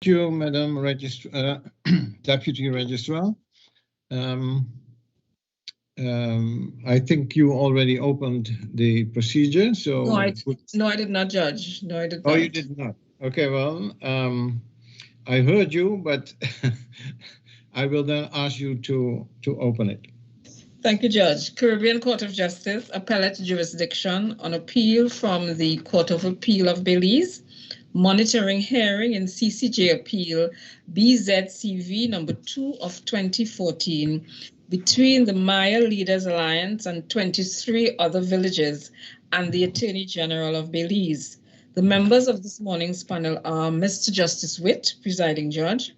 you, Madam Deputy Registrar. I think you already opened the procedure, so... No, I did not, Judge. No, I did not. Oh, you did not. Okay, well, I heard you, but I will then ask you to open it. Thank you, Judge. Caribbean Court of Justice, Appellate Jurisdiction on appeal from the Court of Appeal of Belize, monitoring hearing in CCJ Appeal BZCV number 2 of 2014 between the Maya Leaders Alliance and 23 other villages and the Attorney General of Belize. The members of this morning's panel are Mr. Justice Witt, presiding judge.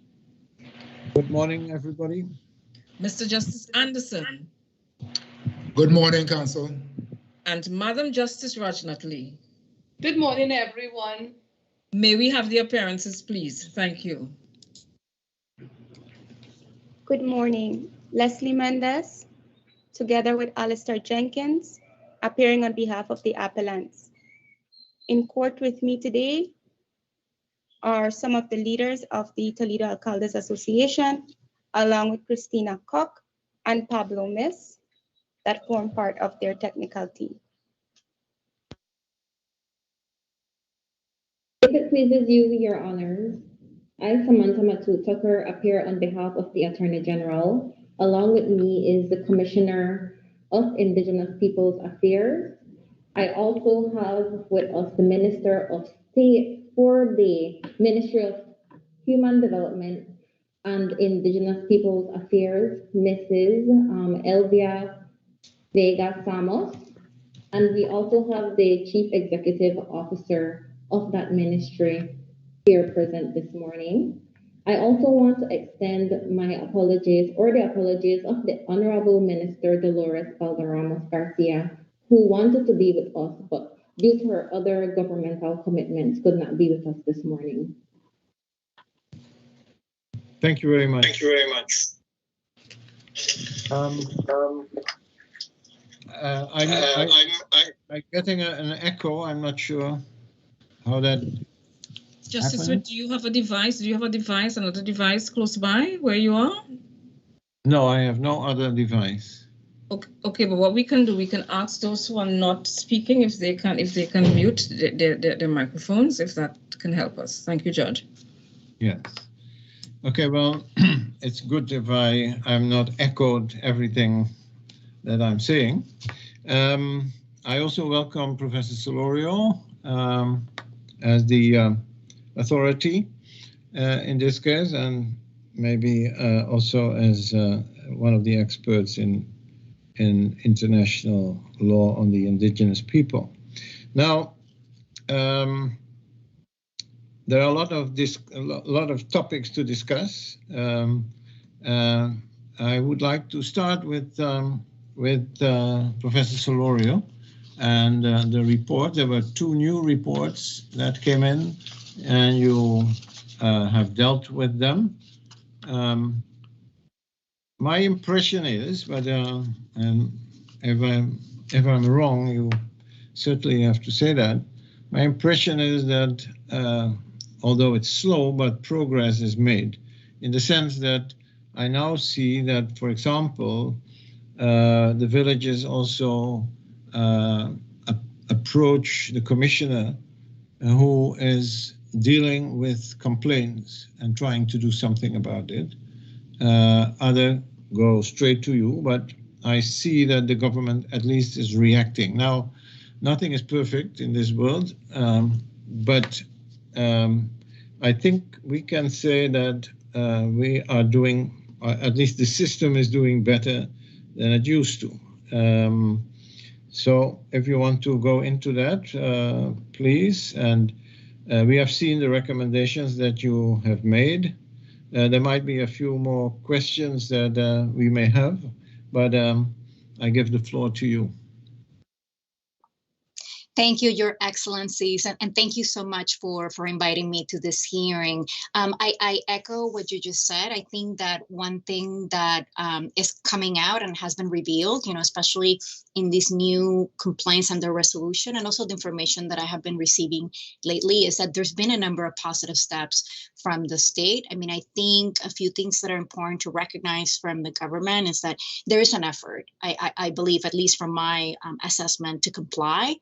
Good morning, everybody. Mr. Justice Anderson. Good morning, Counsel. And Madam Justice Rajnath-Lee. Good morning, everyone. May we have the appearances, please? Thank you. Good morning. Leslie Mendez, together with Alistair Jenkins, appearing on behalf of the appellants. In court with me today are some of the leaders of the Toledo Alcaldes Association, along with Christina Koch and Pablo Miss, that form part of their technical team. If it pleases you, Your Honors, I, Samantha Matu Tucker, appear on behalf of the Attorney General. Along with me is the Commissioner of Indigenous Peoples Affairs. I also have with us the Minister of State for the Ministry of Human Development and Indigenous Peoples Affairs, Mrs. Elvia Vega Samos, and we also have the Chief Executive Officer of that ministry here present this morning. I also want to extend my apologies, or the apologies of the Honorable Minister Dolores Valderramos Garcia, who wanted to be with us, but due to her other governmental commitments, could not be with us this morning. Thank you very much. Thank you very much. I'm getting an echo. I'm not sure how that Justice Witt, do you have a device? Do you have a device, another device close by where you are? No, I have no other device. Okay, but what we can do, we can ask those who are not speaking if they can mute their microphones, if that can help us. Thank you, Judge. Yes. Okay, well, it's good if I'm not echoed everything that I'm saying. I also welcome Professor Solorio as the authority in this case, and maybe also as one of the experts in international law on the indigenous people. Now, there are a lot of topics to discuss. I would like to start with Professor Solorio and the report. There were 2 new reports that came in, and you have dealt with them. My impression is, but and if I'm wrong, you certainly have to say that. My impression is that although it's slow, but progress is made, in the sense that I now see that, for example, the villages also approach the commissioner who is dealing with complaints and trying to do something about it. Other go straight to you, but I see that the government at least is reacting. Now, nothing is perfect in this world, but I think we can say that we are doing, at least the system is doing better than it used to. So if you want to go into that, please. And we have seen the recommendations that you have made. There might be a few more questions that we may have, but I give the floor to you. Thank you, Your Excellencies, and thank you so much for inviting me to this hearing. I echo what you just said. I think that one thing that is coming out and has been revealed, especially in these new complaints under resolution, and also the information that I have been receiving lately, is that there's been a number of positive steps from the state. I mean, I think a few things that are important to recognize from the government is that there is an effort, I believe, at least from my assessment, to comply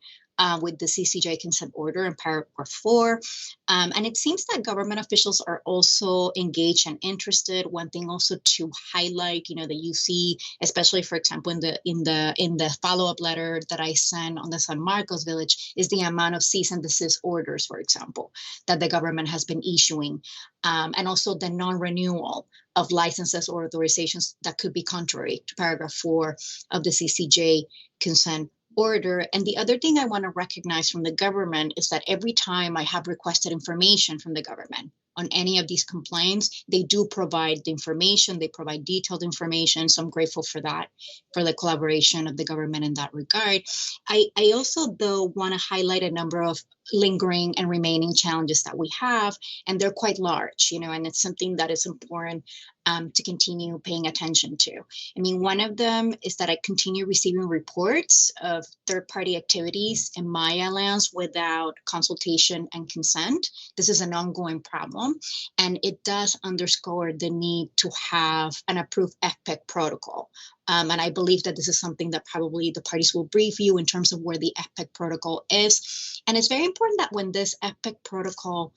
with the CCJ consent order in paragraph 4. And it seems that government officials are also engaged and interested. One thing also to highlight, that you see, especially, for example, in the follow-up letter that I sent on the San Marcos village, is the amount of cease and desist orders, for example, that the government has been issuing, and also the non-renewal of licenses or authorizations that could be contrary to paragraph 4 of the CCJ consent order. And the other thing I want to recognize from the government is that every time I have requested information from the government on any of these complaints, they do provide the information, they provide detailed information. So I'm grateful for that, for the collaboration of the government in that regard. I also, though, want to highlight a number of lingering and remaining challenges that we have, and they're quite large, and it's something that is important to continue paying attention to. I mean, one of them is that I continue receiving reports of third-party activities in Maya lands without consultation and consent. This is an ongoing problem, and it does underscore the need to have an approved Fbic protocol. And I believe that this is something that probably the parties will brief you in terms of where the Fbic protocol is. And it's very important that when this Fbic protocol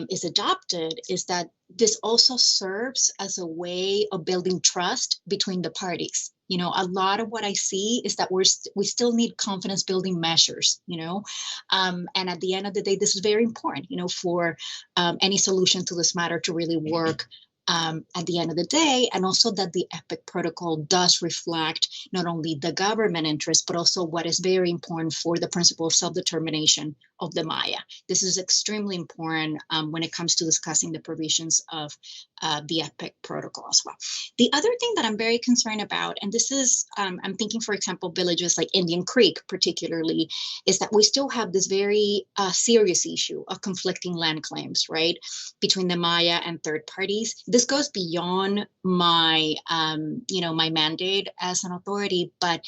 is adopted, is that this also serves as a way of building trust between the parties. A lot of what I see is that we still need confidence building measures, and at the end of the day, this is very important, for any solution to this matter to really work at the end of the day, and also that the Fbic protocol does reflect not only the government interest, but also what is very important for the principle of self-determination of the Maya. This is extremely important when it comes to discussing the provisions of the Fbic protocol as well. The other thing that I'm very concerned about, and this is, I'm thinking, for example, villages like Indian Creek particularly, is that we still have this very serious issue of conflicting land claims, right, between the Maya and third parties. This goes beyond my, my mandate as an authority, but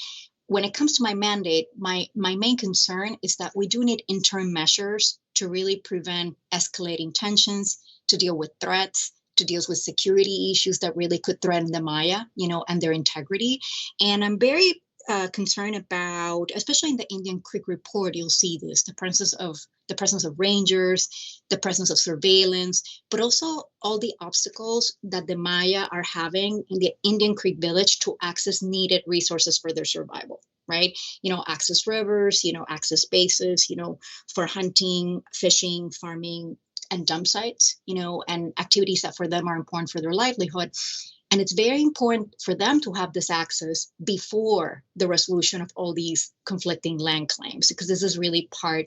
when it comes to my mandate, my main concern is that we do need interim measures to really prevent escalating tensions, to deal with threats, to deal with security issues that really could threaten the Maya, and their integrity. And I'm very concerned about, especially in the Indian Creek report, you'll see this, the presence of rangers, the presence of surveillance, but also all the obstacles that the Maya are having in the Indian Creek village to access needed resources for their survival, right? Access rivers, access bases, for hunting, fishing, farming, and dump sites, and activities that for them are important for their livelihood. And it's very important for them to have this access before the resolution of all these conflicting land claims, because this is really part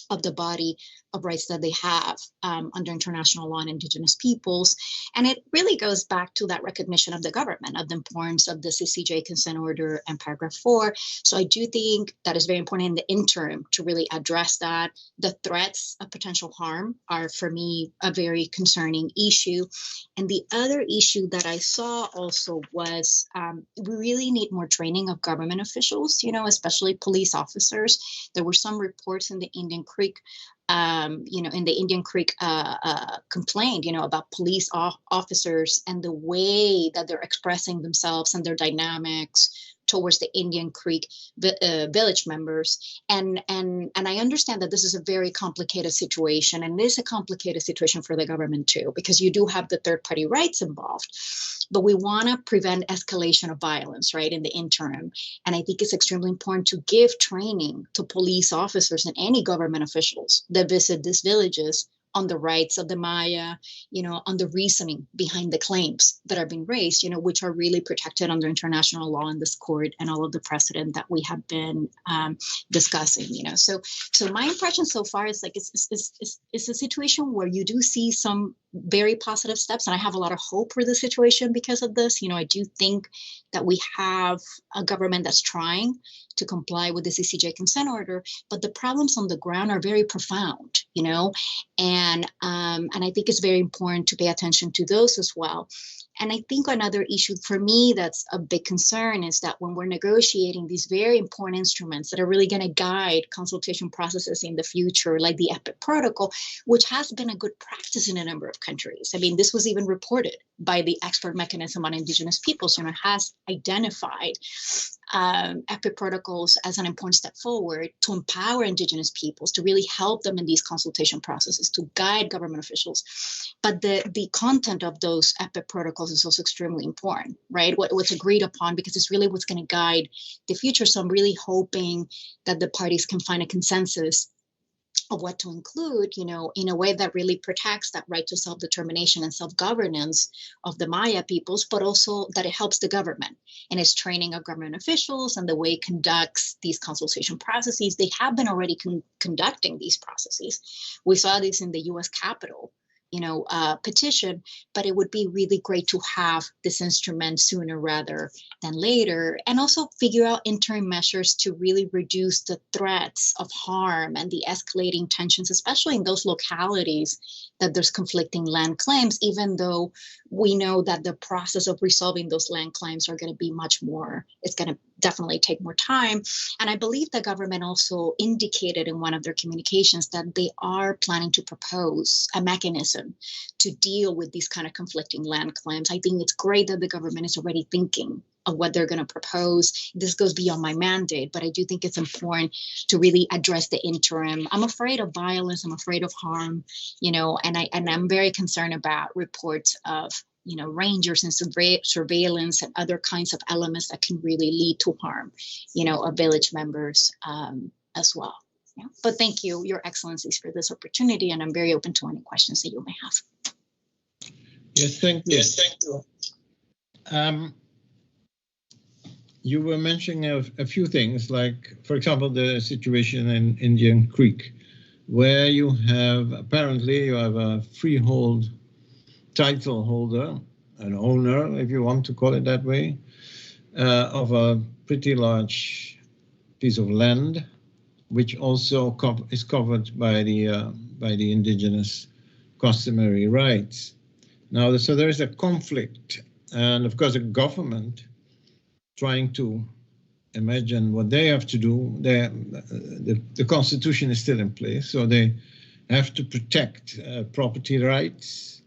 of the body of rights that they have under international law and indigenous peoples. And it really goes back to that recognition of the government, of the importance of the CCJ consent order and paragraph 4. So I do think that is very important in the interim to really address that. The threats of potential harm are, for me, a very concerning issue. And the other issue that I saw also was we really need more training of government officials, especially police officers. There were some reports in the Indian Creek in the Indian Creek complaint, about police officers and the way that they're expressing themselves and their dynamics towards the Indian Creek village members. And I understand that this is a very complicated situation, and it is a complicated situation for the government too, because you do have the third party rights involved, but we want to prevent escalation of violence, right, in the interim. And I think it's extremely important to give training to police officers and any government officials that visit these villages on the rights of the Maya, on the reasoning behind the claims that are being raised, which are really protected under international law in this court and all of the precedent that we have been discussing, So my impression so far is like it's a situation where you do see some very positive steps, and I have a lot of hope for the situation because of this. I do think that we have a government that's trying to comply with the CCJ consent order, but the problems on the ground are very profound, and I think it's very important to pay attention to those as well. And I think another issue for me that's a big concern is that when we're negotiating these very important instruments that are really going to guide consultation processes in the future, like the Fbic protocol, which has been a good practice in a number of countries. I mean, this was even reported by the Expert Mechanism on Indigenous Peoples, has identified Fbic protocols as an important step forward to empower Indigenous peoples, to really help them in these consultation processes, to guide government officials. But the content of those Fbic protocols is also extremely important, right? What's agreed upon, because it's really what's going to guide the future. So I'm really hoping that the parties can find a consensus of what to include, in a way that really protects that right to self-determination and self-governance of the Maya peoples, but also that it helps the government in its training of government officials and the way it conducts these consultation processes. They have been already conducting these processes. We saw this in the U.S. Capitol, petition, but it would be really great to have this instrument sooner rather than later, and also figure out interim measures to really reduce the threats of harm and the escalating tensions, especially in those localities that there's conflicting land claims, even though we know that the process of resolving those land claims are going to be much more, it's going to definitely take more time. And I believe the government also indicated in one of their communications that they are planning to propose a mechanism to deal with these kind of conflicting land claims. I think it's great that the government is already thinking of what they're going to propose. This goes beyond my mandate, but I do think it's important to really address the interim. I'm afraid of violence. I'm afraid of harm, and I'm very concerned about reports of rangers and surveillance and other kinds of elements that can really lead to harm, of village members as well. Yeah. But thank you, Your Excellencies, for this opportunity, and I'm very open to any questions that you may have. Yes, thank you. Yes, thank you. You were mentioning a few things, like, for example, the situation in Indian Creek, where you have a freehold title holder, an owner, if you want to call it that way, of a pretty large piece of land, which also is covered by the indigenous customary rights. Now, so there is a conflict, and of course, a government trying to imagine what they have to do. The Constitution is still in place, so they have to protect property rights.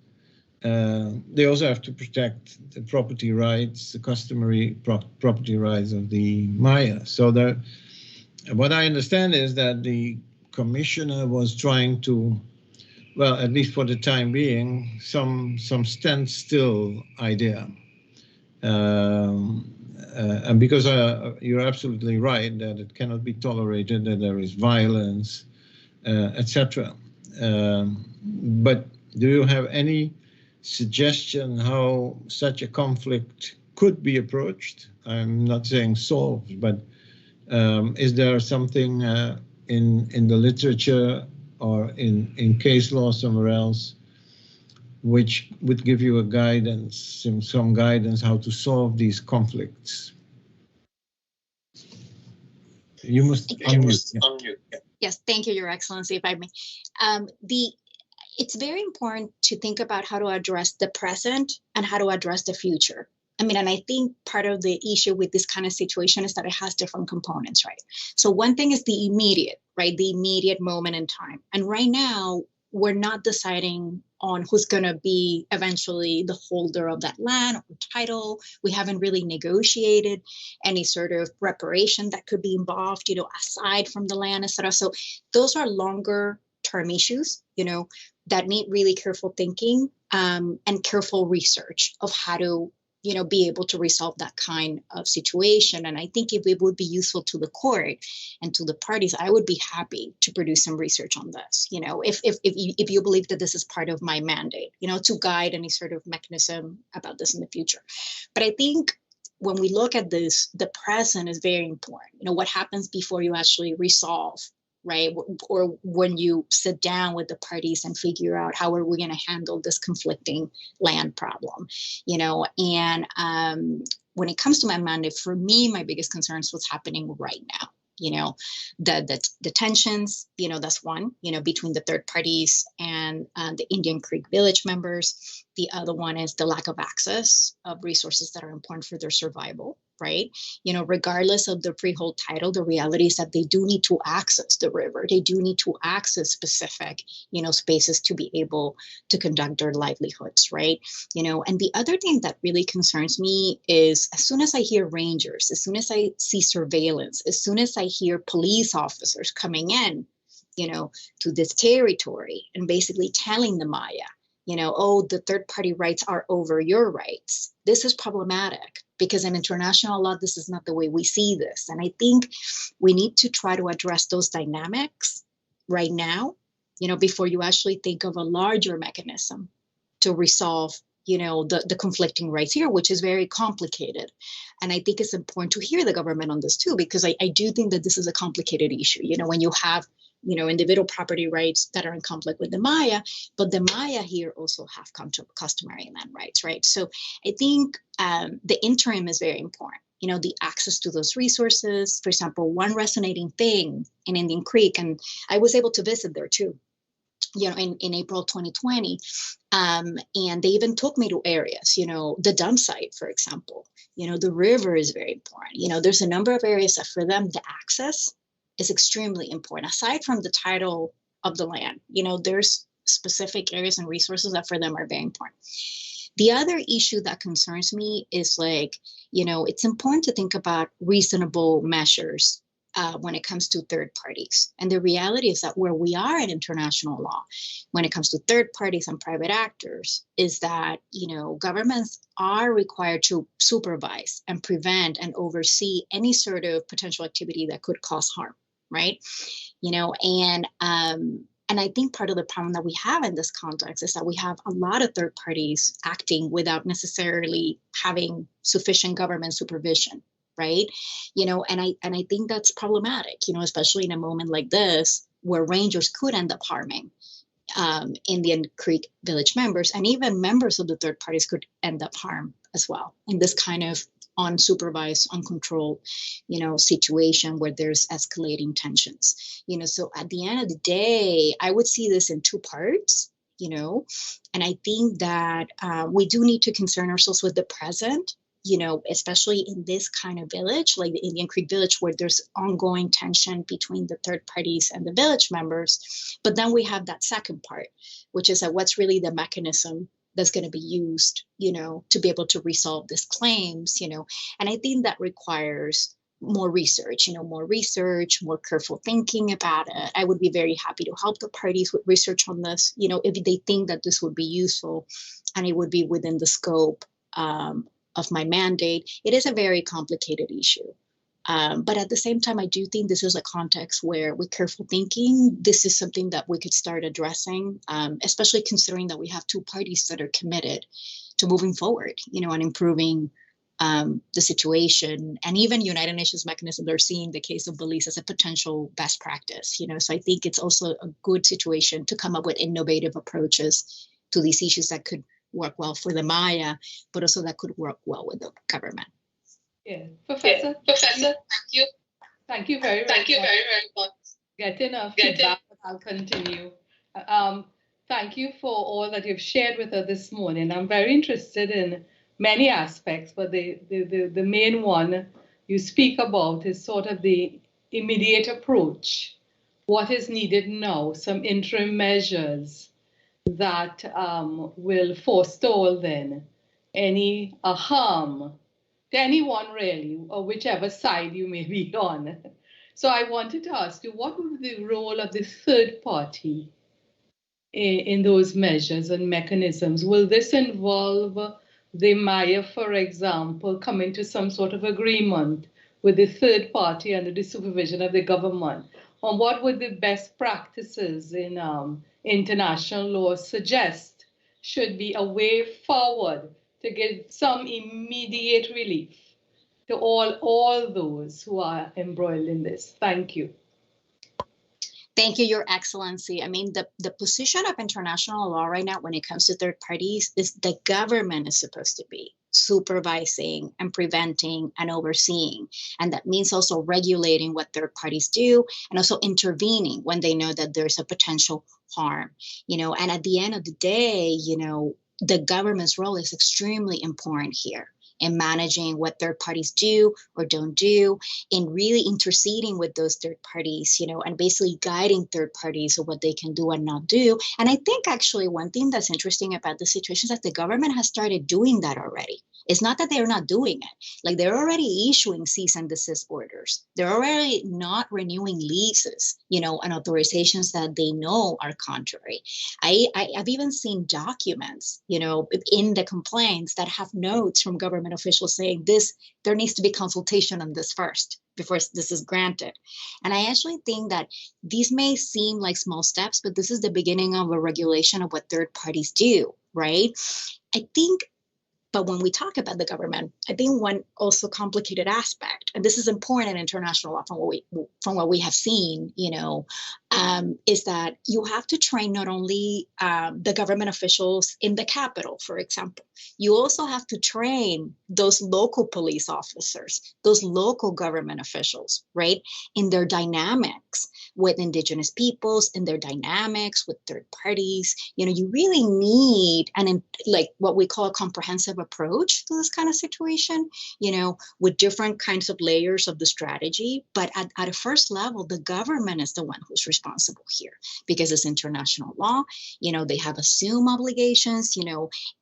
They also have to protect the property rights, the customary property rights of the Maya. So what I understand is that the commissioner was trying to, well, at least for the time being, some standstill idea. And because you're absolutely right that it cannot be tolerated, that there is violence, etc. But do you have any suggestion how such a conflict could be approached? I'm not saying solved, but is there something in the literature or in case law somewhere else which would give you a guidance, some guidance how to solve these conflicts? You must unmute. Yes, thank you, Your Excellency, if I may. It's very important to think about how to address the present and how to address the future. I mean, and I think part of the issue with this kind of situation is that it has different components, right? So one thing is the immediate, right? The immediate moment in time. And right now, we're not deciding on who's going to be eventually the holder of that land or title. We haven't really negotiated any sort of reparation that could be involved, aside from the land, etc. So those are longer term issues, that need really careful thinking and careful research of how to, be able to resolve that kind of situation. And I think if it would be useful to the court and to the parties, I would be happy to produce some research on this, if you believe that this is part of my mandate, to guide any sort of mechanism about this in the future. But I think when we look at this, the present is very important. What happens before you actually resolve right? Or when you sit down with the parties and figure out how are we going to handle this conflicting land problem, and when it comes to my mandate, for me, my biggest concern is what's happening right now. The tensions, that's one, between the third parties and the Indian Creek Village members. The other one is the lack of access of resources that are important for their survival, right? Regardless of the freehold title, the reality is that they do need to access the river. They do need to access specific, spaces to be able to conduct their livelihoods, right? And the other thing that really concerns me is as soon as I hear rangers, as soon as I see surveillance, as soon as I hear police officers coming in, to this territory and basically telling the Maya, oh, the third party rights are over your rights. This is problematic because in international law, this is not the way we see this. And I think we need to try to address those dynamics right now, before you actually think of a larger mechanism to resolve the conflicting rights here, which is very complicated. And I think it's important to hear the government on this too, because I do think that this is a complicated issue. When you have, individual property rights that are in conflict with the Maya, but the Maya here also have customary land rights, right? So I think the interim is very important. The access to those resources. For example, one resonating thing in Indian Creek, and I was able to visit there too, in April 2020. And they even took me to areas, the dump site, for example, the river is very important. There's a number of areas that for them, the access is extremely important. Aside from the title of the land, there's specific areas and resources that for them are very important. The other issue that concerns me is it's important to think about reasonable measures when it comes to third parties. And the reality is that where we are in international law, when it comes to third parties and private actors, is that, governments are required to supervise and prevent and oversee any sort of potential activity that could cause harm, right? And I think part of the problem that we have in this context is that we have a lot of third parties acting without necessarily having sufficient government supervision, right? And I think that's problematic, especially in a moment like this where rangers could end up harming Indian Creek Village members, and even members of the third parties could end up harmed as well in this kind of unsupervised, uncontrolled, situation where there's escalating tensions. So at the end of the day, I would see this in two parts, and I think that we do need to concern ourselves with the present, especially in this kind of village, like the Indian Creek Village, where there's ongoing tension between the third parties and the village members. But then we have that second part, which is that what's really the mechanism that's going to be used, to be able to resolve these claims, and I think that requires more research, more careful thinking about it. I would be very happy to help the parties with research on this, if they think that this would be useful and it would be within the scope of my mandate. It is a very complicated issue. But at the same time, I do think this is a context where with careful thinking, this is something that we could start addressing, especially considering that we have two parties that are committed to moving forward, and improving the situation. And even United Nations mechanisms are seeing the case of Belize as a potential best practice, so I think it's also a good situation to come up with innovative approaches to these issues that could work well for the Maya, but also that could work well with the government. Yeah, Professor, thank you. Thank you very much. Getting a feedback, but I'll continue. Thank you for all that you've shared with us this morning. I'm very interested in many aspects, but the main one you speak about is sort of the immediate approach. What is needed now? Some interim measures that will forestall then any harm to anyone really, or whichever side you may be on. So I wanted to ask you, what would be the role of the third party in those measures and mechanisms? Will this involve the Maya, for example, coming to some sort of agreement with the third party under the supervision of the government? On what would the best practices in international law suggest should be a way forward to give some immediate relief to all those who are embroiled in this? Thank you. Thank you, Your Excellency. I mean, the position of international law right now when it comes to third parties is the government is supposed to be supervising and preventing and overseeing. And that means also regulating what third parties do and also intervening when they know that there's a potential harm, and at the end of the day, the government's role is extremely important here in managing what third parties do or don't do, in really interceding with those third parties, and basically guiding third parties of what they can do and not do. And I think actually one thing that's interesting about the situation is that the government has started doing that already. It's not that they're not doing it. Like they're already issuing cease and desist orders. They're already not renewing leases, and authorizations that they know are contrary. I've even seen documents, in the complaints that have notes from government officials saying there needs to be consultation on this first before this is granted. And I actually think that these may seem like small steps, but this is the beginning of a regulation of what third parties do, right? But when we talk about the government, I think one also complicated aspect, and this is important in international law from what we have seen, is that you have to train not only the government officials in the capital, for example, you also have to train those local police officers, those local government officials, right, in their dynamics with indigenous peoples, in their dynamics with third parties. You really need what we call a comprehensive approach to this kind of situation, with different kinds of layers of the strategy. But at a first level, the government is the one who's responsible here because it's international law. They have assumed obligations,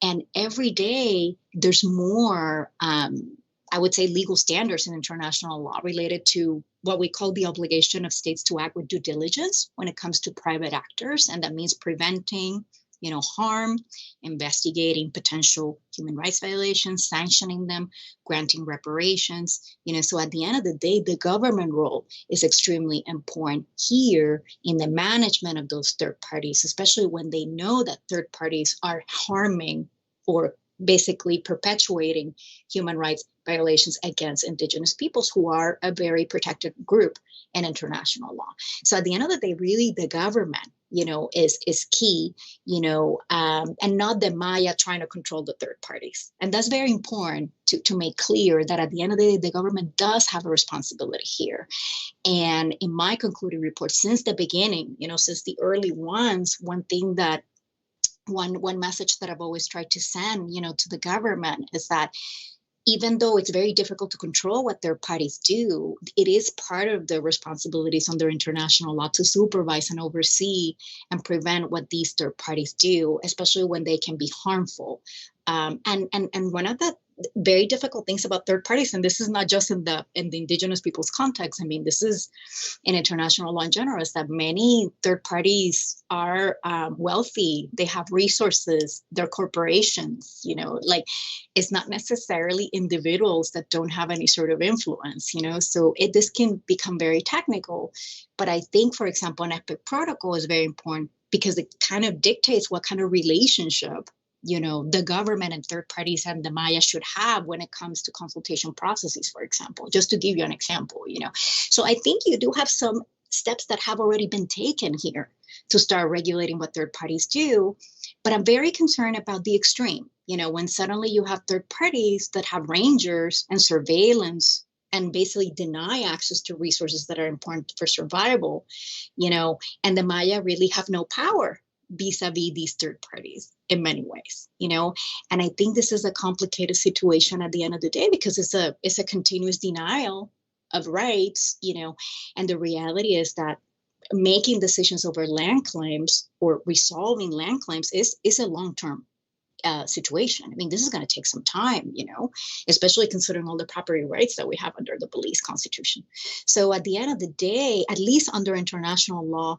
and every day there's more, I would say, legal standards in international law related to what we call the obligation of states to act with due diligence when it comes to private actors. And that means preventing, harm, investigating potential human rights violations, sanctioning them, granting reparations. So at the end of the day, the government role is extremely important here in the management of those third parties, especially when they know that third parties are harming or basically perpetuating human rights violations against indigenous peoples, who are a very protected group in international law. So at the end of the day, really the government, is key, and not the Maya trying to control the third parties. And that's very important to make clear that at the end of the day, the government does have a responsibility here. And in my concluding report, since the beginning, since the early ones, one message that I've always tried to send, to the government is that even though it's very difficult to control what third parties do, it is part of the responsibilities under international law to supervise and oversee and prevent what these third parties do, especially when they can be harmful. And one of the very difficult things about third parties, and this is not just in the indigenous people's context, I mean, this is in international law in general, is that many third parties are wealthy, they have resources, they're corporations, it's not necessarily individuals that don't have any sort of influence, so this can become very technical. But I think, for example, an Fbic protocol is very important because it kind of dictates what kind of relationship the government and third parties and the Maya should have when it comes to consultation processes, for example, just to give you an example, So I think you do have some steps that have already been taken here to start regulating what third parties do. But I'm very concerned about the extreme, when suddenly you have third parties that have rangers and surveillance and basically deny access to resources that are important for survival, and the Maya really have no power vis-a-vis these third parties in many ways, and I think this is a complicated situation at the end of the day because it's a continuous denial of rights, and the reality is that making decisions over land claims or resolving land claims is a long-term situation. I mean, this is going to take some time, especially considering all the property rights that we have under the Belize Constitution. So at the end of the day, at least under international law,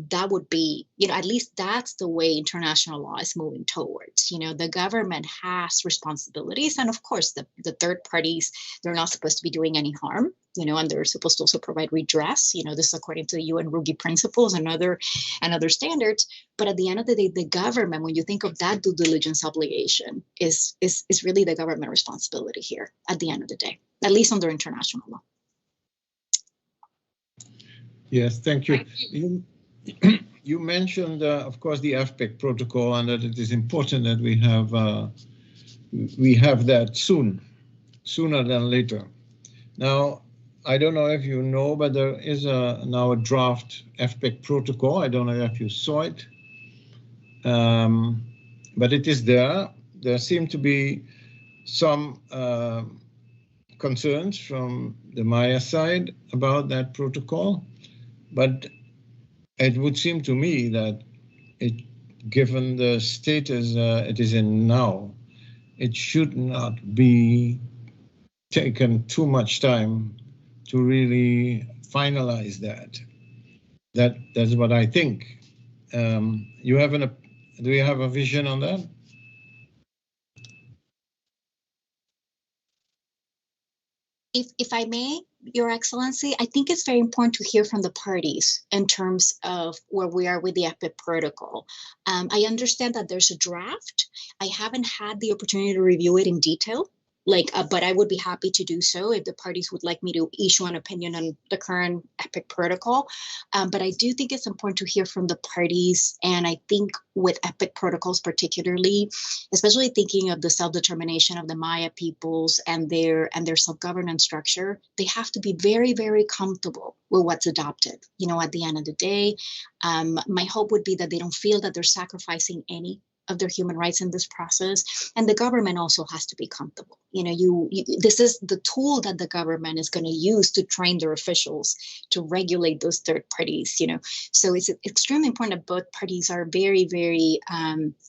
that would be, at least that's the way international law is moving towards. The government has responsibilities. And of course, the third parties, they're not supposed to be doing any harm, and they're supposed to also provide redress. This is according to the UN Ruggie principles and other standards. But at the end of the day, the government, when you think of that due diligence obligation, is really the government responsibility here at the end of the day, at least under international law. Yes, thank you. Thank you. You mentioned, of course, the Fbic protocol, and that it is important that we have that sooner than later. Now, I don't know if you know, but there is now a draft Fbic protocol. I don't know if you saw it, but it is there. There seem to be some concerns from the Maya side about that protocol, but it would seem to me that given the status it is in now, it should not be taken too much time to really finalize that. That's what I think. Do you have a vision on that? If I may, Your Excellency, I think it's very important to hear from the parties in terms of where we are with the Fbic protocol. I understand that there's a draft. I haven't had the opportunity to review it in detail, but I would be happy to do so if the parties would like me to issue an opinion on the current Fbic protocol. But I do think it's important to hear from the parties, and I think with Fbic protocols particularly, especially thinking of the self-determination of the Maya peoples and their self-governance structure, they have to be very, very comfortable with what's adopted. At the end of the day, my hope would be that they don't feel that they're sacrificing any of their human rights in this process, and the government also has to be comfortable. This is the tool that the government is going to use to train their officials to regulate those third parties. So it's extremely important that both parties are very, very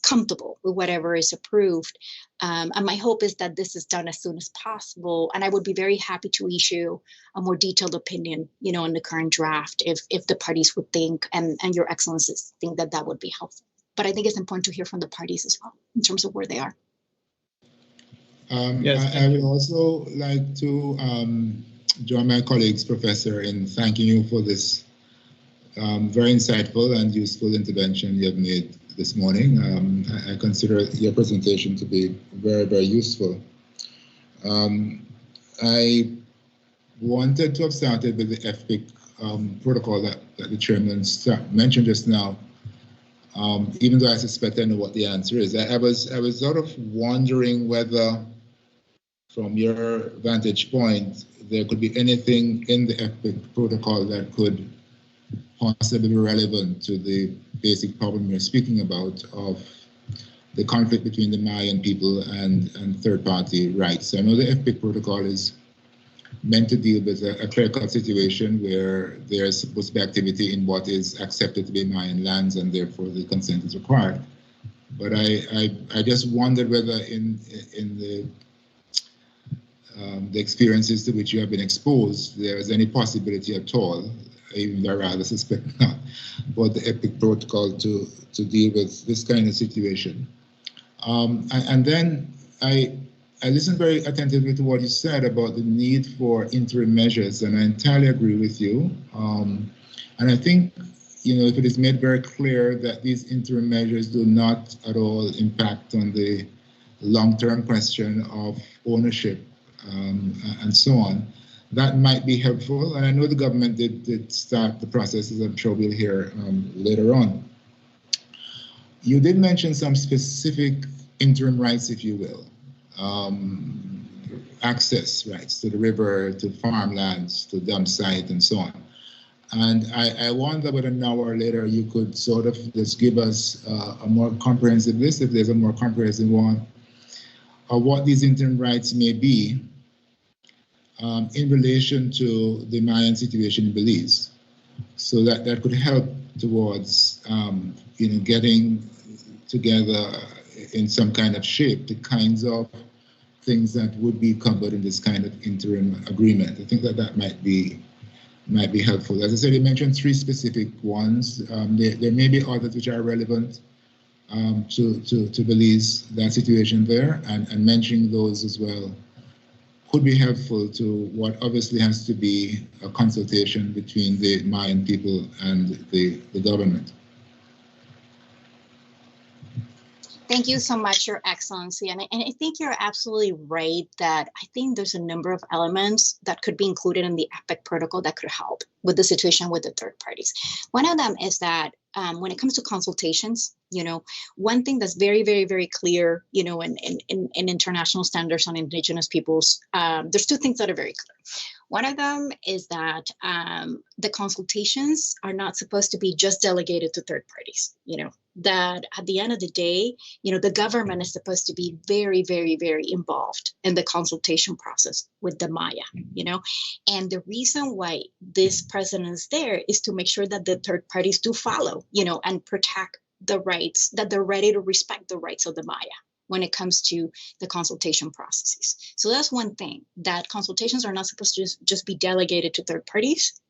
comfortable with whatever is approved. And my hope is that this is done as soon as possible. And I would be very happy to issue a more detailed opinion, on the current draft, if the parties would think, and Your Excellencies think that would be helpful. But I think it's important to hear from the parties as well in terms of where they are. Yes, I would also like to join my colleagues, Professor, in thanking you for this very insightful and useful intervention you have made this morning. I consider your presentation to be very, very useful. I wanted to have started with the Fbic protocol that the chairman mentioned just now. Even though I suspect I know what the answer is, I was sort of wondering whether, from your vantage point, there could be anything in the Fbic protocol that could possibly be relevant to the basic problem we're speaking about of the conflict between the Mayan people and third-party rights. I know the Fbic protocol is meant to deal with a clear-cut situation where there's supposed to be activity in what is accepted to be Mayan lands, and therefore the consent is required. But I just wondered whether in the experiences to which you have been exposed, there is any possibility at all, even though I rather suspect not, for the Fbic protocol to deal with this kind of situation. And then I listened very attentively to what you said about the need for interim measures, and I entirely agree with you. And I think, if it is made very clear that these interim measures do not at all impact on the long-term question of ownership and so on, that might be helpful. And I know the government did start the process, as I'm sure we'll hear later on. You did mention some specific interim rights, if you will. Access rights to the river, to farmlands, to dump site, and so on. And I wonder whether now or later you could sort of just give us a more comprehensive list, if there's a more comprehensive one, of what these interim rights may be in relation to the Mayan situation in Belize. So that could help towards getting together in some kind of shape the kinds of things that would be covered in this kind of interim agreement. I think that might be helpful. As I said, you mentioned 3 specific ones. There may be others which are relevant to Belize, that situation there, and mentioning those as well could be helpful to what obviously has to be a consultation between the Mayan people and the government. Thank you so much, Your Excellency. And I think you're absolutely right that I think there's a number of elements that could be included in the Fbic protocol that could help. with the situation with the third parties. One of them is that when it comes to consultations, one thing that's very, very, very clear, in international standards on indigenous peoples, there's two things that are very clear. One of them is that the consultations are not supposed to be just delegated to third parties, that at the end of the day, the government is supposed to be very, very, very involved in the consultation process with the Maya, and the reason why this president is there is to make sure that the third parties do follow, and protect the rights, that they're ready to respect the rights of the Maya when it comes to the consultation processes. So that's one thing, that consultations are not supposed to just be delegated to third parties.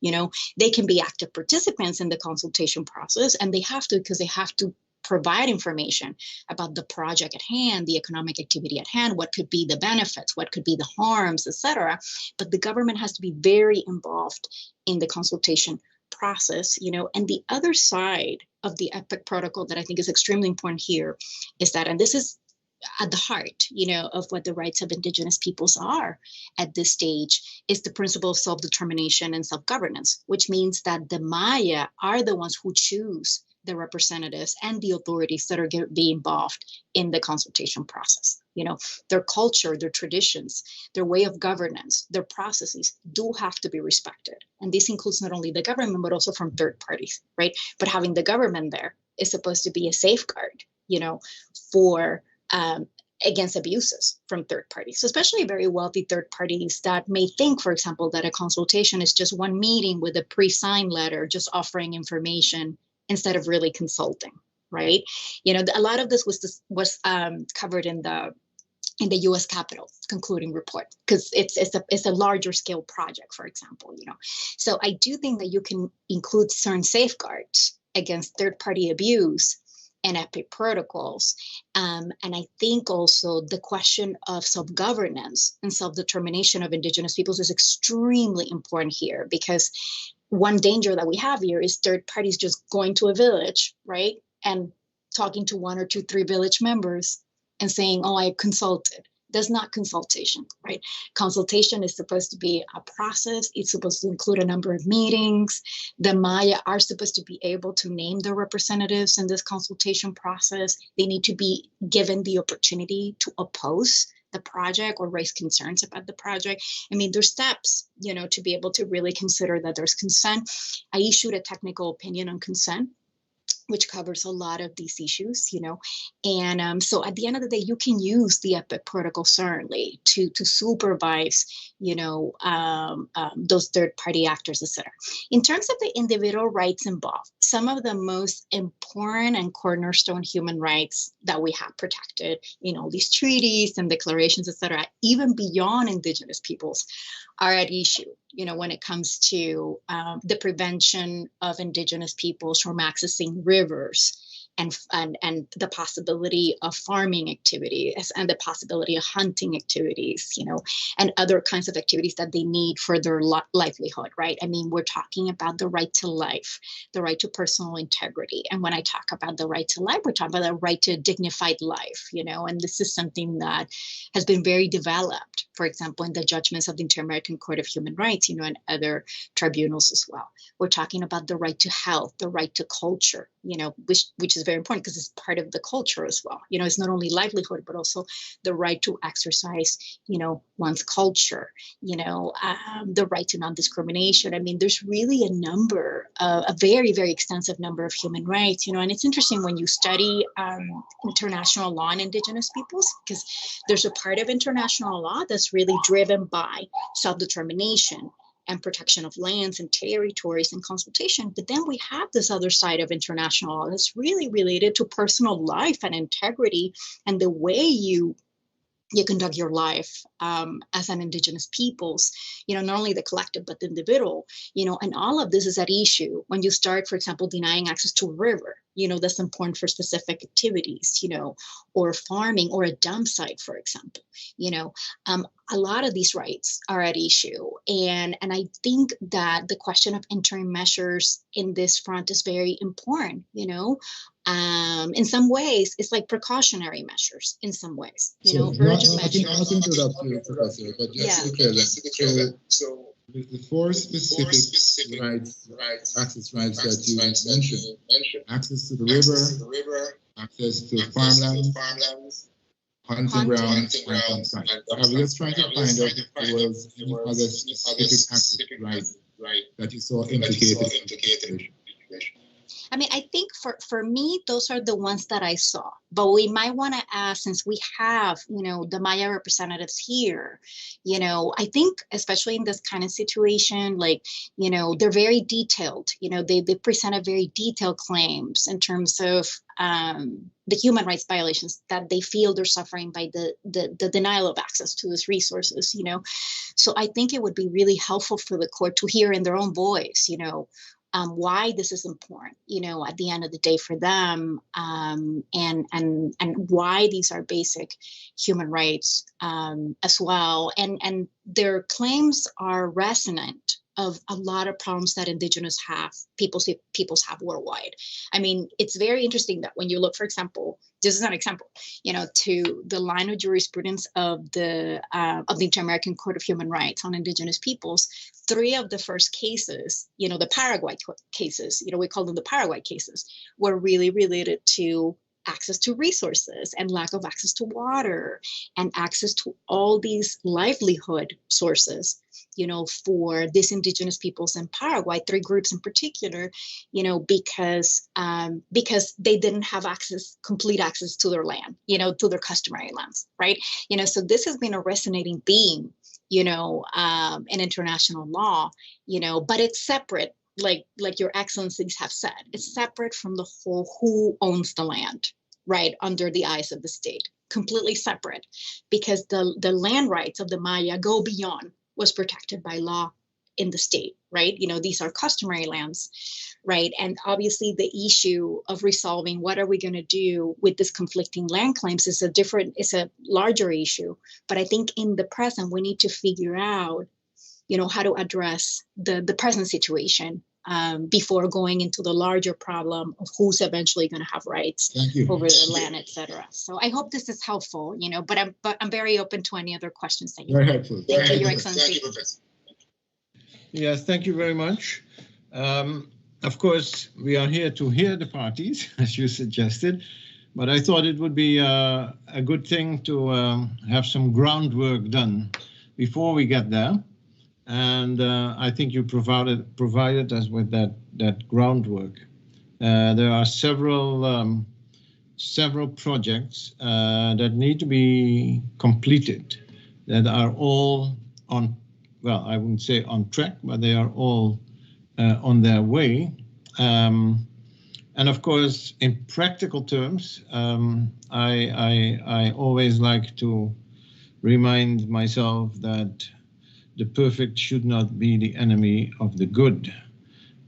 They can be active participants in the consultation process, and they have to, because they have to provide information about the project at hand, the economic activity at hand, what could be the benefits, what could be the harms, etc. But the government has to be very involved in the consultation process, and the other side of the Fbic protocol that I think is extremely important here is that, and this is at the heart, of what the rights of indigenous peoples are at this stage, is the principle of self-determination and self-governance, which means that the Maya are the ones who choose the representatives and the authorities that are going to be involved in the consultation process. Their culture, their traditions, their way of governance, their processes do have to be respected. And this includes not only the government, but also from third parties, right? But having the government there is supposed to be a safeguard, for against abuses from third parties, so especially very wealthy third parties that may think, for example, that a consultation is just one meeting with a pre-signed letter, just offering information instead of really consulting, right? A lot of this was covered in the U.S. Capitol concluding report, because it's a larger scale project, for example, So I do think that you can include certain safeguards against third party abuse and Fbic protocols. And I think also the question of self-governance and self-determination of indigenous peoples is extremely important here, because one danger that we have here is third parties just going to a village, right? And talking to 1 or 2, 3 village members and saying, oh, I consulted. That's not consultation, right? Consultation is supposed to be a process. It's supposed to include a number of meetings. The Maya are supposed to be able to name their representatives in this consultation process. They need to be given the opportunity to oppose the project or raise concerns about the project. I mean, there's steps, to be able to really consider that there's consent. I issued a technical opinion on consent, which covers a lot of these issues, and so at the end of the day, you can use the Fbic protocol certainly to supervise, those third-party actors, etc. In terms of the individual rights involved, some of the most important and cornerstone human rights that we have protected in all these treaties and declarations, etc., even beyond indigenous peoples, are at issue, when it comes to the prevention of indigenous peoples from accessing rivers and the possibility of farming activities and the possibility of hunting activities, and other kinds of activities that they need for their livelihood, right? I mean, we're talking about the right to life, the right to personal integrity. And when I talk about the right to life, we're talking about the right to a dignified life, and this is something that has been very developed, for example, in the judgments of the Inter-American Court of Human Rights, and other tribunals as well. We're talking about the right to health, the right to culture, which is very important because it's part of the culture as well. It's not only livelihood, but also the right to exercise, one's culture, the right to non-discrimination. I mean, there's really a very, very extensive number of human rights, and it's interesting when you study international law and indigenous peoples, because there's a part of international law that's really driven by self-determination and protection of lands and territories and consultation. But then we have this other side of international law that's really related to personal life and integrity and the way you conduct your life as an indigenous peoples, not only the collective, but the individual, and all of this is at issue when you start, for example, denying access to a river, that's important for specific activities, or farming or a dump site, for example, a lot of these rights are at issue. And I think that the question of interim measures in this front is very important, in some ways, it's like precautionary measures. In some ways, urgent measures. Not interrupt you, Professor, but just to be clear, so The four specific access rights that you mentioned: access to the river, access to farmlands, hunting grounds, and campsite. I was just trying to find out if there was any other specific access right that you saw implicated in the situation. I mean, I think for me, those are the ones that I saw. But we might want to ask, since we have, the Maya representatives here, I think especially in this kind of situation, like, they're very detailed. They presented very detailed claims in terms of the human rights violations that they feel they're suffering by the denial of access to these resources. So I think it would be really helpful for the court to hear in their own voice, why this is important, at the end of the day for them, and why these are basic human rights as well. And their claims are resonant of a lot of problems that indigenous peoples have worldwide. I mean, it's very interesting that when you look, for example, this is an example, to the line of jurisprudence of the Inter-American Court of Human Rights on indigenous peoples. 3 of the first cases, the Paraguay cases, we call them the Paraguay cases, were really related to access to resources and lack of access to water and access to all these livelihood sources, for these indigenous peoples in Paraguay, 3 groups in particular, because they didn't have complete access to their land, to their customary lands, right? So this has been a resonating theme, in international law, but it's separate. Like your excellencies have said, it's separate from the whole who owns the land, right, under the eyes of the state, completely separate, because the land rights of the Maya go beyond what's protected by law in the state, right? These are customary lands, right? And obviously the issue of resolving what are we going to do with this conflicting land claims is a larger issue. But I think in the present, we need to figure out, how to address the present situation before going into the larger problem of who's eventually going to have rights over the land, etc. So I hope this is helpful, but I'm very open to any other questions that you have. Very helpful. Thank you, Your Excellency. Yes, thank you very much. Of course, we are here to hear the parties, as you suggested, but I thought it would be a good thing to have some groundwork done before we get there. And I think you provided us with that groundwork. There are several projects that need to be completed that are all on, well, I wouldn't say on track, but they are all on their way. And of course, in practical terms, I always like to remind myself that the perfect should not be the enemy of the good.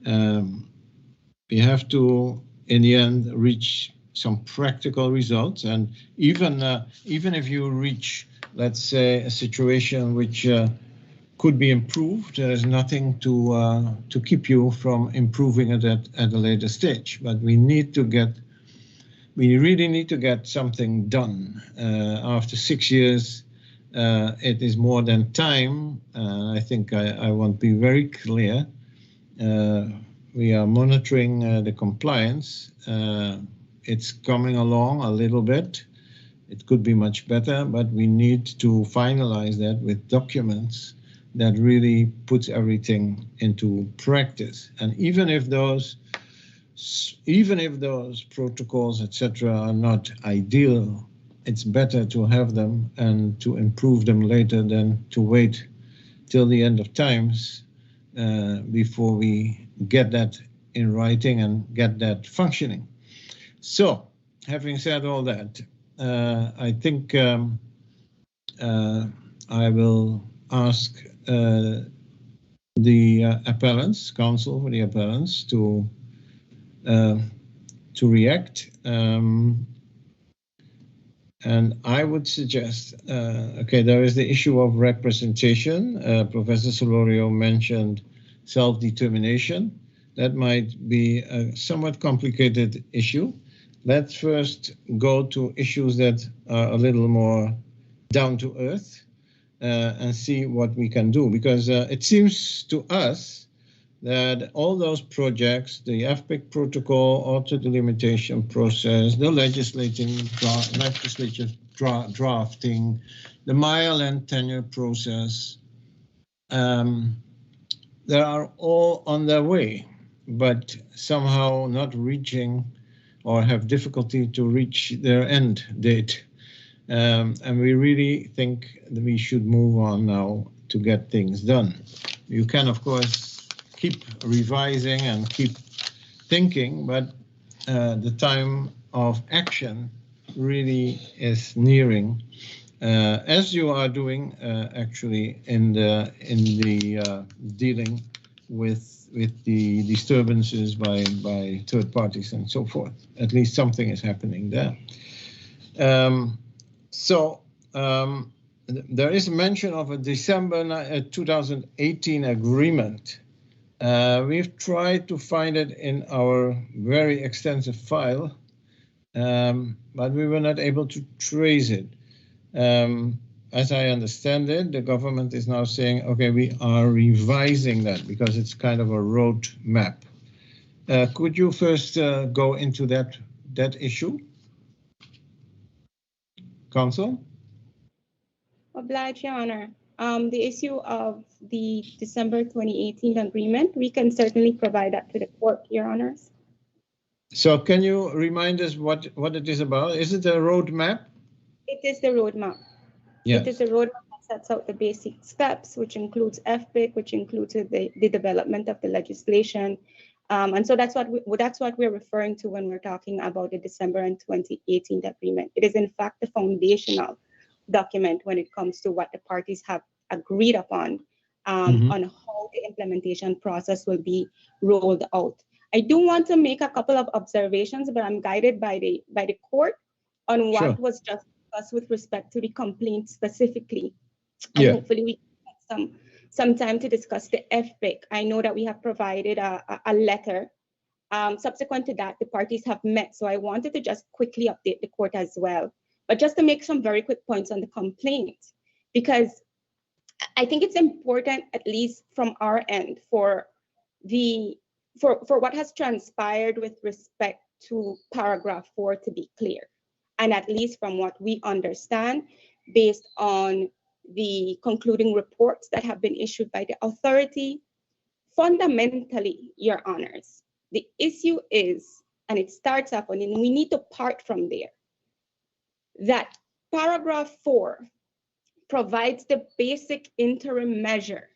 We have to, in the end, reach some practical results. And even if you reach, let's say, a situation which could be improved, there's nothing to keep you from improving it at a later stage. But we really need to get something done. After 6 years, it is more than time. I think I want to be very clear. We are monitoring the compliance. It's coming along a little bit. It could be much better, but we need to finalize that with documents that really puts everything into practice. And even if those protocols, etc., are not ideal, it's better to have them and to improve them later than to wait till the end of times before we get that in writing and get that functioning. So, having said all that, I think I will ask the appellants, counsel for the appellants, to react. And I would suggest, there is the issue of representation. Professor Solorio mentioned self-determination. That might be a somewhat complicated issue. Let's first go to issues that are a little more down to earth. and see what we can do, because it seems to us that all those projects, the Fbic protocol, auto delimitation process, the legislative drafting, the mile and tenure process, they are all on their way, but somehow not reaching or have difficulty to reach their end date. And we really think that we should move on now to get things done. You can, of course, keep revising and keep thinking, but the time of action really is nearing, as you are doing actually in the dealing with the disturbances by third parties and so forth. At least something is happening there. There is mention of a December 2018 agreement. We've tried to find it in our very extensive file, but we were not able to trace it. As I understand it, the government is now saying, okay, we are revising that because it's kind of a road map. Could you first go into that issue? Council? Obliged, Your Honor. The issue of the December 2018 agreement, we can certainly provide that to the court, Your Honors. So can you remind us what it is about? Is it a roadmap? It is the roadmap. Yes. It is a roadmap that sets out the basic steps, which includes Fbic, which includes the development of the legislation. And so that's what we're referring to when we're talking about the December 2018 agreement. It is in fact the foundational document when it comes to what the parties have agreed upon on how the implementation process will be rolled out. I do want to make a couple of observations, but I'm guided by the court on what was just discussed with respect to the complaint specifically. And hopefully we can have some time to discuss the Fbic. I know that we have provided a letter. Subsequent to that, the parties have met. So I wanted to just quickly update the court as well. But just to make some very quick points on the complaint, because I think it's important, at least from our end, for what has transpired with respect to paragraph 4 to be clear. And at least from what we understand, based on the concluding reports that have been issued by the authority, fundamentally, Your Honors, the issue is, and it starts off, and we need to part from there, that paragraph 4 provides the basic interim measure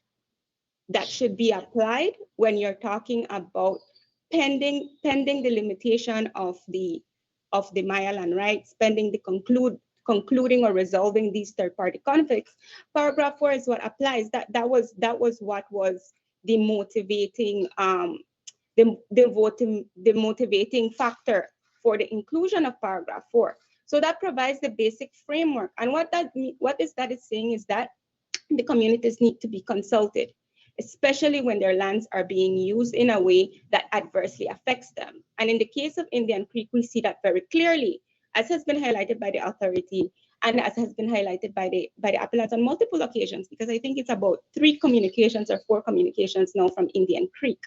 that should be applied when you're talking about pending the limitation of the Mayalan rights, pending the concluding or resolving these third-party conflicts. Paragraph 4 is what applies. That was what was the motivating the motivating factor for the inclusion of paragraph 4. So that provides the basic framework. And what that is saying is that the communities need to be consulted, especially when their lands are being used in a way that adversely affects them. And in the case of Indian Creek, we see that very clearly, as has been highlighted by the authority and as has been highlighted by the appellants on multiple occasions, because I think it's about 3 communications or 4 communications now from Indian Creek.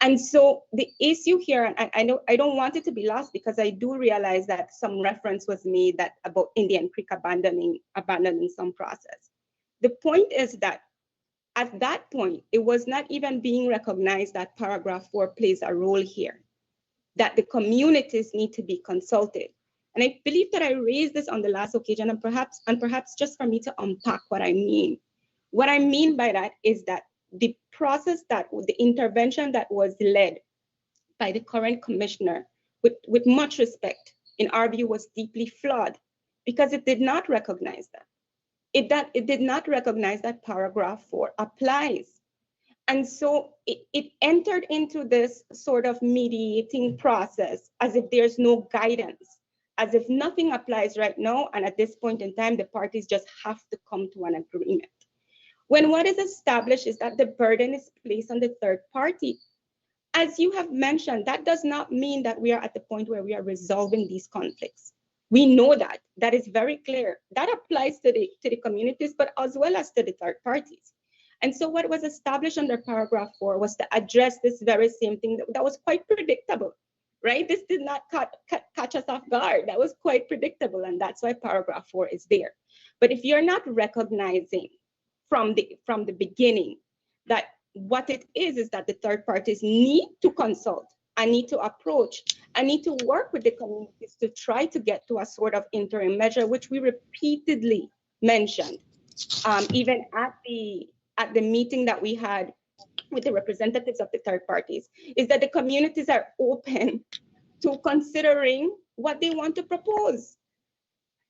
And so the issue here, and I don't want it to be lost, because I do realize that some reference was made that about Indian Creek abandoning some process. The point is that at that point, it was not even being recognized that paragraph 4 plays a role here, that the communities need to be consulted. And I believe that I raised this on the last occasion, and perhaps just for me to unpack what I mean. What I mean by that is that the process the intervention that was led by the current commissioner, with much respect, in our view, was deeply flawed, because it did not recognize that. It did not recognize that paragraph 4 applies. And so it entered into this sort of mediating process as if there's no guidance, as if nothing applies right now, and at this point in time, the parties just have to come to an agreement. When what is established is that the burden is placed on the third party. As you have mentioned, that does not mean that we are at the point where we are resolving these conflicts. We know that. That is very clear. That applies to the communities, but as well as to the third parties. And so what was established under paragraph 4 was to address this very same thing that was quite predictable, right? This did not catch us off guard. That was quite predictable, and that's why paragraph 4 is there. But if you're not recognizing from the beginning that what it is that the third parties need to consult, I need to approach, I need to work with the communities to try to get to a sort of interim measure, which we repeatedly mentioned, even at the meeting that we had with the representatives of the third parties, is that the communities are open to considering what they want to propose.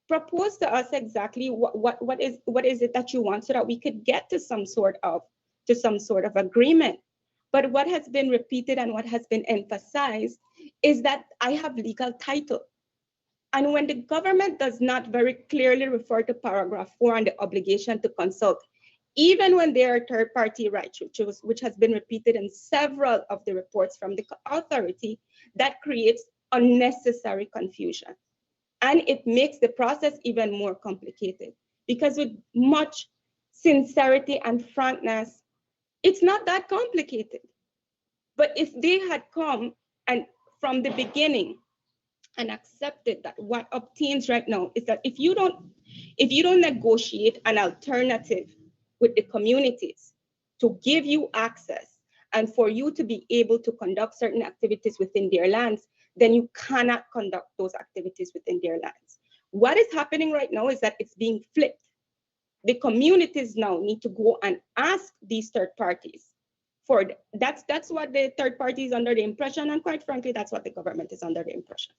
Propose to us exactly what is it that you want, so that we could get to some sort of agreement. But what has been repeated and what has been emphasized is that I have legal title. And when the government does not very clearly refer to paragraph 4 and the obligation to consult, even when there are third-party rights, which has been repeated in several of the reports from the authority, that creates unnecessary confusion. And it makes the process even more complicated, because with much sincerity and frankness, it's not that complicated. But if they had come and from the beginning and accepted that what obtains right now is that if you don't negotiate an alternative with the communities to give you access and for you to be able to conduct certain activities within their lands, then you cannot conduct those activities within their lands. What is happening right now is that it's being flipped. The communities now need to go and ask these third parties for that's what the third party is under the impression, and quite frankly, that's what the government is under the impression,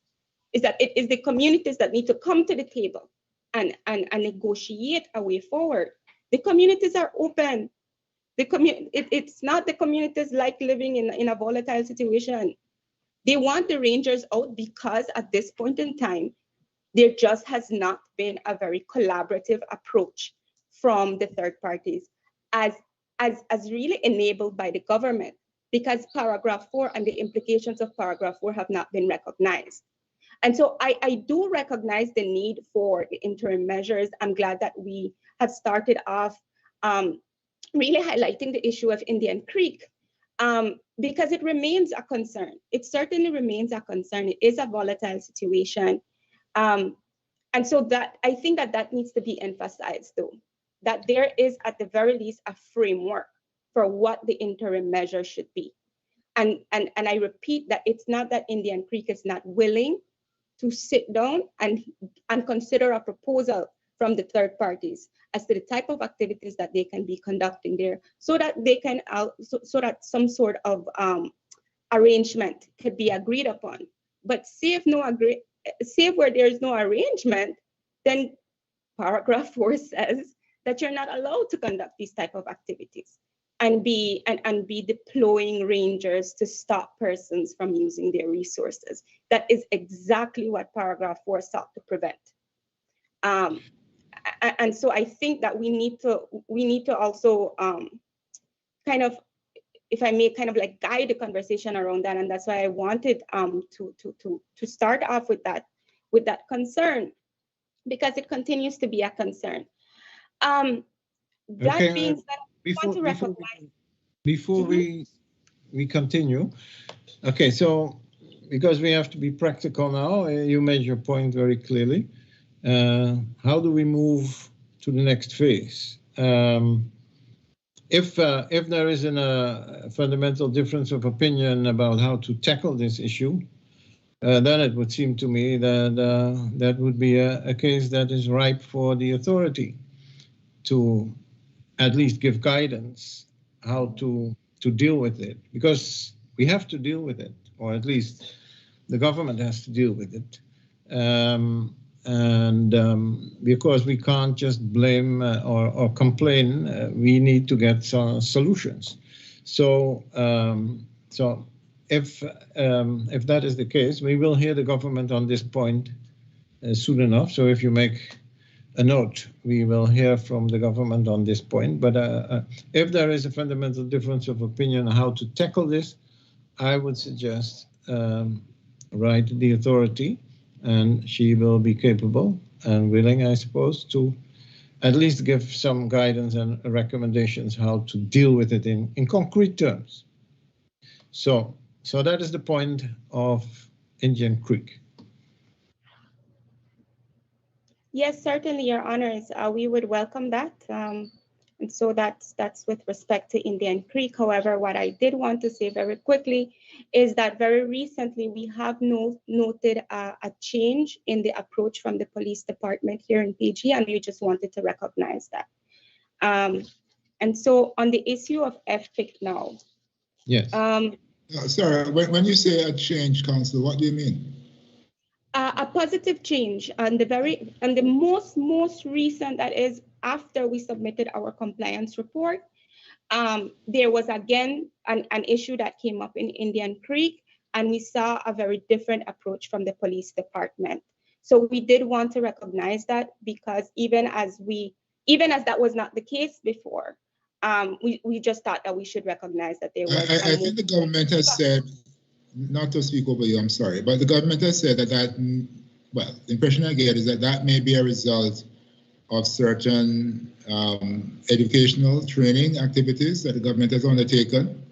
is that it is the communities that need to come to the table and negotiate a way forward. The communities are open. It's not the communities like living in a volatile situation. They want the rangers out because at this point in time, there just has not been a very collaborative approach from the third parties as really enabled by the government, because paragraph 4 and the implications of paragraph 4 have not been recognized. And so I do recognize the need for the interim measures. I'm glad that we have started off really highlighting the issue of Indian Creek, because it remains a concern. It certainly remains a concern. It is a volatile situation. And so that I think that needs to be emphasized, though, that there is at the very least a framework for what the interim measure should be. And I repeat that it's not that Indian Creek is not willing to sit down and consider a proposal from the third parties as to the type of activities that they can be conducting there, so that they can so that some sort of arrangement could be agreed upon. But save where there is no arrangement, then paragraph 4 says that you're not allowed to conduct these type of activities and be deploying rangers to stop persons from using their resources. That is exactly what paragraph 4 sought to prevent. And so I think that we need to also kind of, if I may, kind of like guide the conversation around that, and that's why I wanted to start off with that concern, because it continues to be a concern. That okay, being said, before we continue, okay, so because we have to be practical now, you made your point very clearly. How do we move to the next phase? If there is a fundamental difference of opinion about how to tackle this issue, then it would seem to me that that would be a case that is ripe for the authority to at least give guidance how to deal with it, because we have to deal with it, or at least the government has to deal with it. Because we can't just blame or complain, we need to get some solutions. So, if that is the case, we will hear the government on this point soon enough. So if you make a note, we will hear from the government on this point. But if there is a fundamental difference of opinion on how to tackle this, I would suggest write the authority and she will be capable and willing, I suppose, to at least give some guidance and recommendations how to deal with it in concrete terms. So that is the point of Indian Creek. Yes, certainly, Your Honors. We would welcome that. And so that's with respect to Indian Creek. However, what I did want to say very quickly is that very recently we have noted a change in the approach from the police department here in PG, and we just wanted to recognize that. And so on the issue of Fbic now. Yes. Sorry, when you say a change, Council, what do you mean? A positive change, and the most recent, that is after we submitted our compliance report, there was again an issue that came up in Indian Creek, and we saw a very different approach from the police department. So we did want to recognize that, because even as that was not the case before, we just thought that we should recognize that there was. I think the government has said, not to speak over you, I'm sorry, but the government has said that well, the impression I get is that may be a result of certain educational training activities that the government has undertaken.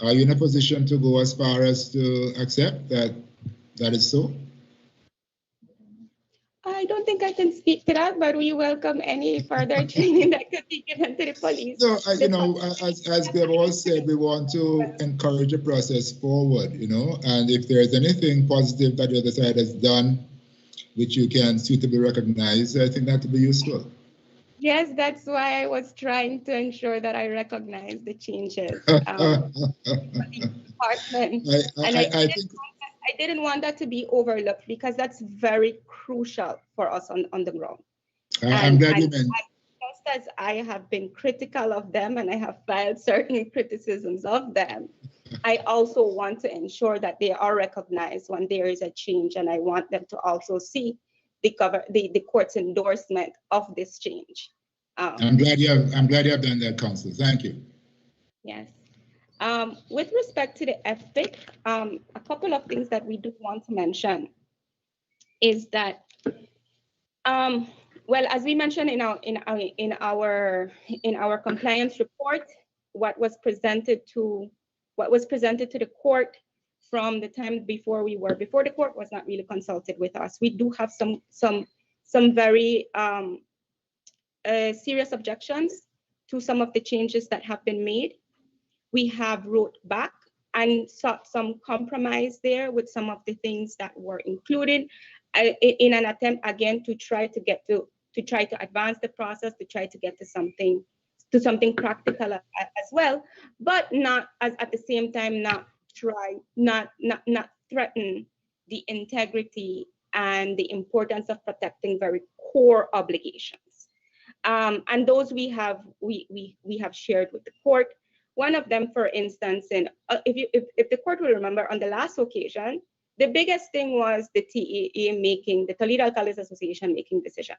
Are you in a position to go as far as to accept that is so? I don't think I can speak to that, but we welcome any further training that could be given to the police. No, as we have all said, we want to encourage the process forward, and if there's anything positive that the other side has done, which you can suitably recognize, I think that would be useful. Yes, that's why I was trying to ensure that I recognize the changes. I didn't want that to be overlooked, because that's very crucial for us on the ground. I'm glad you meant. Just as I have been critical of them and I have filed certain criticisms of them, I also want to ensure that they are recognized when there is a change, and I want them to also see the court's endorsement of this change. I'm glad you have done that, Council. Thank you. Yes. With respect to the Fbic, a couple of things that we do want to mention is that, well, as we mentioned in our compliance report, what was presented to the court from the time before the court was not really consulted with us. We do have some very serious objections to some of the changes that have been made. We have wrote back and sought some compromise there with some of the things that were included in an attempt again to try to advance the process, to try to get to something practical as well, but not at the same time not threaten the integrity and the importance of protecting very core obligations. And those we have shared with the court. One of them, for instance, if the court will remember, on the last occasion, the biggest thing was the TAA the Toledo Alcaldes Association making decision.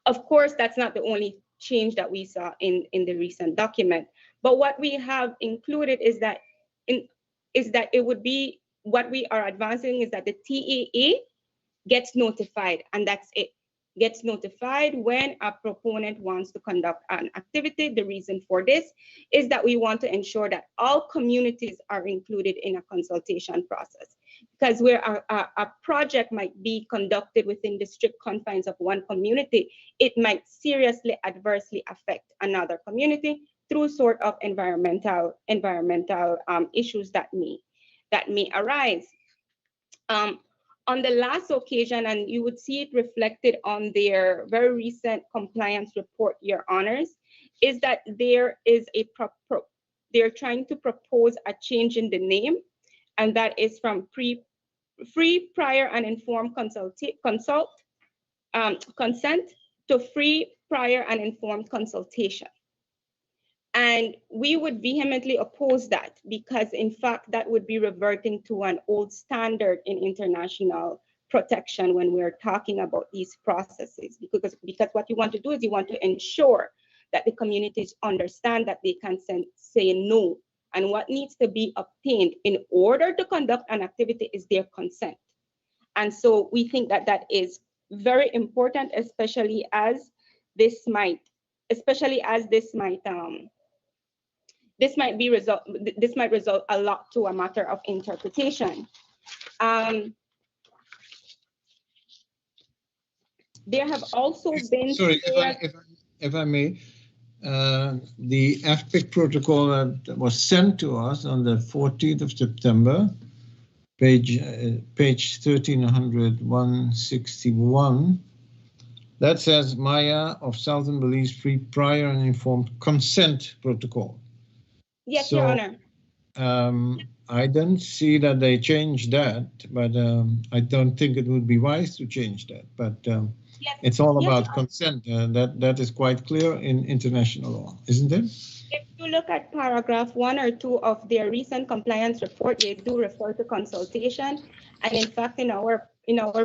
Of course, that's not the only change that we saw in the recent document, but what we have included is that it would be, what we are advancing is that the TAA gets notified, and that's it. Gets notified when a proponent wants to conduct an activity. The reason for this is that we want to ensure that all communities are included in a consultation process, because where a project might be conducted within the strict confines of one community, it might seriously adversely affect another community through sort of environmental issues that may arise. On the last occasion, and you would see it reflected on their very recent compliance report, Your Honors, is that they're trying to propose a change in the name, and that is from free, prior, and informed consent to free, prior, and informed consultation. And we would vehemently oppose that, because in fact, that would be reverting to an old standard in international protection when we're talking about these processes, because what you want to do is you want to ensure that the communities understand that they can say no, and what needs to be obtained in order to conduct an activity is their consent. And so we think that that is very important, especially as this might result a lot to a matter of interpretation. There have also been... Sorry, if I may, the Fbic protocol that was sent to us on the 14th of September, page 1361, that says Maya of Southern Belize free prior and informed consent protocol. Yes, so, Your Honor. I don't see that they changed that, but I don't think it would be wise to change that. But yes, it's all yes, about consent. That is quite clear in international law, isn't it? If you look at paragraph 1 or 2 of their recent compliance report, they do refer to consultation. And in fact, in our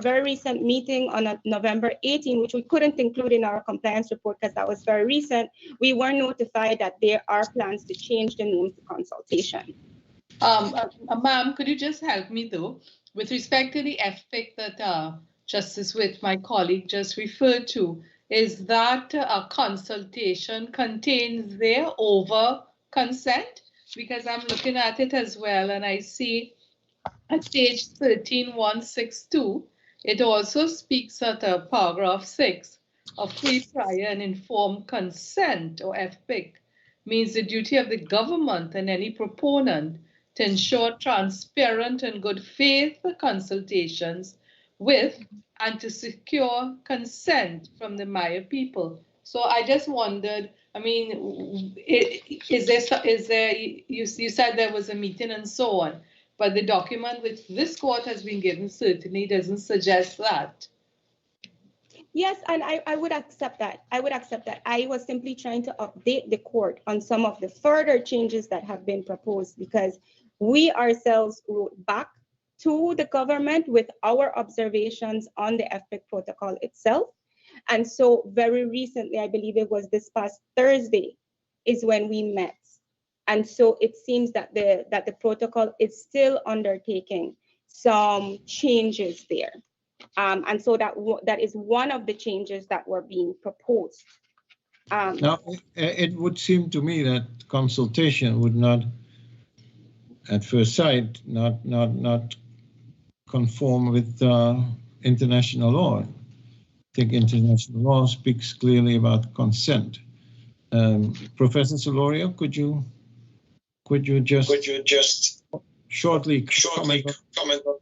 very recent meeting on November 18, which we couldn't include in our compliance report because that was very recent, we were notified that there are plans to change the name to consultation. Ma'am, could you just help me though, with respect to the Fbic that Justice Witt, my colleague, just referred to, is that a consultation contains there over consent? Because I'm looking at it as well, and I see at page 13162, it also speaks at paragraph 6 of free, prior, and informed consent, or Fbic, means the duty of the government and any proponent to ensure transparent and good faith consultations with and to secure consent from the Maya people. So I just wondered, I mean, is there, you said there was a meeting and so on, but the document which this court has been given certainly doesn't suggest that. Yes, and I would accept that. I would accept that. I was simply trying to update the court on some of the further changes that have been proposed, because we ourselves wrote back to the government with our observations on the Fbic protocol itself. And so very recently, I believe it was this past Thursday, is when we met. And so it seems that the protocol is still undertaking some changes there. And so that is one of the changes that were being proposed. Now, it would seem to me that consultation would not, at first sight, not conform with international law. I think international law speaks clearly about consent. Professor Solorio, could you just shortly comment on?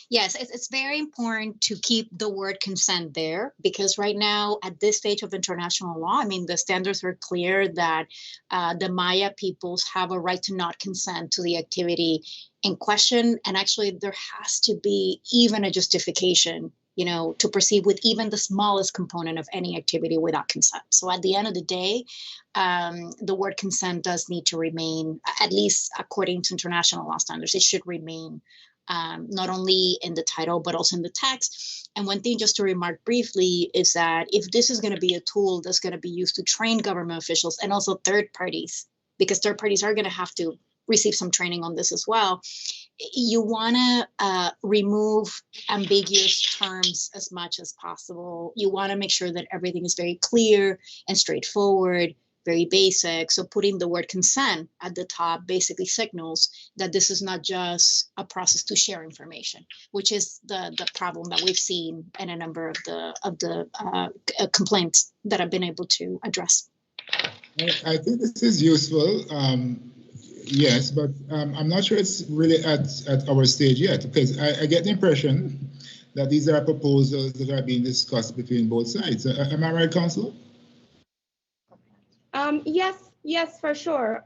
Yes, it's very important to keep the word consent there, because right now at this stage of international law, I mean, the standards are clear that the Maya peoples have a right to not consent to the activity in question. And actually there has to be even a justification, you know, to proceed with even the smallest component of any activity without consent. So at the end of the day, the word consent does need to remain, at least according to international law standards, it should remain not only in the title, but also in the text. And one thing just to remark briefly is that if this is going to be a tool that's going to be used to train government officials and also third parties, because third parties are going to have to receive some training on this as well, you want to remove ambiguous terms as much as possible. You want to make sure that everything is very clear and straightforward, very basic. So putting the word consent at the top basically signals that this is not just a process to share information, which is the problem that we've seen in a number of the complaints that I've been able to address. I think this is useful. Yes, but I'm not sure it's really at our stage yet, because I get the impression that these are proposals that are being discussed between both sides. Am I right, Counsel? Yes, for sure.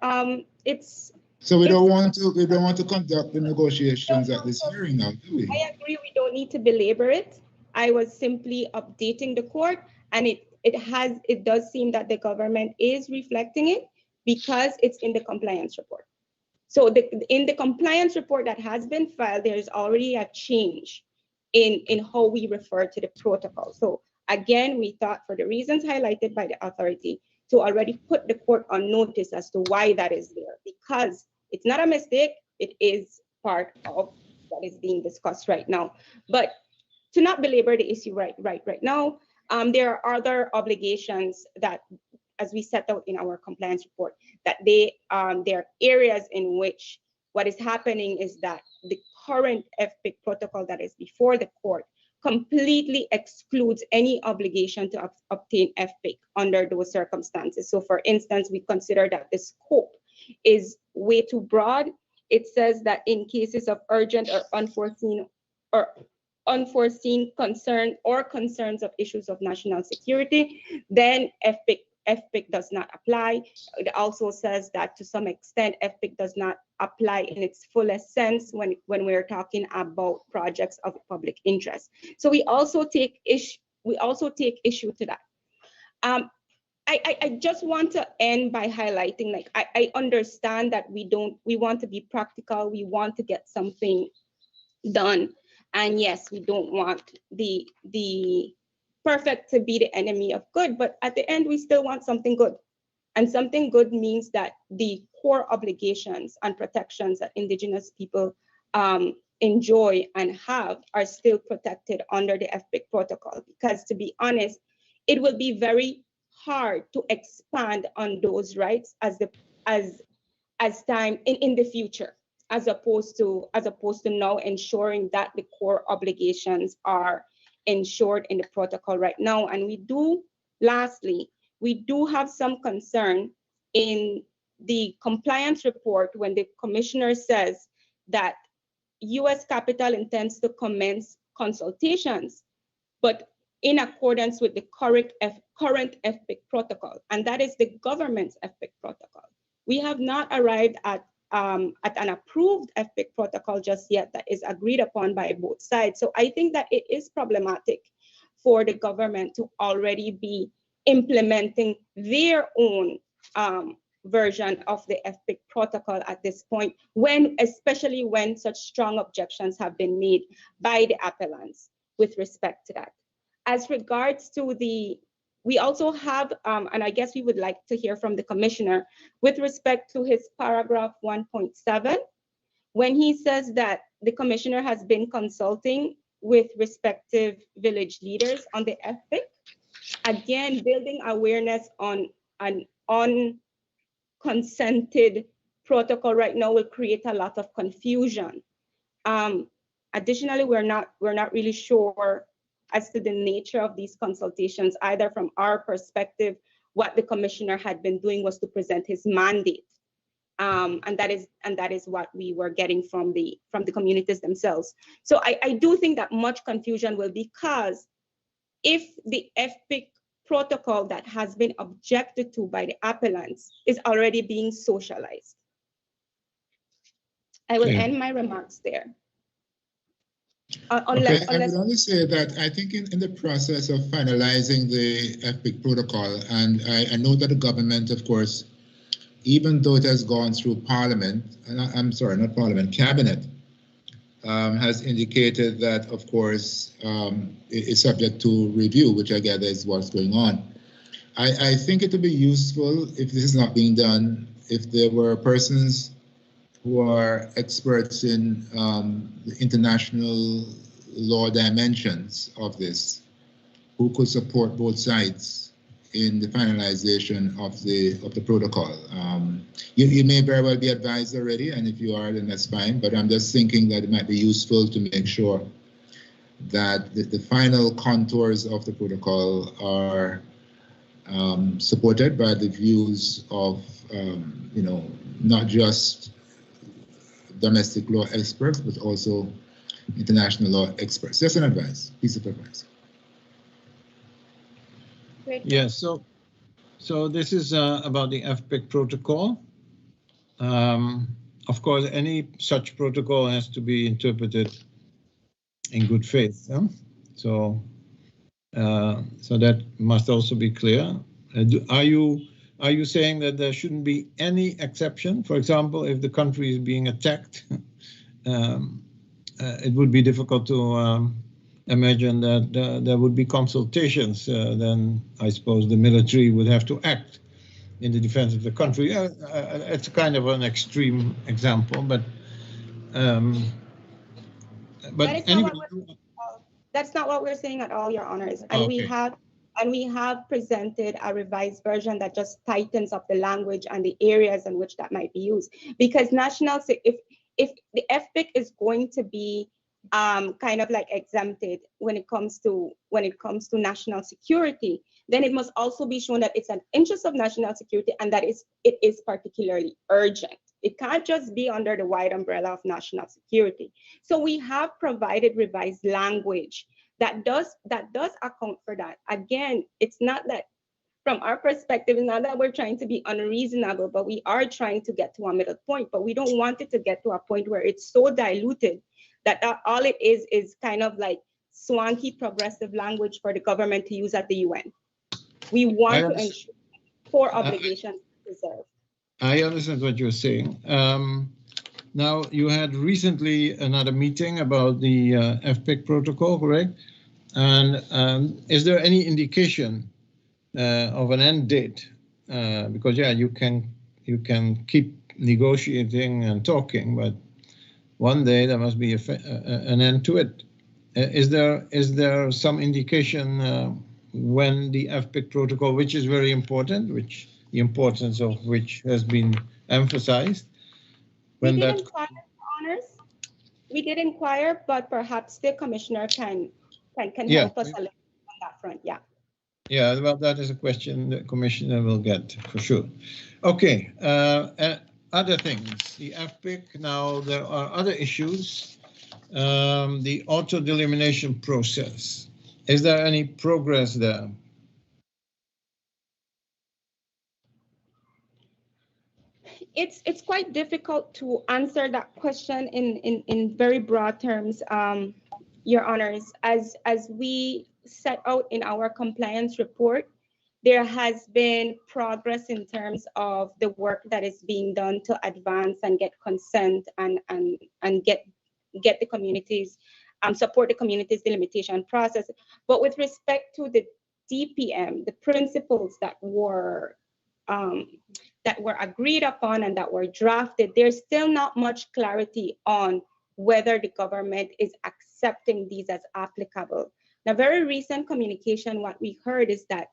So we don't want to conduct the negotiations at this hearing now, do we? I agree. We don't need to belabor it. I was simply updating the court, and it does seem that the government is reflecting it because it's in the compliance report. So in the compliance report that has been filed, there's already a change in how we refer to the protocol. So again, we thought, for the reasons highlighted by the authority, to already put the court on notice as to why that is there, because it's not a mistake, it is part of what is being discussed right now. But to not belabor the issue right now, there are other obligations that, as we set out in our compliance report, that there are areas in which what is happening is that the current Fbic protocol that is before the court completely excludes any obligation to obtain Fbic under those circumstances. So for instance, we consider that the scope is way too broad. It says that in cases of urgent or unforeseen concern or concerns of issues of national security, then Fbic does not apply. It also says that to some extent, Fbic does not apply in its fullest sense when we're talking about projects of public interest. So we also take issue to that. I just want to end by highlighting, like, I understand that we want to be practical, we want to get something done. And yes, we don't want the perfect to be the enemy of good, but at the end, we still want something good. And something good means that the core obligations and protections that indigenous people enjoy and have are still protected under the Fbic protocol. Because to be honest, it will be very hard to expand on those rights as time in the future, as opposed to now ensuring that the core obligations are ensured in the protocol right now. And lastly, we do have some concern in the compliance report when the commissioner says that U.S. Capitol intends to commence consultations, but in accordance with the current Fbic protocol, and that is the government's Fbic protocol. We have not arrived at an approved Fbic protocol just yet that is agreed upon by both sides. So I think that it is problematic for the government to already be implementing their own version of the Fbic protocol at this point, especially when such strong objections have been made by the appellants with respect to that. As regards to we also have, and I guess we would like to hear from the commissioner with respect to his paragraph 1.7, when he says that the commissioner has been consulting with respective village leaders on the Fbic. Again, building awareness on an unconsented protocol right now will create a lot of confusion. Additionally, we're not really sure as to the nature of these consultations, either from our perspective. What the commissioner had been doing was to present his mandate, and that is what we were getting from the communities themselves. So I do think that much confusion will be caused if the Fbic protocol that has been objected to by the appellants is already being socialized. I will end my remarks there. I would only say that I think in the process of finalizing the Fbic protocol, and I know that the government, of course, even though it has gone through Parliament, not Parliament, Cabinet, has indicated that, of course, it is subject to review, which I gather is what's going on. I think it would be useful if this is not being done, if there were persons who are experts in the international law dimensions of this, who could support both sides in the finalization of the protocol. You may very well be advised already, and if you are, then that's fine, but I'm just thinking that it might be useful to make sure that the final contours of the protocol are supported by the views of, not just domestic law experts, but also international law experts. Just an advice, piece of advice. Yes, so this is about the Fbic protocol. Of course, any such protocol has to be interpreted in good faith. Yeah? So that must also be clear. Are you saying that there shouldn't be any exception? For example, if the country is being attacked, it would be difficult to imagine that there would be consultations. Then I suppose the military would have to act in the defense of the country. It's kind of an extreme example, but anyway. That's not what we're saying at all, Your Honors. And we have presented a revised version that just tightens up the language and the areas in which that might be used. Because if the Fbic is going to be kind of like exempted when it comes to national security, then it must also be shown that it's an interest of national security and that it is particularly urgent. It can't just be under the wide umbrella of national security. So we have provided revised language that does account for that. Again, it's not that, from our perspective, it's not that we're trying to be unreasonable, but we are trying to get to a middle point. But we don't want it to get to a point where it's so diluted that all it is kind of like swanky progressive language for the government to use at the UN. We want to ensure core obligations preserved. I understand what you're saying. Now, you had recently another meeting about the Fbic protocol, correct? And is there any indication of an end date? Because yeah, you can keep negotiating and talking, but one day there must be an end to it. Is there some indication when the Fbic protocol, which is very important, the importance of which has been emphasized? We did inquire, Honors. We did inquire, but perhaps the commissioner can help us a little on that front. Yeah. Yeah, well, that is a question the commissioner will get for sure. Okay, other things. The Fbic, now there are other issues. The auto-delimitation process. Is there any progress there? It's quite difficult to answer that question in very broad terms, Your Honors. As we set out in our compliance report, there has been progress in terms of the work that is being done to advance and get consent and get the communities, support the communities delimitation process. But with respect to the DPM, the principles that were agreed upon and that were drafted, there's still not much clarity on whether the government is accepting these as applicable. Now, very recent communication, what we heard is that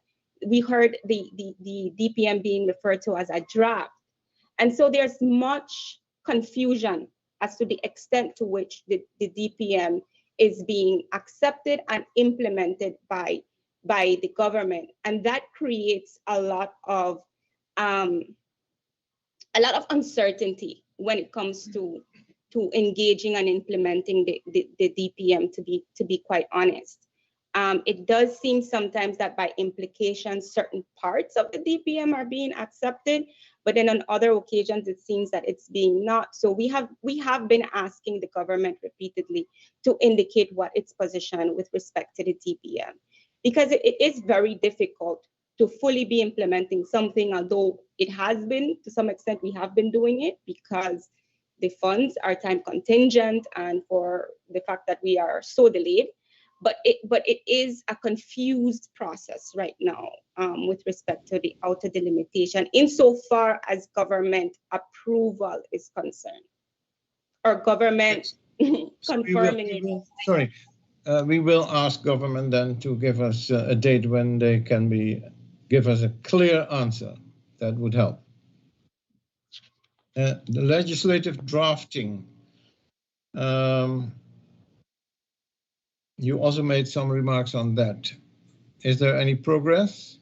we heard the DPM being referred to as a draft. And so there's much confusion as to the extent to which the DPM is being accepted and implemented by the government. And that creates a lot of uncertainty when it comes to engaging and implementing the DPM, to be quite honest. It does seem sometimes that by implication, certain parts of the DPM are being accepted, but then on other occasions, it seems that it's being not. So we have been asking the government repeatedly to indicate what its position with respect to the DPM, because it is very difficult to fully be implementing something, although it has been, to some extent, we have been doing it because the funds are time contingent and for the fact that we are so delayed. But it is a confused process right now with respect to the outer delimitation, insofar as government approval is concerned, or government confirming it. We will ask government then to give us a date when they can give us a clear answer. That would help. The legislative drafting. You also made some remarks on that. Is there any progress?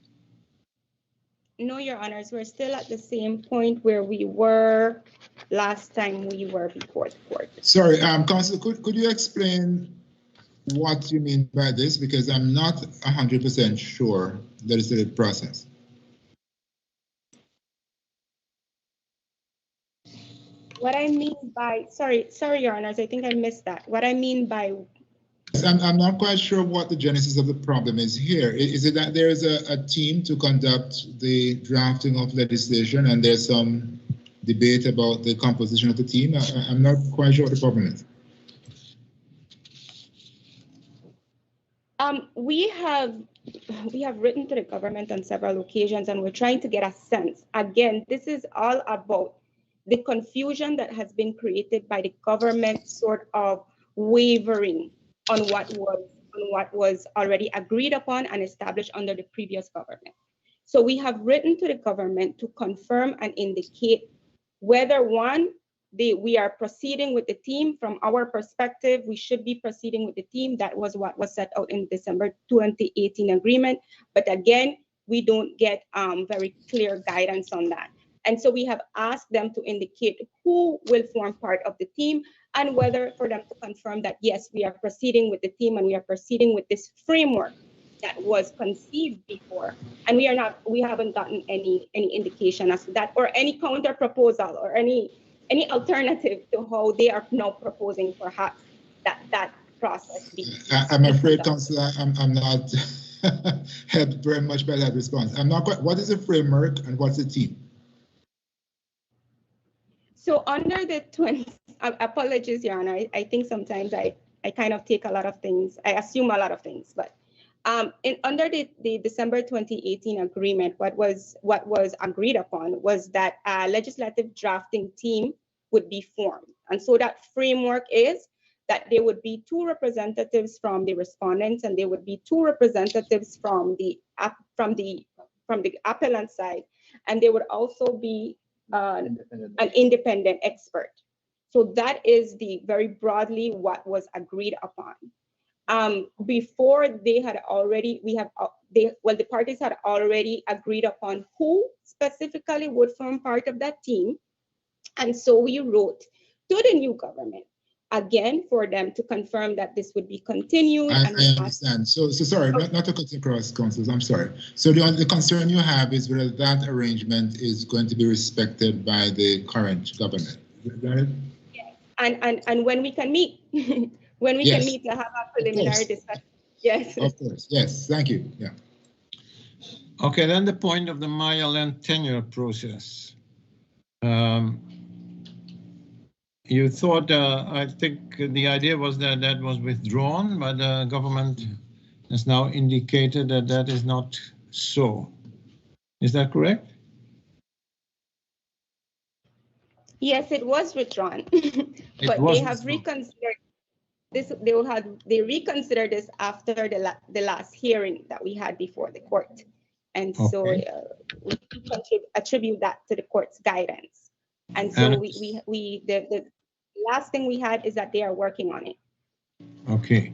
No, Your Honors, we're still at the same point where we were last time we were before the court. Sorry, Council, could you explain what you mean by this? Because I'm not 100% sure that it's the process. What I mean by, sorry, Your Honors, I think I missed that. What I mean by, I'm not quite sure what the genesis of the problem is here. Is it that there is a team to conduct the drafting of legislation and there's some debate about the composition of the team? I'm not quite sure what the problem is. We have written to the government on several occasions, and we're trying to get a sense. Again, this is all about the confusion that has been created by the government sort of wavering on what was on what was already agreed upon and established under the previous government. So we have written to the government to confirm and indicate whether one, we are proceeding with the team. From our perspective, we should be proceeding with the team. That was what was set out in December 2018 agreement. But again, we don't get very clear guidance on that. And so we have asked them to indicate who will form part of the team and whether for them to confirm that, yes, we are proceeding with the team and we are proceeding with this framework that was conceived before. And we haven't gotten any indication as to that, or any counter proposal or any alternative to how they are now proposing perhaps that process be. I'm afraid, Councillor, I'm not helped very much by that response. I'm not quite, what is the framework and what's the team? So under the 20, apologies, Your Honor, I think sometimes I kind of take a lot of things, I assume a lot of things, but under the December 2018 agreement, what was agreed upon was that a legislative drafting team would be formed. And so that framework is that there would be 2 representatives from the respondents and there would be 2 representatives from the appellant side, and there would also be an independent expert. So that is very broadly what was agreed upon. Before they had already, the parties had already agreed upon who specifically would form part of that team. And so we wrote to the new government, again, for them to confirm that this would be continued. I understand. So sorry, not to cut across, councils, I'm sorry. So the concern you have is whether that arrangement is going to be respected by the current government. Is that it? Yes. And when we can meet, when we can meet to have a preliminary discussion. Yes. Of course, yes, thank you, yeah. Okay, then the point of the Maya land tenure process. You thought, I think the idea was that was withdrawn, but the government has now indicated that that is not so. Is that correct? Yes, it was withdrawn, but they have reconsidered this. They reconsidered this after the last hearing that we had before the court, and so we attribute that to the court's guidance. And so the last thing we had is that they are working on it. Okay.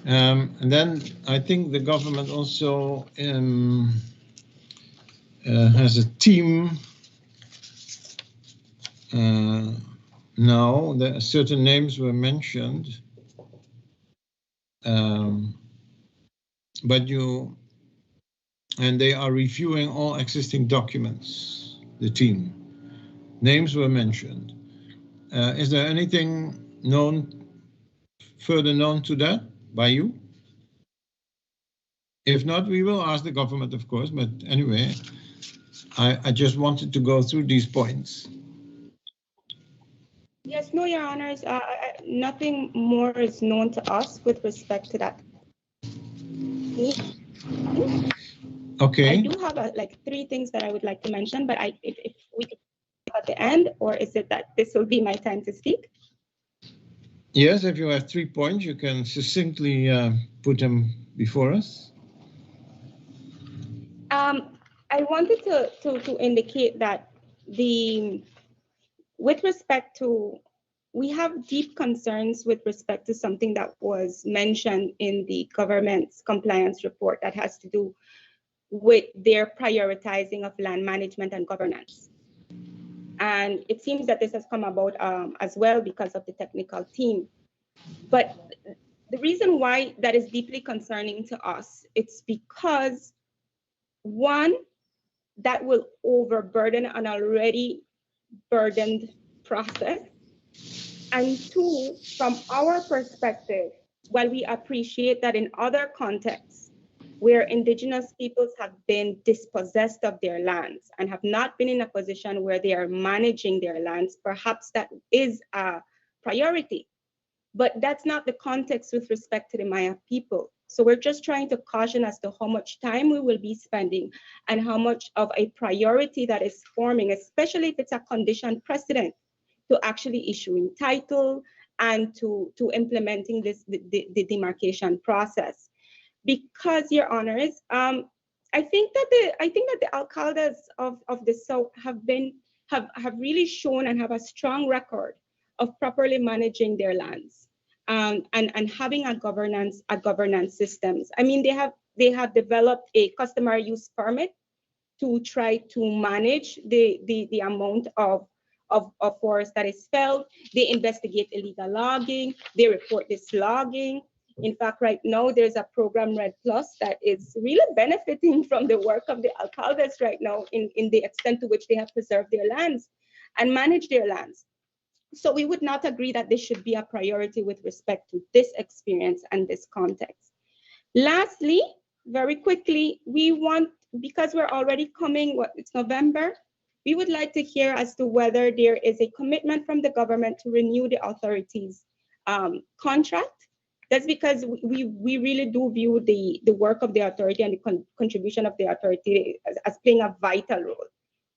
And then I think the government also has a team now. Certain names were mentioned, but they are reviewing all existing documents, the team. Names were mentioned. Is there anything further known to that by you? If not, we will ask the government, of course, but anyway, I just wanted to go through these points. Yes, no, Your Honors, nothing more is known to us with respect to that. Okay. I do have like 3 things that I would like to mention, but if we could at the end, or is it that this will be my time to speak? Yes, if you have 3 points, you can succinctly put them before us. I wanted to indicate that with respect to, we have deep concerns with respect to something that was mentioned in the government's compliance report that has to do with their prioritizing of land management and governance. And it seems that this has come about as well because of the technical team. But the reason why that is deeply concerning to us, it's because, one, that will overburden an already burdened process. And 2, from our perspective, while we appreciate that in other contexts where indigenous peoples have been dispossessed of their lands and have not been in a position where they are managing their lands, perhaps that is a priority. But that's not the context with respect to the Maya people. So we're just trying to caution as to how much time we will be spending and how much of a priority that is forming, especially if it's a conditioned precedent to actually issuing title and to implementing the demarcation process. Because, Your Honors, I think that the alcaldes of the South have really shown and have a strong record of properly managing their lands, and having a governance systems. I mean, they have developed a customer use permit to try to manage the amount of forest that is felled. They investigate illegal logging. They report this logging. In fact, right now, there's a program, Red Plus, that is really benefiting from the work of the alcaldes right now in the extent to which they have preserved their lands and managed their lands. So we would not agree that this should be a priority with respect to this experience and this context. Lastly, very quickly, we want, because we're already coming, it's November, we would like to hear as to whether there is a commitment from the government to renew the authority's contract. That's because we really do view the work of the authority and the contribution of the authority as playing a vital role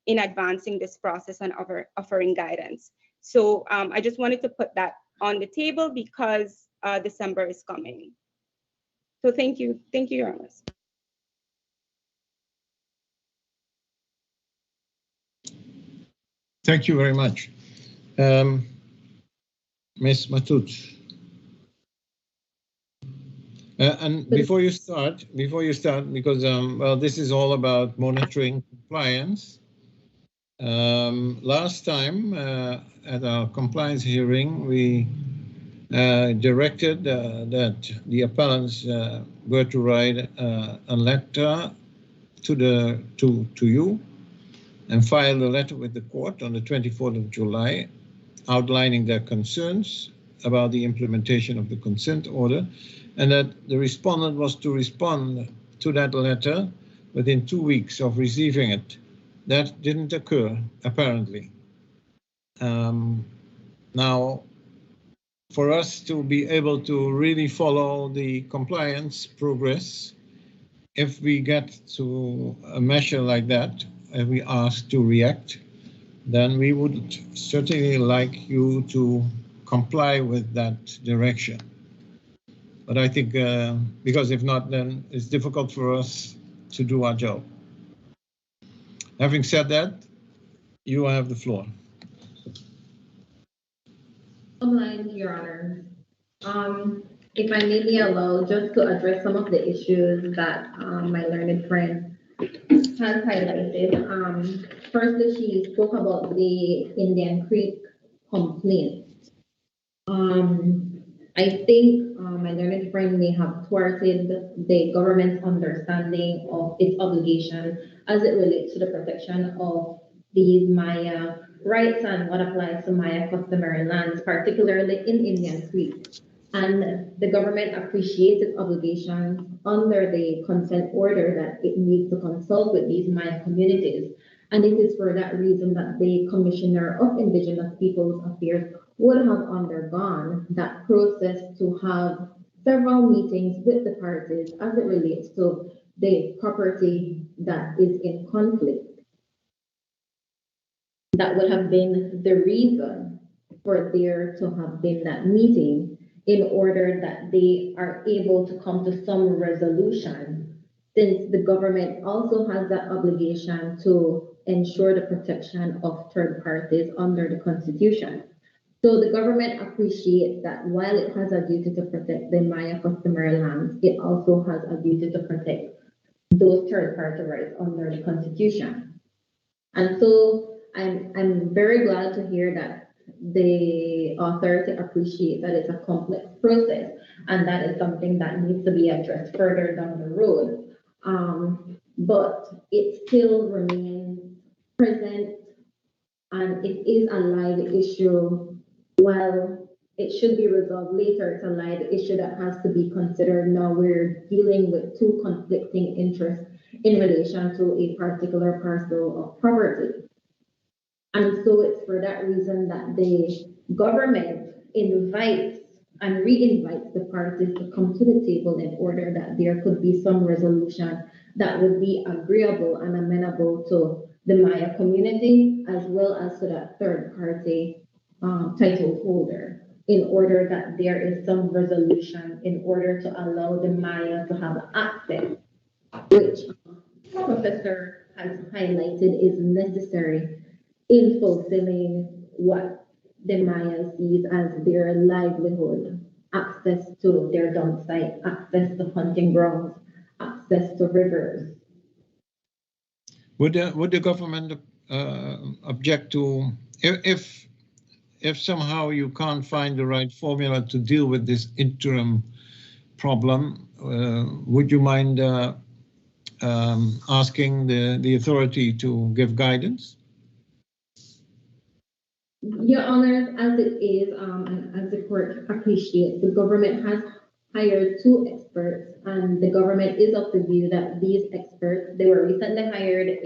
in advancing this process and offering guidance. So I just wanted to put that on the table because December is coming. So thank you, Your Honor. Thank you very much. Ms. Matut. And before you start, because well, this is all about monitoring compliance. Last time at our compliance hearing, we directed that the appellants were to write a letter to you and file a letter with the court on the 24th of July, outlining their concerns about the implementation of the consent order, and that the respondent was to respond to that letter within 2 weeks of receiving it. That didn't occur, apparently. Now, for us to be able to really follow the compliance progress, if we get to a measure like that, and we ask to react, then we would certainly like you to comply with that direction. But I think, because if not, then it's difficult for us to do our job. Having said that, you have the floor. Your Honor. If I may be allowed, just to address some of the issues that my learned friend has highlighted. Firstly, she spoke about the Indian Creek complaint. I think my learned friend may have thwarted the government's understanding of its obligation as it relates to the protection of these Maya rights and what applies to Maya customary lands, particularly in Indian Creek. And the government appreciates its obligation under the consent order that it needs to consult with these Maya communities. And it is for that reason that the Commissioner of Indigenous Peoples Affairs would have undergone that process to have several meetings with the parties as it relates to the property that is in conflict. That would have been the reason for there to have been that meeting, in order that they are able to come to some resolution, since the government also has that obligation to ensure the protection of third parties under the Constitution. So the government appreciates that while it has a duty to protect the Maya customary lands, it also has a duty to protect those third party rights under the Constitution. And so I'm very glad to hear that the authority appreciate that it's a complex process, and that is something that needs to be addressed further down the road. But it still remains present, and it is a live issue. While it should be resolved later, it's a live issue that has to be considered. Now we're dealing with two conflicting interests in relation to a particular parcel of property. And so it's for that reason that the government invites and re-invites the parties to come to the table in order that there could be some resolution that would be agreeable and amenable to the Maya community, as well as to that third party title holder. in order that there is some resolution in order to allow the Maya to have access, which Professor has highlighted is necessary in fulfilling what the Maya sees as their livelihood, access to their dump site, access to hunting grounds, access to rivers. Would the government object to if somehow you can't find the right formula to deal with this interim problem? Would you mind asking the authority to give guidance? Your Honor, as it is, and as the court appreciates, the government has hired 2 experts, and the government is of the view that these experts, they were recently hired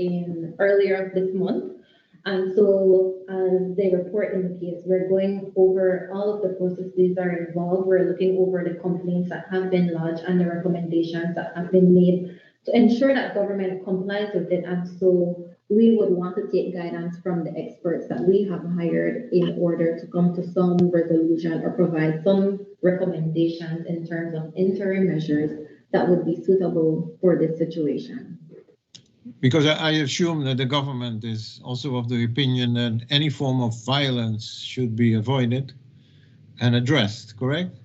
earlier this month. And so as they report in the case, we're going over all of the processes that are involved. We're looking over the complaints that have been lodged and the recommendations that have been made to ensure that government complies with it. And so we would want to take guidance from the experts that we have hired in order to come to some resolution or provide some recommendations in terms of interim measures that would be suitable for this situation. Because I assume that the government is also of the opinion that any form of violence should be avoided and addressed, correct?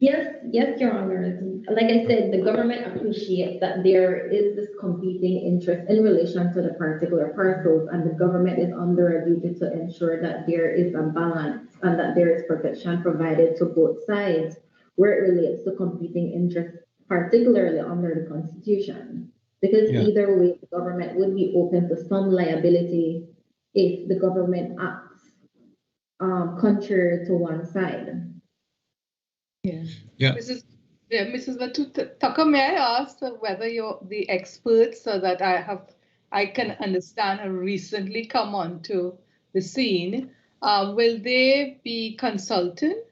Yes, Your Honor. Like I said, the government appreciates that there is this competing interest in relation to the particular parcels, and the government is under a duty to ensure that there is a balance and that there is protection provided to both sides where it relates to competing interests, particularly under the Constitution. Because either way, the government would be open to some liability if the government acts contrary to one side. Yeah. Mrs. Tucker, may I ask whether the experts that I can understand have recently come onto the scene, will they be consulting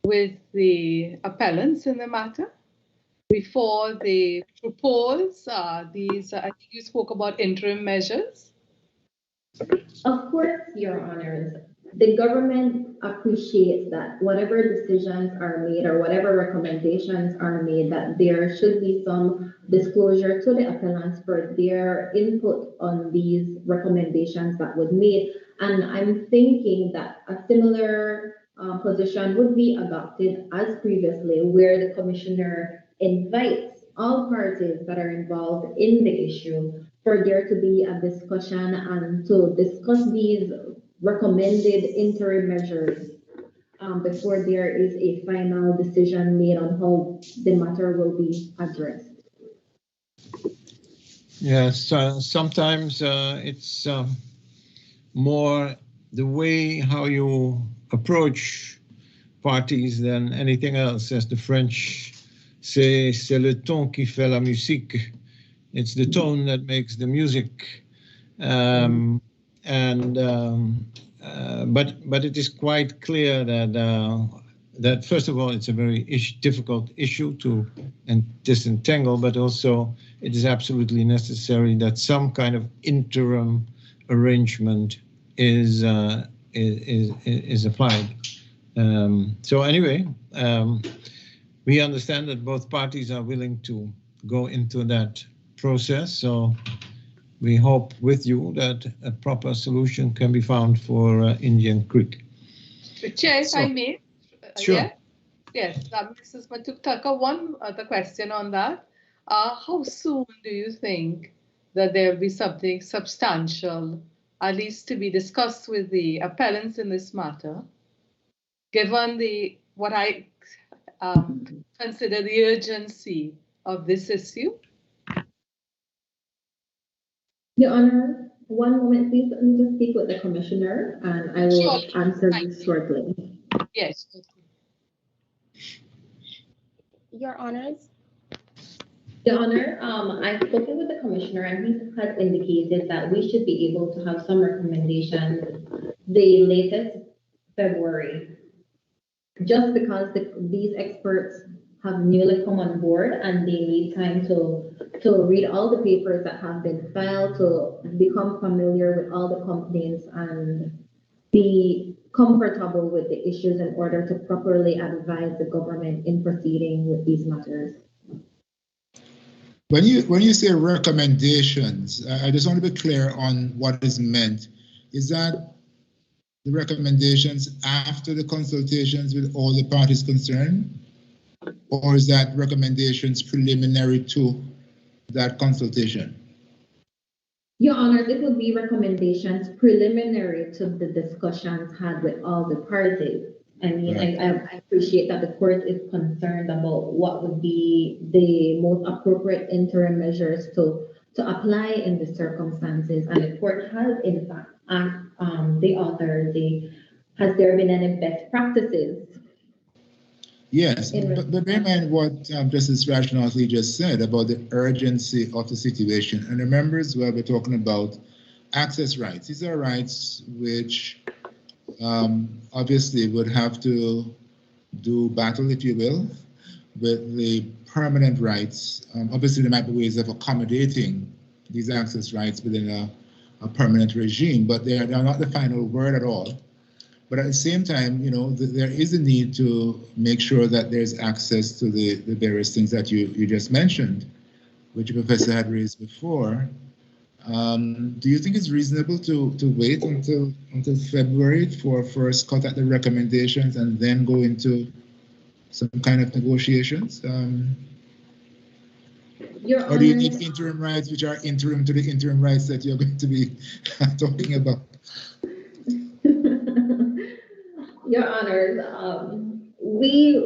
with the appellants in the matter before they propose these? I think you spoke about interim measures. Of course, Your Honors. The government appreciates that whatever decisions are made or whatever recommendations are made, that there should be some disclosure to the appellants for their input on these recommendations that would made. And I'm thinking that a similar position would be adopted as previously, where the commissioner invites all parties that are involved in the issue for there to be a discussion and to discuss these recommended interim measures before there is a final decision made on how the matter will be addressed. Yes, sometimes it's more the way how you approach parties than anything else. As the French say, c'est le ton qui fait la musique. It's the tone that makes the music. But it is quite clear that first of all, it's a very difficult issue to disentangle, but also it is absolutely necessary that some kind of interim arrangement is applied. So anyway, we understand that both parties are willing to go into that process. So we hope with you that a proper solution can be found for Indian Creek. Chair, if I may. Sure. Yes, Mrs. Tucker, one other question on that. How soon do you think that there will be something substantial, at least to be discussed with the appellants in this matter, given what I consider the urgency of this issue? Your Honor, one moment, please. Let me just speak with the commissioner, and I will answer this shortly. Yes. Your Honors. Your Honor, I've spoken with the commissioner, and he has indicated that we should be able to have some recommendations the latest February, just because these experts have newly come on board and they need time to read all the papers that have been filed, to become familiar with all the complaints and be comfortable with the issues in order to properly advise the government in proceeding with these matters. When you say recommendations, I just want to be clear on what is meant. Is that the recommendations after the consultations with all the parties concerned? Or is that recommendations preliminary to that consultation? Your Honor, it would be recommendations preliminary to the discussions had with all the parties. I mean, right. I appreciate that the court is concerned about what would be the most appropriate interim measures to apply in the circumstances. And the court has, in fact, asked the authority, has there been any best practices? Yes, but bear in mind what Justice Rashnath just said about the urgency of the situation. And remember as well, we're talking about access rights. These are rights which obviously would have to do battle, if you will, with the permanent rights. Obviously, there might be ways of accommodating these access rights within a permanent regime, but they are not the final word at all. But at the same time, you know, there is a need to make sure that there's access to the various things that you just mentioned, which the professor had raised before. Do you think it's reasonable to wait until February for first cut at the recommendations and then go into some kind of negotiations? Or do you need interim rights which are interim to the interim rights that you're going to be talking about? Your Honors, we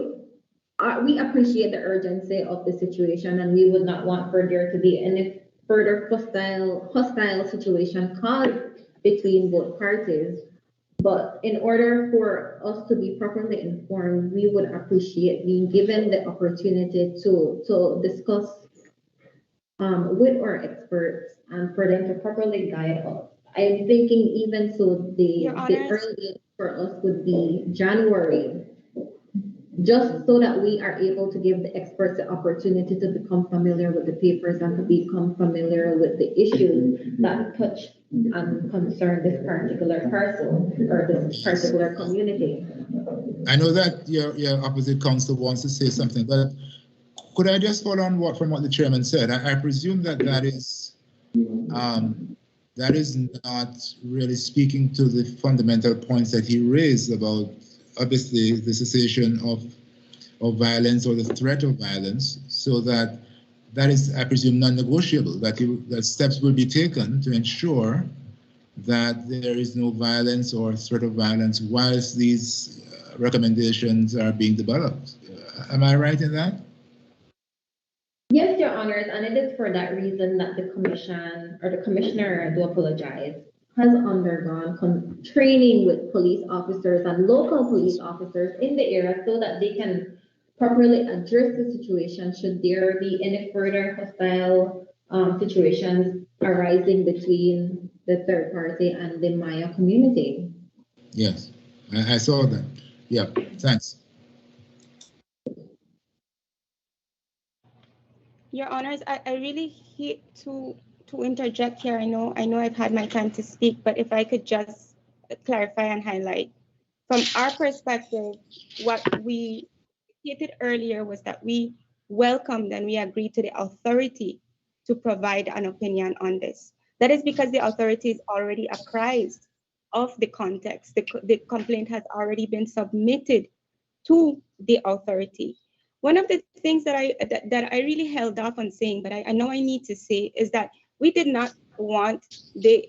appreciate the urgency of the situation, and we would not want for there to be any further hostile situation caused between both parties. But in order for us to be properly informed, we would appreciate being given the opportunity to discuss with our experts and for them to properly guide us. I'm thinking even so the earliest for us would be January, just so that we are able to give the experts the opportunity to become familiar with the papers and to become familiar with the issues that touch and concern this particular parcel or this particular community. I know that your opposite counsel wants to say something, but could I just follow on from what the chairman said? I presume that is not really speaking to the fundamental points that he raised about, obviously, the cessation of violence or the threat of violence, so that is, I presume, non-negotiable, that steps will be taken to ensure that there is no violence or threat of violence whilst these recommendations are being developed. Am I right in that? Yes, Your Honors, and it is for that reason that the commission, or the commissioner, I do apologize, has undergone training with police officers and local police officers in the area so that they can properly address the situation should there be any further hostile situations arising between the third party and the Maya community. Yes, I saw that. Yeah, thanks. Your Honors, I really hate to interject here. I know I've had my time to speak, but if I could just clarify and highlight. From our perspective, what we stated earlier was that we welcomed and we agreed to the authority to provide an opinion on this. That is because the authority is already apprised of the context. The complaint has already been submitted to the authority. One of the things that I really held off on saying, but I know I need to say, is that we did not want the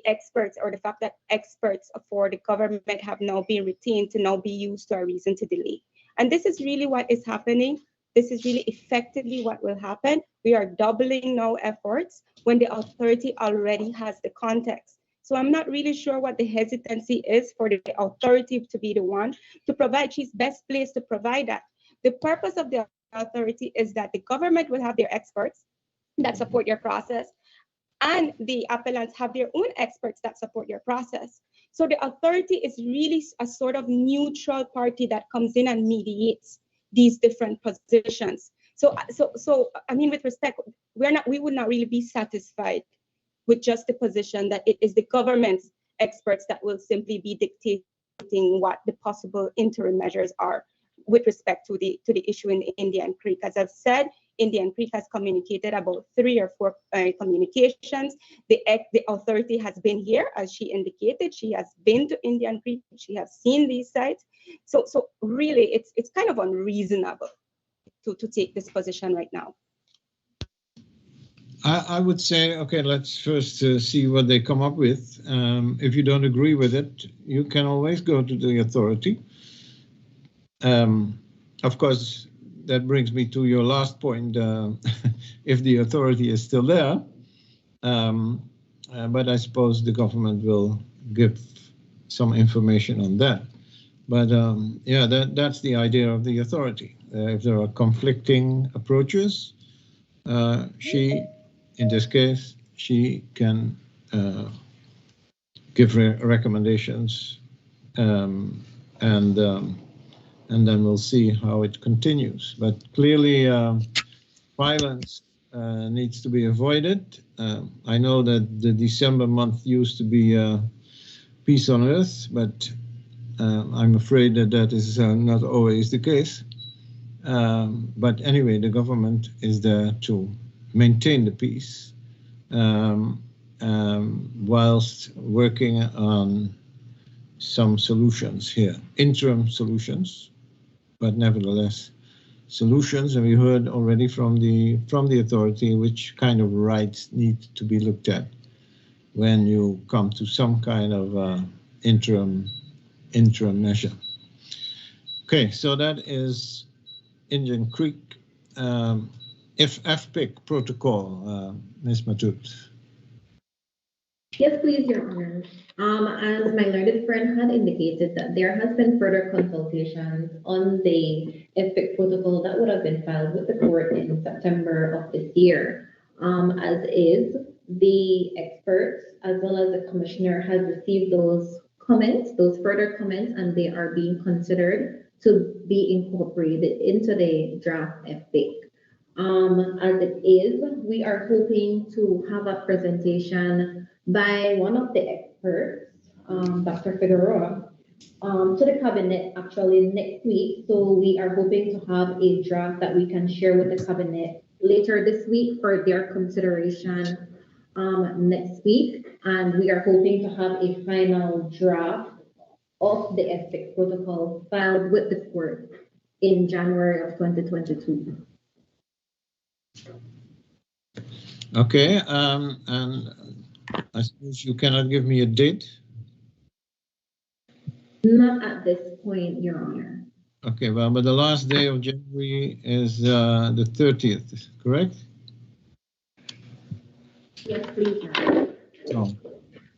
experts, or the fact that experts for the government have now been retained to now be used to a reason to delay. And this is really what is happening. This is really effectively what will happen. We are doubling now efforts when the authority already has the context. So I'm not really sure what the hesitancy is for the authority to be the one to provide. She's best placed to provide that. The purpose of the authority is that the government will have their experts that support your process, and the appellants have their own experts that support your process. So the authority is really a sort of neutral party that comes in and mediates these different positions. So I mean, with respect, we would not really be satisfied with just the position that it is the government's experts that will simply be dictating what the possible interim measures are with respect to the issue in Indian Creek. As I've said, Indian Creek has communicated about 3 or 4 communications. The authority has been here, as she indicated. She has been to Indian Creek. She has seen these sites. So really, it's kind of unreasonable to take this position right now. I would say, okay, let's first see what they come up with. If you don't agree with it, you can always go to the authority. Of course, that brings me to your last point, if the authority is still there. But I suppose the government will give some information on that. But yeah, that's the idea of the authority. If there are conflicting approaches, in this case, she can give recommendations, and then we'll see how it continues. But clearly, violence needs to be avoided. I know that the December month used to be peace on earth, but I'm afraid that is not always the case. But anyway, the government is there to maintain the peace whilst working on some solutions here, interim solutions, but nevertheless solutions. And we heard already from the authority which kind of rights need to be looked at when you come to some kind of interim measure. Okay, so that is Indian Creek. If Fbic protocol, Ms. Matut. Yes, please, Your Honor. As my learned friend had indicated, that there has been further consultations on the Fbic protocol that would have been filed with the court in September of this year. As is, the experts as well as the commissioner has received those comments, those further comments, and they are being considered to be incorporated into the draft Fbic. As it is, we are hoping to have a presentation by one of the experts, Dr. Figueroa, to the cabinet actually next week. So we are hoping to have a draft that we can share with the cabinet later this week for their consideration next week. And we are hoping to have a final draft of the Fbic protocol filed with the court in January of 2022. Okay, and I suppose you cannot give me a date? Not at this point, Your Honor. Okay, well, but the last day of January is the 30th, correct? Yes, please, Your Honor. So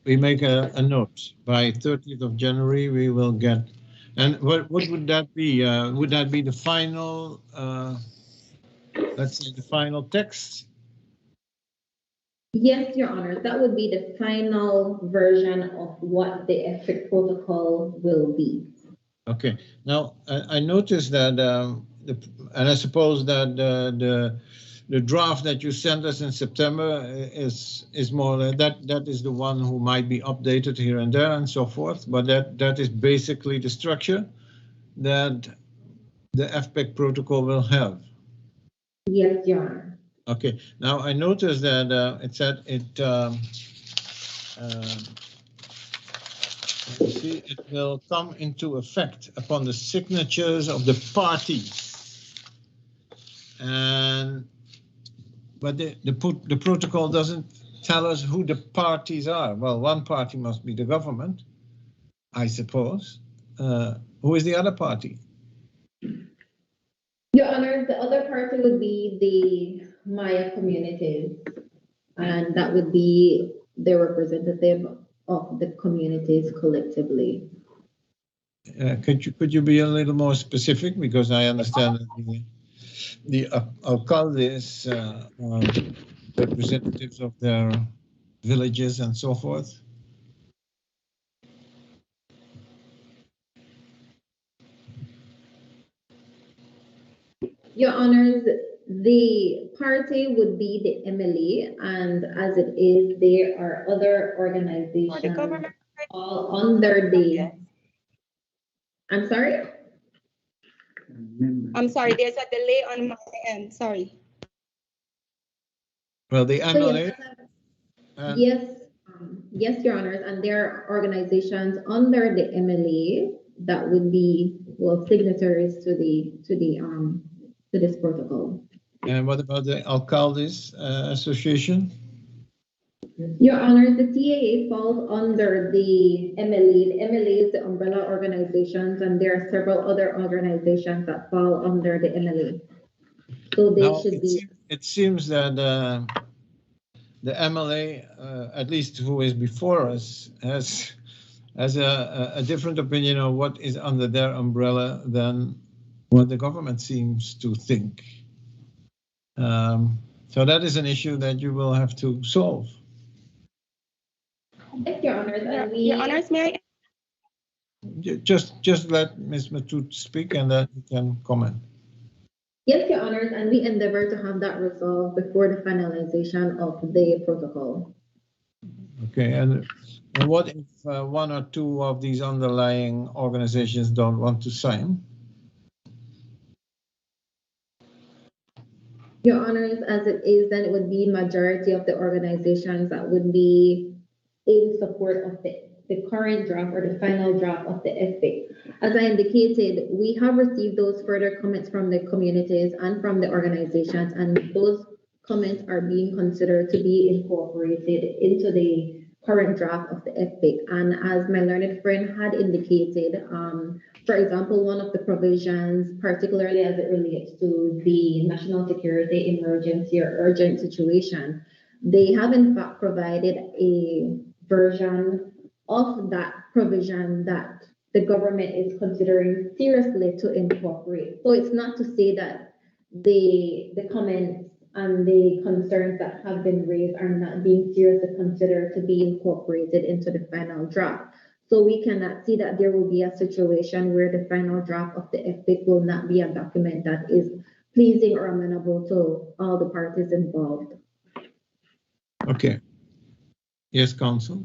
we make a note. By 30th of January, we will get. And what would that be? Would that be the final, let's say the final text? Yes, Your Honor, that would be the final version of what the Fbic protocol will be. Okay. Now, I noticed that, and I suppose that the draft that you sent us in September is more that is the one who might be updated here and there and so forth. But that is basically the structure that the Fbic protocol will have. Yes, Your Honor. Okay. Now I noticed that it said it will come into effect upon the signatures of the parties. But the protocol doesn't tell us who the parties are. Well, one party must be the government, I suppose. Who is the other party? Your Honor, the other party would be the Maya communities, and that would be the representative of the communities collectively. Could you be a little more specific, because I understand that the alcaldes are representatives of their villages and so forth? Your Honors, the party would be the MLE, and as it is, there are other organizations. The government fall under the, I'm sorry? I'm sorry, there's a delay on my end, sorry. Well, the MLA. Yes, yes, Your Honors, and there are organizations under the MLA that would be, well, signatories to this protocol. And what about the Alcaldes Association? Your Honor, the TAA falls under the MLA. The MLA is the umbrella organizations, and there are several other organizations that fall under the MLA. So they should be. It seems that the MLA, at least who is before us, has a different opinion of what is under their umbrella than what the government seems to think. So that is an issue that you will have to solve. Yes, Your Honors, and Your Honors, may I? Just let Ms. Matut speak and then you can comment. Yes, Your Honors, and we endeavor to have that resolved before the finalization of the protocol. Okay, and what if one or two of these underlying organizations don't want to sign? Your Honors, as it is, then it would be majority of the organizations that would be in support of the current draft or the final draft of the Fbic. As I indicated, we have received those further comments from the communities and from the organizations, and those comments are being considered to be incorporated into the current draft of the Fbic. And as my learned friend had indicated, for example, one of the provisions, particularly as it relates to the national security emergency or urgent situation, they have in fact provided a version of that provision that the government is considering seriously to incorporate. So it's not to say that the comments and the concerns that have been raised are not being seriously considered to be incorporated into the final draft. So we cannot see that there will be a situation where the final draft of the Fbic will not be a document that is pleasing or amenable to all the parties involved. Okay. Yes, Counsel.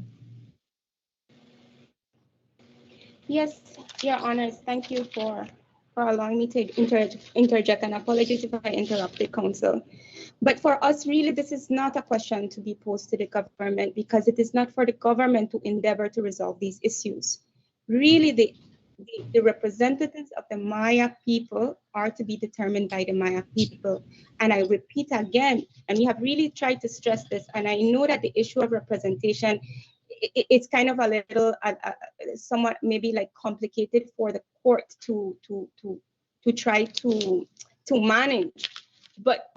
Yes, Your Honors, thank you for allowing me to interject, and apologies if I interrupted, Counsel. But for us, really, this is not a question to be posed to the government, because it is not for the government to endeavor to resolve these issues. Really, the representatives of the Maya people are to be determined by the Maya people. And I repeat again, and we have really tried to stress this, and I know that the issue of representation, it's kind of a little, somewhat maybe like complicated for the court to try to manage. But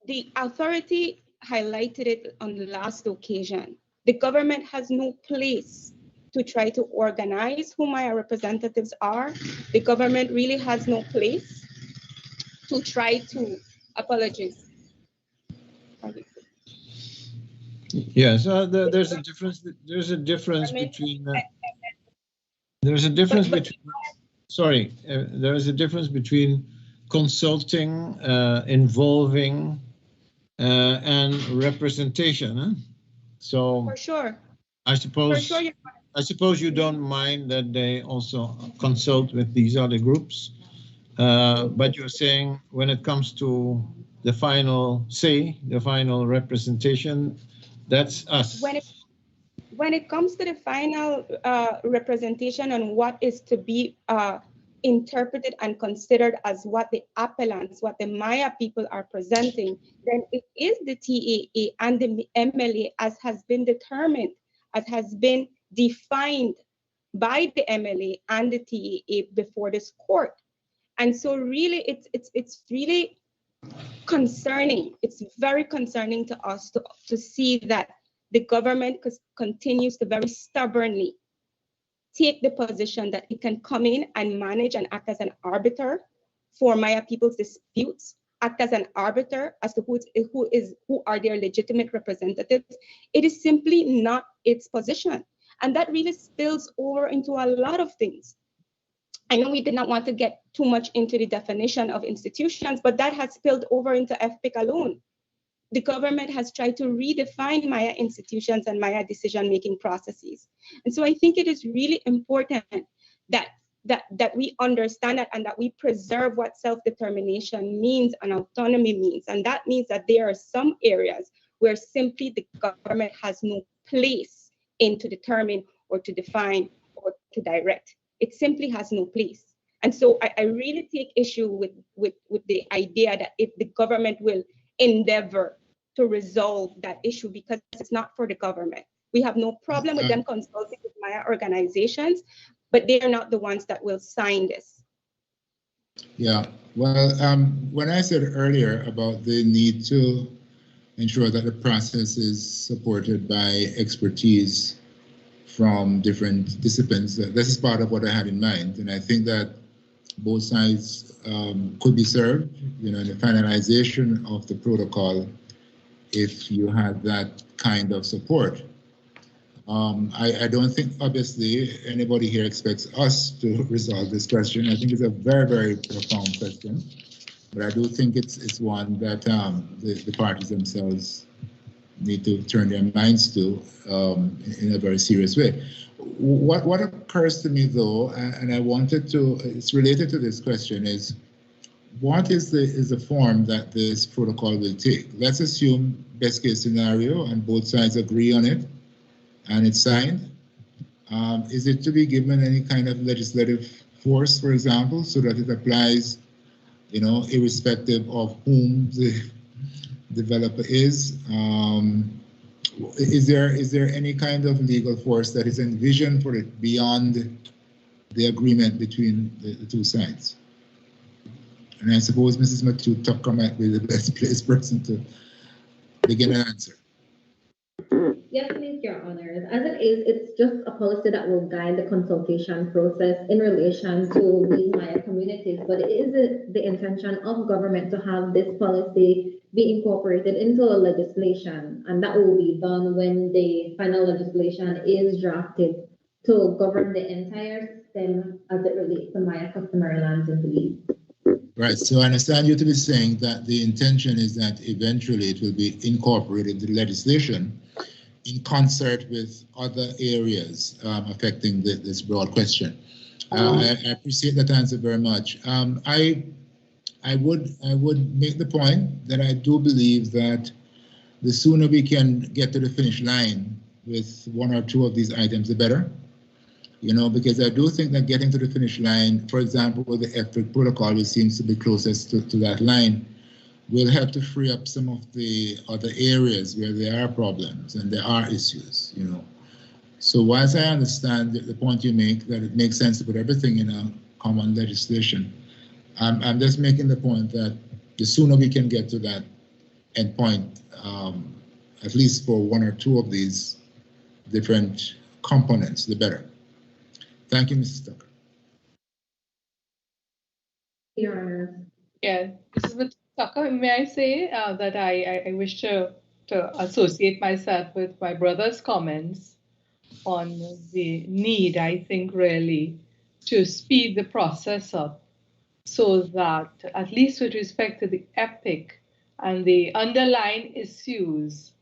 the authority highlighted it on the last occasion. The government has no place to try to organize who my representatives are. The government really has no place to try to apologize. Yes, there's a difference. There's a difference between. There's a difference between. Sorry, there is a difference between consulting, involving, and representation. Huh? So for sure. I suppose. For sure, I suppose you don't mind that they also consult with these other groups, but you're saying when it comes to the final say, the final representation, that's us. When it comes to the final representation on what is to be interpreted and considered as what the appellants, what the Maya people are presenting, then it is the TAA and the MLA as has been determined, as has been defined by the MLA and the TAA before this court. And so really it's really concerning. It's very concerning to us to see that the government continues to very stubbornly take the position that it can come in and manage and act as an arbiter for Maya people's disputes, act as an arbiter as to who are their legitimate representatives. It is simply not its position. And that really spills over into a lot of things. I know we did not want to get too much into the definition of institutions, but that has spilled over into Fbic alone. the government has tried to redefine Maya institutions and Maya decision-making processes. And so I think it is really important that we understand that and that we preserve what self-determination means and autonomy means. And that means that there are some areas where simply the government has no place in to determine or to define or to direct. It simply has no place. And so I really take issue with the idea that if the government will endeavor to resolve that issue, because it's not for the government. We have no problem with them consulting with Maya organizations, but they are not the ones that will sign this. Yeah, well, when I said earlier about the need to ensure that the process is supported by expertise from different disciplines, this is part of what I had in mind. And I think that both sides could be served, in the finalization of the protocol if you had that kind of support. I don't think, obviously, anybody here expects us to resolve this question. I think it's a very, very profound question, but I do think it's one that the parties themselves need to turn their minds to in a very serious way. What occurs to me, though, and I wanted to, it's related to this question, is what is the form that this protocol will take? Let's assume best case scenario and both sides agree on it and it's signed. Is it to be given any kind of legislative force, for example, so that it applies, irrespective of whom the developer is? Is there any kind of legal force that is envisioned for it beyond the agreement between the two sides? And I suppose Mrs. Matthew Tucker might be the best placed person to begin an answer. Yes, please, Your Honors. As it is, it's just a policy that will guide the consultation process in relation to these Maya communities, but it is the intention of government to have this policy be incorporated into a legislation, and that will be done when the final legislation is drafted to govern the entire system as it relates to Maya customary lands in Belize. Right, so I understand you to be saying that the intention is that eventually it will be incorporated into legislation in concert with other areas affecting this broad question. I appreciate that answer very much. I would make the point that I do believe that the sooner we can get to the finish line with one or two of these items, the better. Because I do think that getting to the finish line, for example, with the Fbic protocol, which seems to be closest to that line, will help to free up some of the other areas where there are problems and there are issues, So whilst I understand the point you make, that it makes sense to put everything in a common legislation, I'm just making the point that the sooner we can get to that end point, at least for one or two of these different components, the better. Thank you, Mrs. Tucker. Your Honor. Yeah, Mrs. Tucker, may I say that I wish to associate myself with my brother's comments on the need, I think, really, to speed the process up so that, at least with respect to the Fbic and the underlying issues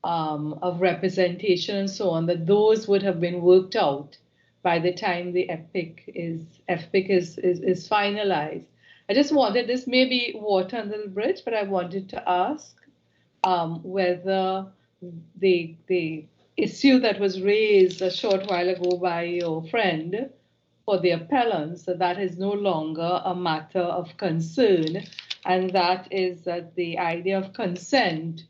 of representation and so on, that those would have been worked out by the time the Fbic is finalized. I just wanted, this may be water under the bridge, but I wanted to ask whether the issue that was raised a short while ago by your friend for the appellants, that is no longer a matter of concern, and that is that the idea of consent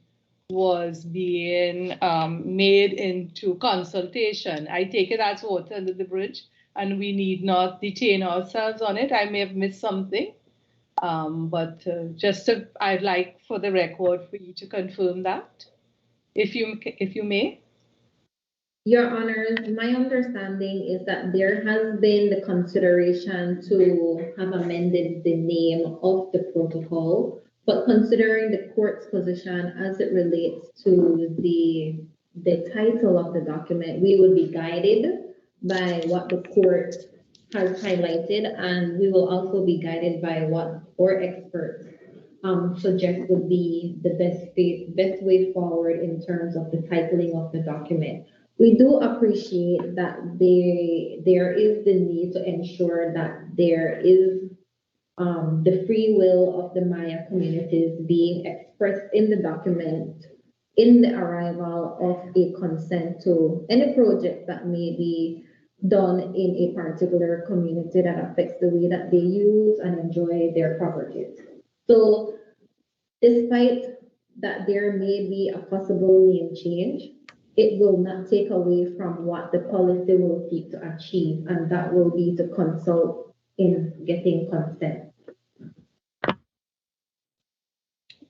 was being made into consultation. I take it as water under the bridge, and we need not detain ourselves on it. I may have missed something, but I'd like for the record for you to confirm that, if you may. Your Honors, my understanding is that there has been the consideration to have amended the name of the protocol, but considering the court's position as it relates to the title of the document, we would be guided by what the court has highlighted, and we will also be guided by what our experts suggest would be the best way forward in terms of the titling of the document. We do appreciate that there is the need to ensure that there is the free will of the Maya communities being expressed in the document in the arrival of a consent to any project that may be done in a particular community that affects the way that they use and enjoy their properties. So despite that there may be a possible name change, it will not take away from what the policy will seek to achieve, and that will be to consult in getting consent.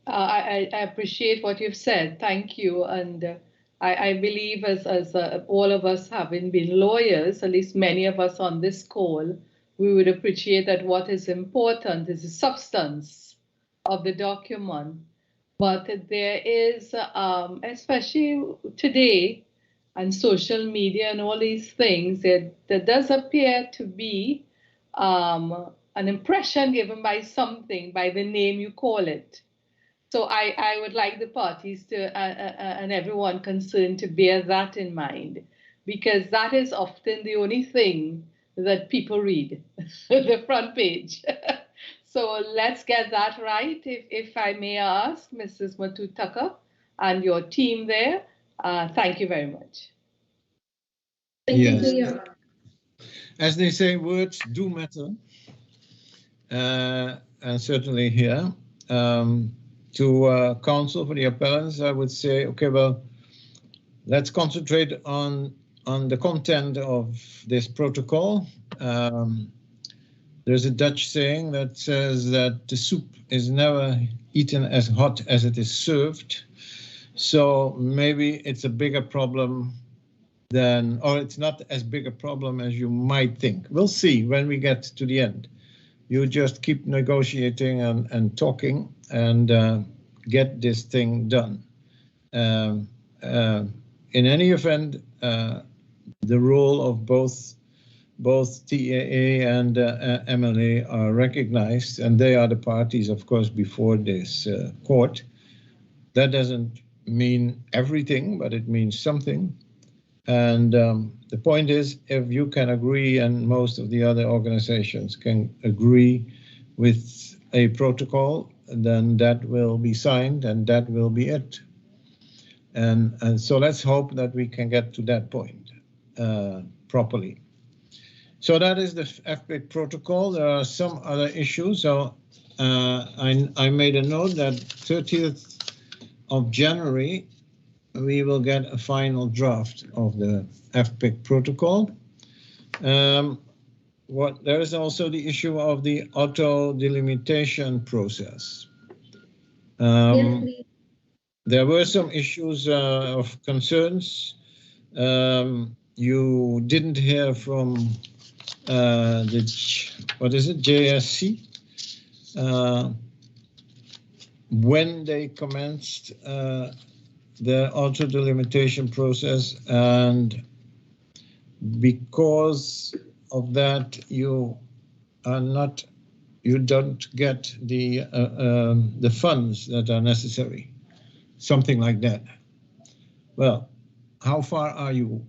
I appreciate what you've said. Thank you. And I believe as all of us having been lawyers, at least many of us on this call, we would appreciate that what is important is the substance of the document. But there is, especially today, and social media and all these things, there does appear to be an impression given by something, by the name you call it. So I would like the parties to and everyone concerned to bear that in mind, because that is often the only thing that people read, the front page. So let's get that right, if I may ask, Mrs. Matu Tucker and your team there. Thank you very much. Thank Yes. you. As they say, words do matter. And certainly here. To counsel for the appellants, I would say, okay, well, let's concentrate on the content of this protocol. There's a Dutch saying that says that the soup is never eaten as hot as it is served. So maybe it's a bigger problem than, or it's not as big a problem as you might think. We'll see when we get to the end. You just keep negotiating and talking and get this thing done. In any event, the role of both TAA and MLA are recognized, and they are the parties, of course, before this court. That doesn't mean everything, but it means something. And the point is, if you can agree, and most of the other organizations can agree with a protocol, then that will be signed and that will be it. And so let's hope that we can get to that point properly. So that is the Fbic protocol. There are some other issues. So I made a note that 30th of January, we will get a final draft of the Fbic protocol. There is also the issue of the auto delimitation process. Yes, please. There were some issues of concerns. You didn't hear from JSC when they commenced the auto delimitation process, and because of that, you don't get the funds that are necessary, something like that. Well, how far are you?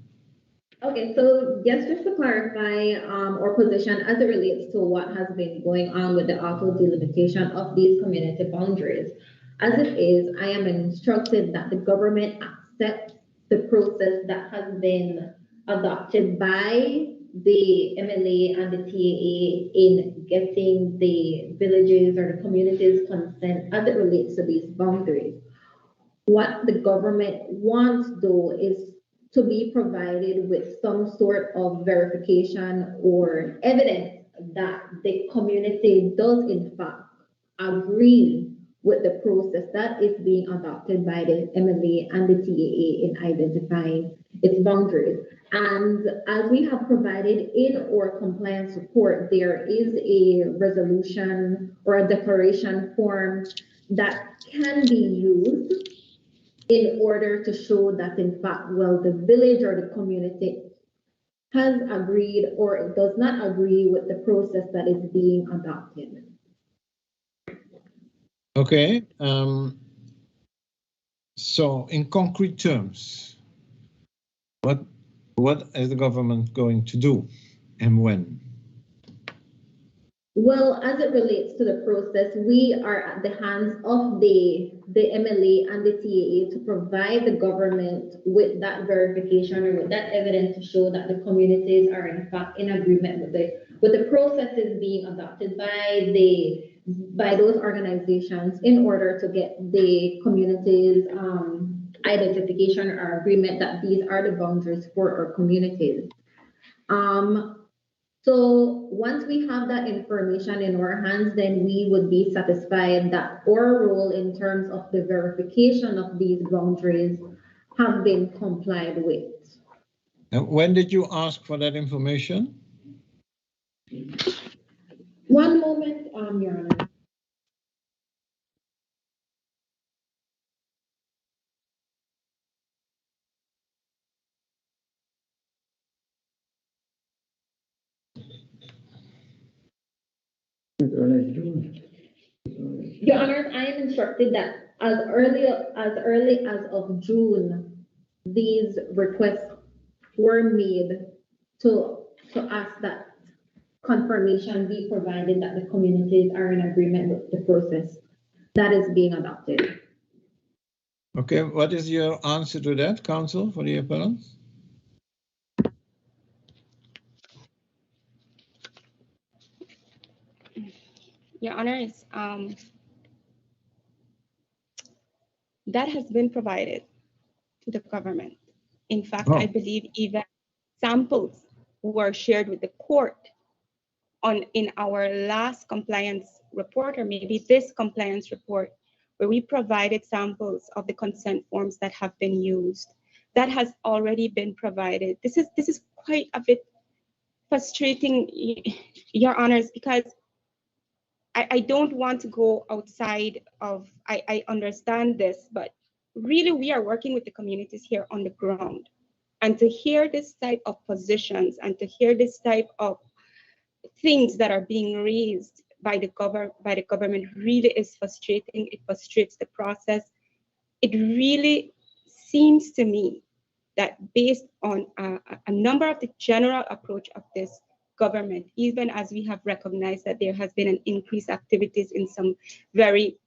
Okay, so yes, just to clarify our position as it relates to what has been going on with the auto delimitation of these community boundaries. As it is, I am instructed that the government accepts the process that has been adopted by the MLA and the TAA in getting the villages or the communities' consent as it relates to these boundaries. What the government wants, though, is to be provided with some sort of verification or evidence that the community does in fact agree with the process that is being adopted by the MLA and the TAA in identifying its boundaries. And as we have provided in our compliance report, there is a resolution or a declaration form that can be used in order to show that, in fact, well, the village or the community has agreed or does not agree with the process that is being adopted. Okay. So in concrete terms, what is the government going to do and when? Well, as it relates to the process, we are at the hands of the MLA and the TAA to provide the government with that verification or with that evidence to show that the communities are in fact in agreement with the processes being adopted by those organizations in order to get the communities identification or agreement that these are the boundaries for our communities. So once we have that information in our hands, then we would be satisfied that our role in terms of the verification of these boundaries have been complied with. And when did you ask for that information? One moment, Your Honor. Your Honor, I am instructed that as early as of June, these requests were made to ask that confirmation be provided that the communities are in agreement with the process that is being adopted. Okay, what is your answer to that, counsel, for the appellants? Your Honors, that has been provided to the government. In fact, I believe even samples were shared with the court in our last compliance report, or maybe this compliance report, where we provided samples of the consent forms that have been used. That has already been provided. This is quite a bit frustrating, Your Honors, because I don't want to go outside of, I understand this, but really we are working with the communities here on the ground. And to hear this type of positions and to hear this type of things that are being raised by the government really is frustrating. It frustrates the process. It really seems to me that based on a number of the general approach of this government, even as we have recognized that there has been an increased activities in some very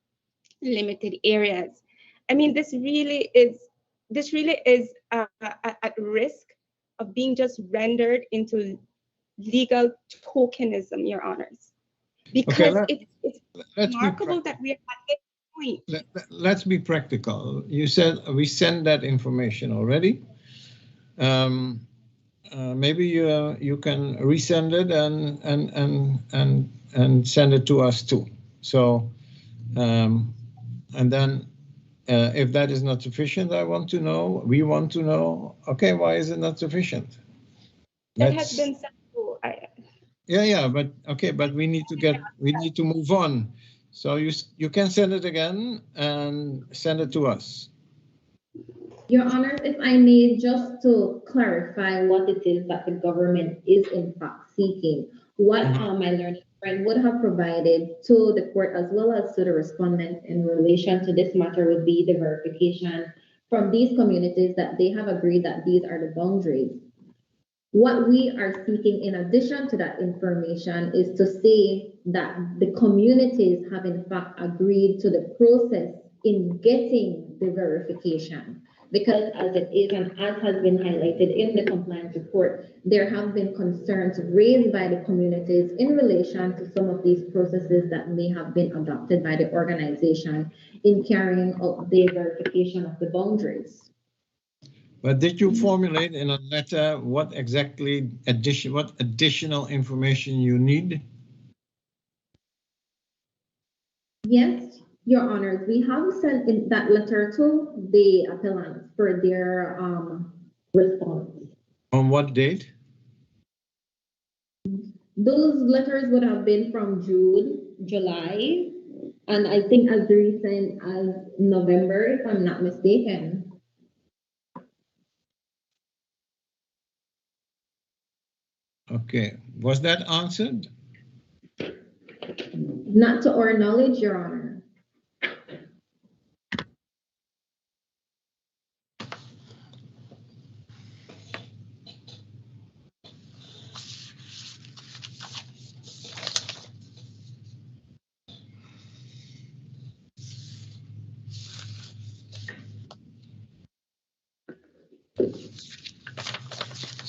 limited areas. I mean, this really is at risk of being just rendered into legal tokenism, Your Honors, because okay, it's remarkable that we are at this point. Let's be practical. You said we send that information already. Maybe you can resend it and send it to us too. So, and then if that is not sufficient, we want to know, okay, why is it not sufficient? That has been said. Yeah, but okay, but we need to move on. So you can send it again and send it to us. Your Honor, if I may, just to clarify what it is that the government is in fact seeking, what my learned friend would have provided to the court as well as to the respondent in relation to this matter would be the verification from these communities that they have agreed that these are the boundaries. What we are seeking in addition to that information is to say that the communities have in fact agreed to the process in getting the verification. Because as it is and as has been highlighted in the compliance report, there have been concerns raised by the communities in relation to some of these processes that may have been adopted by the organization in carrying out the verification of the boundaries. But did you formulate in a letter what additional information you need? Yes, Your Honors, we have sent in that letter to the appellants for their response. On what date? Those letters would have been from June, July, and I think as recent as November, if I'm not mistaken. Okay, was that answered? Not to our knowledge, Your Honor.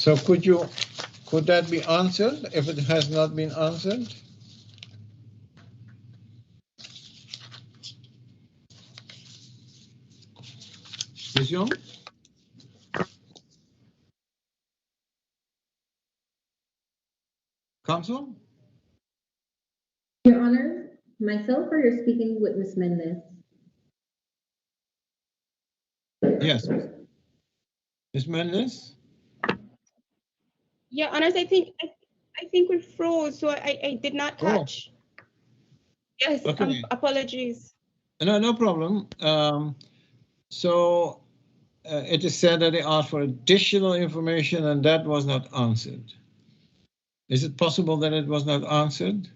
So could that be answered if it has not been answered? Ms. Young? Council? Your Honor, myself or you're speaking with Ms. Mendez? Yes. Ms. Mendez? Yeah, honors, I think we froze, so I did not catch. Yes, Okay. Apologies. No problem. So it is said that they asked for additional information and that was not answered. Is it possible that it was not answered?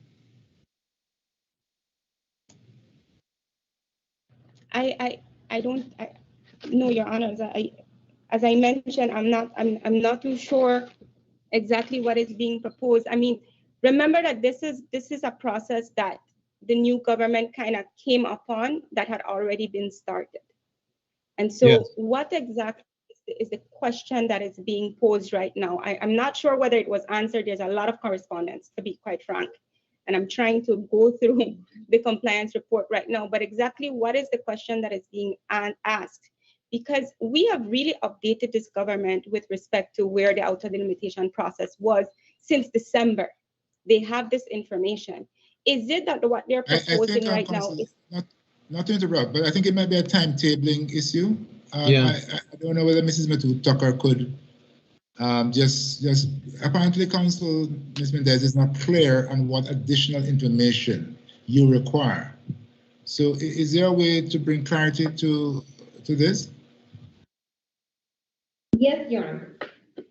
No, Your Honors. As I mentioned, I'm not too sure exactly what is being proposed. I mean, remember that this is a process that the new government kind of came upon that had already been started. And so Yes. what exactly is the question that is being posed right now? I'm not sure whether it was answered. There's a lot of correspondence, to be quite frank. And I'm trying to go through the compliance report right now, but exactly what is the question that is being asked? Because we have really updated this government with respect to where the outer delimitation process was since December. They have this information. Is it that what they're proposing right now is... Not to interrupt, but I think it might be a timetabling issue. Yeah. I don't know whether Mrs. Matu Tucker could just apparently Council Ms. Mendez is not clear on what additional information you require. So is there a way to bring clarity to this? Yes, Your Honor.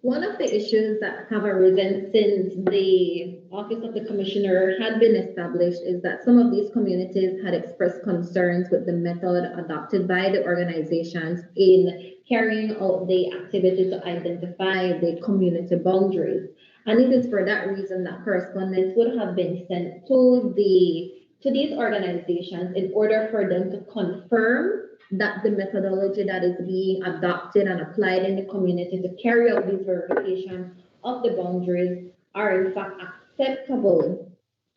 One of the issues that have arisen since the Office of the Commissioner had been established is that some of these communities had expressed concerns with the method adopted by the organizations in carrying out the activity to identify the community boundaries. And it is for that reason that correspondence would have been sent to these organizations in order for them to confirm that the methodology that is being adopted and applied in the community to carry out these verifications of the boundaries are in fact acceptable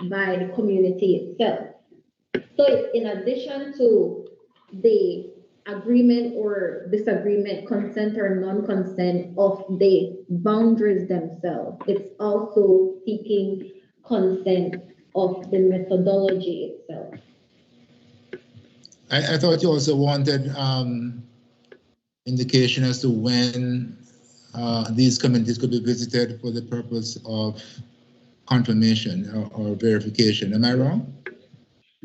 by the community itself. So it's in addition to the agreement or disagreement, consent or non-consent of the boundaries themselves, it's also seeking consent of the methodology itself. I thought you also wanted indication as to when these communities could be visited for the purpose of confirmation or verification. Am I wrong?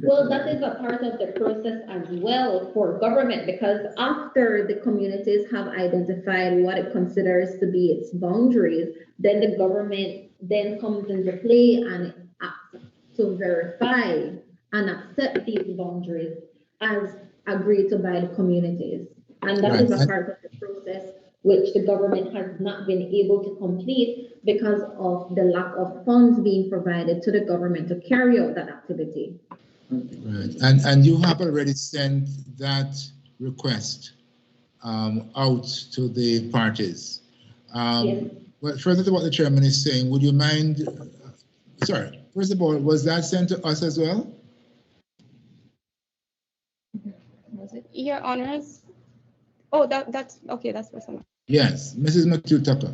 Well, that is a part of the process as well for government, because after the communities have identified what it considers to be its boundaries, then the government then comes into play and acts to verify and accept these boundaries as agreed to by the communities. And that is a part of the process which the government has not been able to complete because of the lack of funds being provided to the government to carry out that activity. Right, and you have already sent that request out to the parties. Yes. But further to what the chairman is saying, would you mind, sorry, first of all, was that sent to us as well? Was it? Your Honors. Oh, that's okay. That's for someone. Yes, Mrs. Matthew Tucker.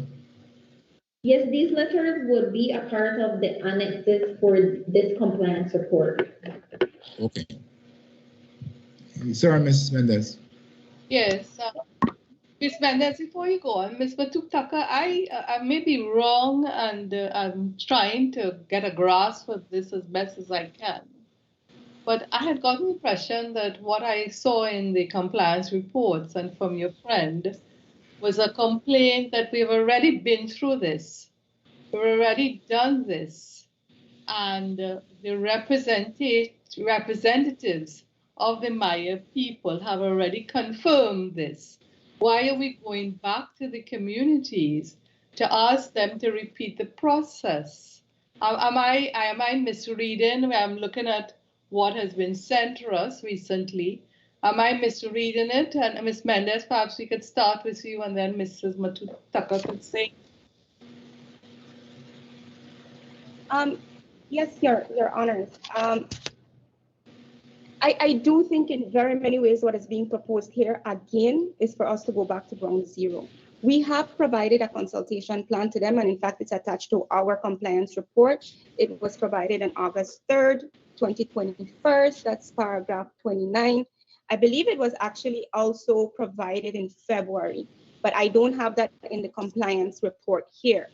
Yes, these letters would be a part of the annexes for this compliance report. Okay. Sorry, Ms. Mendez. Yes, Ms. Mendez, before you go on, Ms. Matuk Tucker, I may be wrong, and I'm trying to get a grasp of this as best as I can. But I had gotten the impression that what I saw in the compliance reports and from your friend was a complaint that we've already been through this. We've already done this. And the representatives of the Maya people have already confirmed this. Why are we going back to the communities to ask them to repeat the process? Am I misreading? I'm looking at what has been sent to us recently. Am I misreading it? And Ms. Mendez, perhaps we could start with you, and then Mrs. Matutaka could say. Yes, Your Honors. I do think in very many ways what is being proposed here, again, is for us to go back to ground zero. We have provided a consultation plan to them, and in fact, it's attached to our compliance report. It was provided on August 3rd, 2021. That's paragraph 29. I believe it was actually also provided in February, but I don't have that in the compliance report here.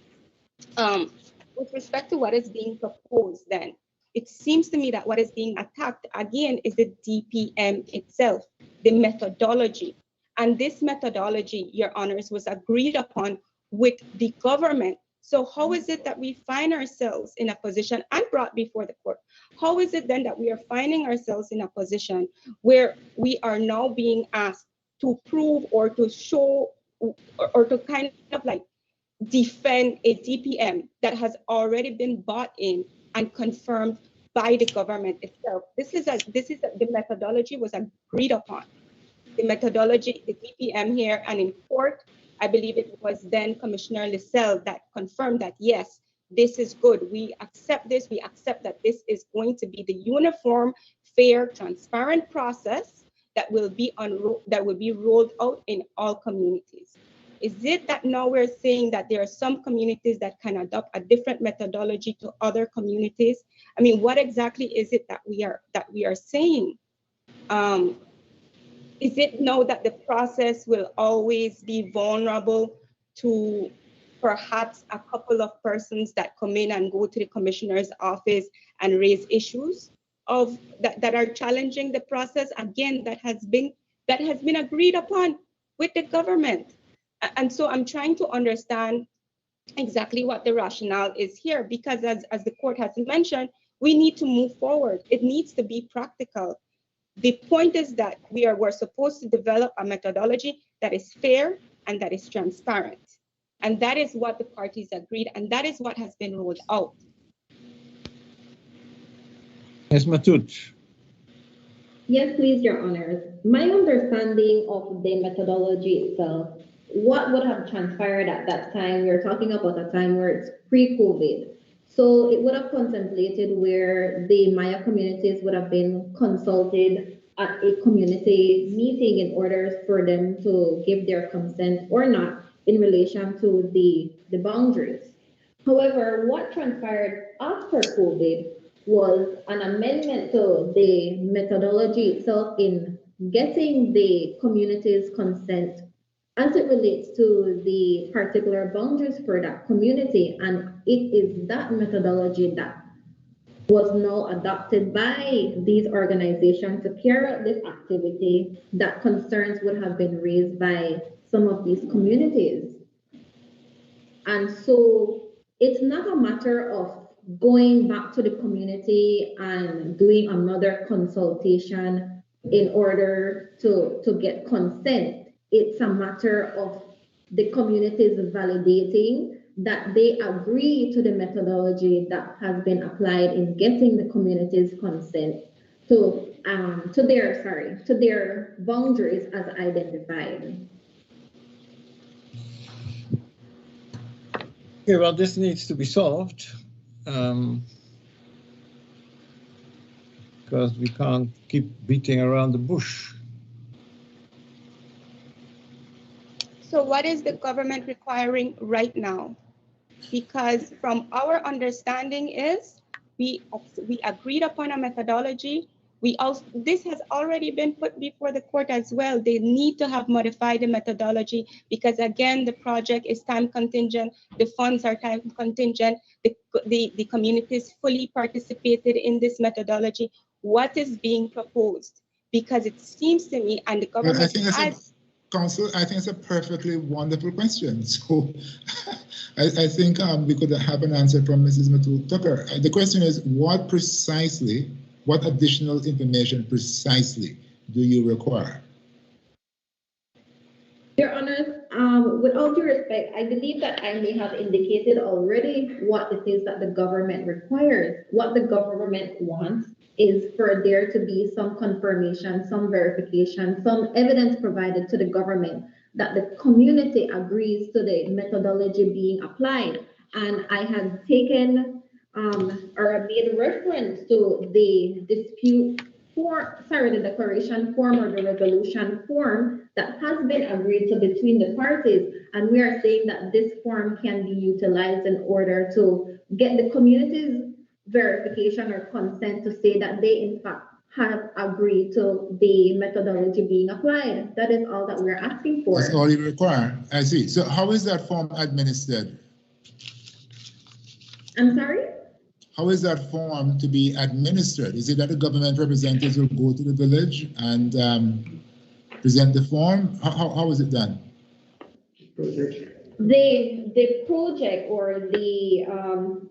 With respect to what is being proposed then, it seems to me that what is being attacked again is the DPM itself, the methodology. And this methodology, Your Honors, was agreed upon with the government. So how is it that we find ourselves in a position and brought before the court? How is it then that we are finding ourselves in a position where we are now being asked to prove or to show or to kind of like defend a DPM that has already been bought in and confirmed by the government itself? The methodology was agreed upon. The methodology, the DPM here and in court, I believe it was then Commissioner Lissell that confirmed that, yes, this is good. We accept this. We accept that this is going to be the uniform, fair, transparent process that will be rolled out in all communities. Is it that now we're saying that there are some communities that can adopt a different methodology to other communities? I mean, what exactly is it that we are saying? Is it now that the process will always be vulnerable to perhaps a couple of persons that come in and go to the commissioner's office and raise issues that are challenging the process again that has been agreed upon with the government? And so I'm trying to understand exactly what the rationale is here, because as the court has mentioned, we need to move forward. It needs to be practical. The point is that we're supposed to develop a methodology that is fair and that is transparent. And that is what the parties agreed, and that is what has been rolled out. Yes, Matut. Yes, please, Your Honors. My understanding of the methodology itself, what would have transpired at that time, we're talking about a time where it's pre-COVID. So it would have contemplated where the Maya communities would have been consulted at a community meeting in order for them to give their consent or not in relation to the boundaries. However, what transpired after COVID was an amendment to the methodology itself in getting the community's consent as it relates to the particular boundaries for that community. And it is that methodology that was now adopted by these organizations to carry out this activity that concerns would have been raised by some of these communities. And so it's not a matter of going back to the community and doing another consultation in order to get consent. It's a matter of the communities validating that they agree to the methodology that has been applied in getting the community's consent to their boundaries as identified. Okay, well, this needs to be solved because we can't keep beating around the bush. So what is the government requiring right now? Because from our understanding is we agreed upon a methodology. This has already been put before the court as well. They need to have modified the methodology because again, the project is time contingent. The funds are time contingent. The communities fully participated in this methodology. What is being proposed? Because it seems to me, and the government Council, I think it's a perfectly wonderful question. So I think we could have an answer from Mrs. Matut-Tucker. The question is, what additional information precisely do you require? Your Honor, with all due respect, I believe that I may have indicated already what it is that the government requires. What the government wants is for there to be some confirmation, some verification, some evidence provided to the government that the community agrees to the methodology being applied. And I had taken or made reference to the dispute the declaration form or the resolution form that has been agreed to between the parties. And we are saying that this form can be utilized in order to get the community's verification or consent to say that they in fact have agreed to the methodology being applied. That is all that we're asking for. That's all you require. I see. So how is that form administered? I'm sorry? How is that form to be administered? Is it that the government representatives will go to the village and present the form? How is it done? The project, or the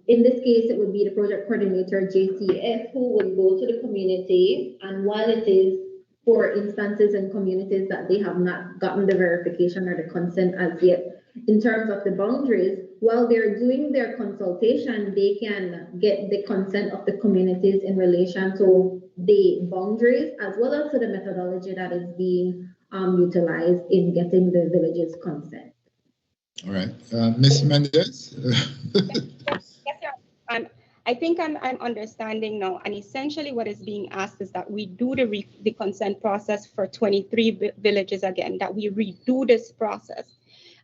in this case it would be the project coordinator JCF, who would go to the community, and while it is for instances and communities that they have not gotten the verification or the consent as yet in terms of the boundaries, while they're doing their consultation, they can get the consent of the communities in relation to the boundaries as well as to the methodology that is being utilized in getting the village's consent. All right, Ms. Mendez. Yes, sir. I think I'm understanding now, and essentially what is being asked is that we do the consent process for 23 villages again, that we redo this process.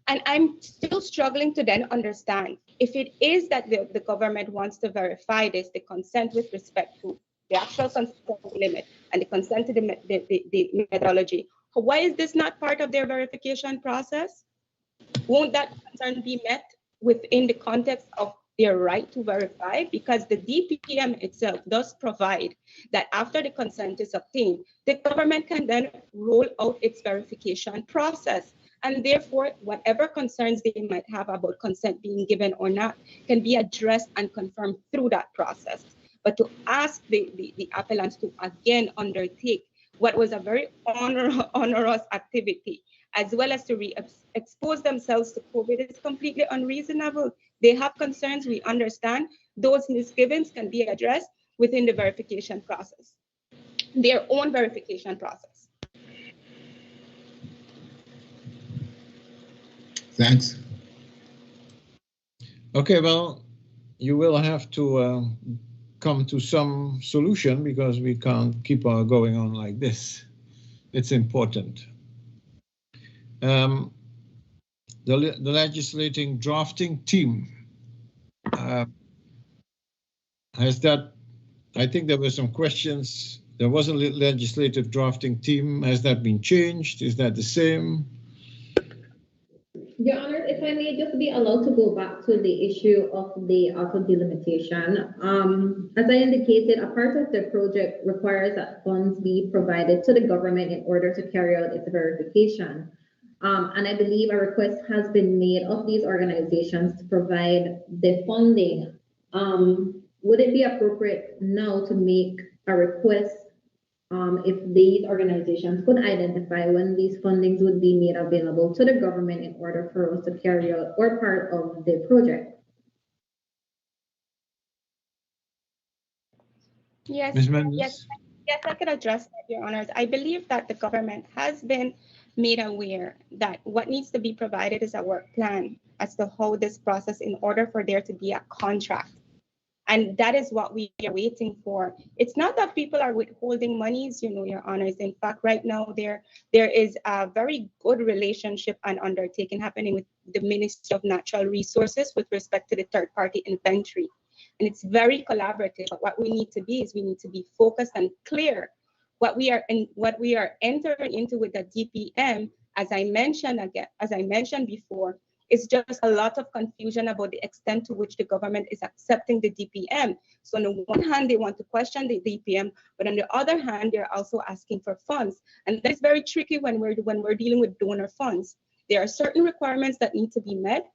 And I'm still struggling to then understand if it is that the government wants to verify this, the consent with respect to the actual consent limit and the consent to the methodology. Why is this not part of their verification process? Won't that concern be met within the context of their right to verify? Because the DPM itself does provide that after the consent is obtained, the government can then roll out its verification process. And therefore, whatever concerns they might have about consent being given or not can be addressed and confirmed through that process. But to ask the appellants to again undertake what was a very onerous activity, as well as to expose themselves to COVID, is completely unreasonable. They have concerns, we understand. Those misgivings can be addressed within the verification process, their own verification process. Thanks. Okay, well, you will have to come to some solution because we can't keep going on like this. It's important. The legislating drafting team has that, I think there were some questions. There was a legislative drafting team. Has that been changed? Is that the same? Your Honor, if I may just be allowed to go back to the issue of the auto delimitation. As I indicated, a part of the project requires that funds be provided to the government in order to carry out its verification. And I believe a request has been made of these organizations to provide the funding. Would it be appropriate now to make a request if these organizations could identify when these fundings would be made available to the government in order for us to carry out our part of the project? Yes, Ms. Mendes? yes, I could address that, Your Honors. I believe that the government has been made aware that what needs to be provided is a work plan as to how this process, in order for there to be a contract. And that is what we are waiting for. It's not that people are withholding monies, Your Honors. In fact, right now there is a very good relationship and undertaking happening with the Ministry of Natural Resources with respect to the third-party inventory. And it's very collaborative. But what we need to be is we need to be focused and clear what we are entering into with the DPM. As I mentioned before, it's just a lot of confusion about the extent to which the government is accepting the DPM. So on the one hand, they want to question the DPM, but on the other hand, they're also asking for funds. And that's very tricky when we're dealing with donor funds. There are certain requirements that need to be met.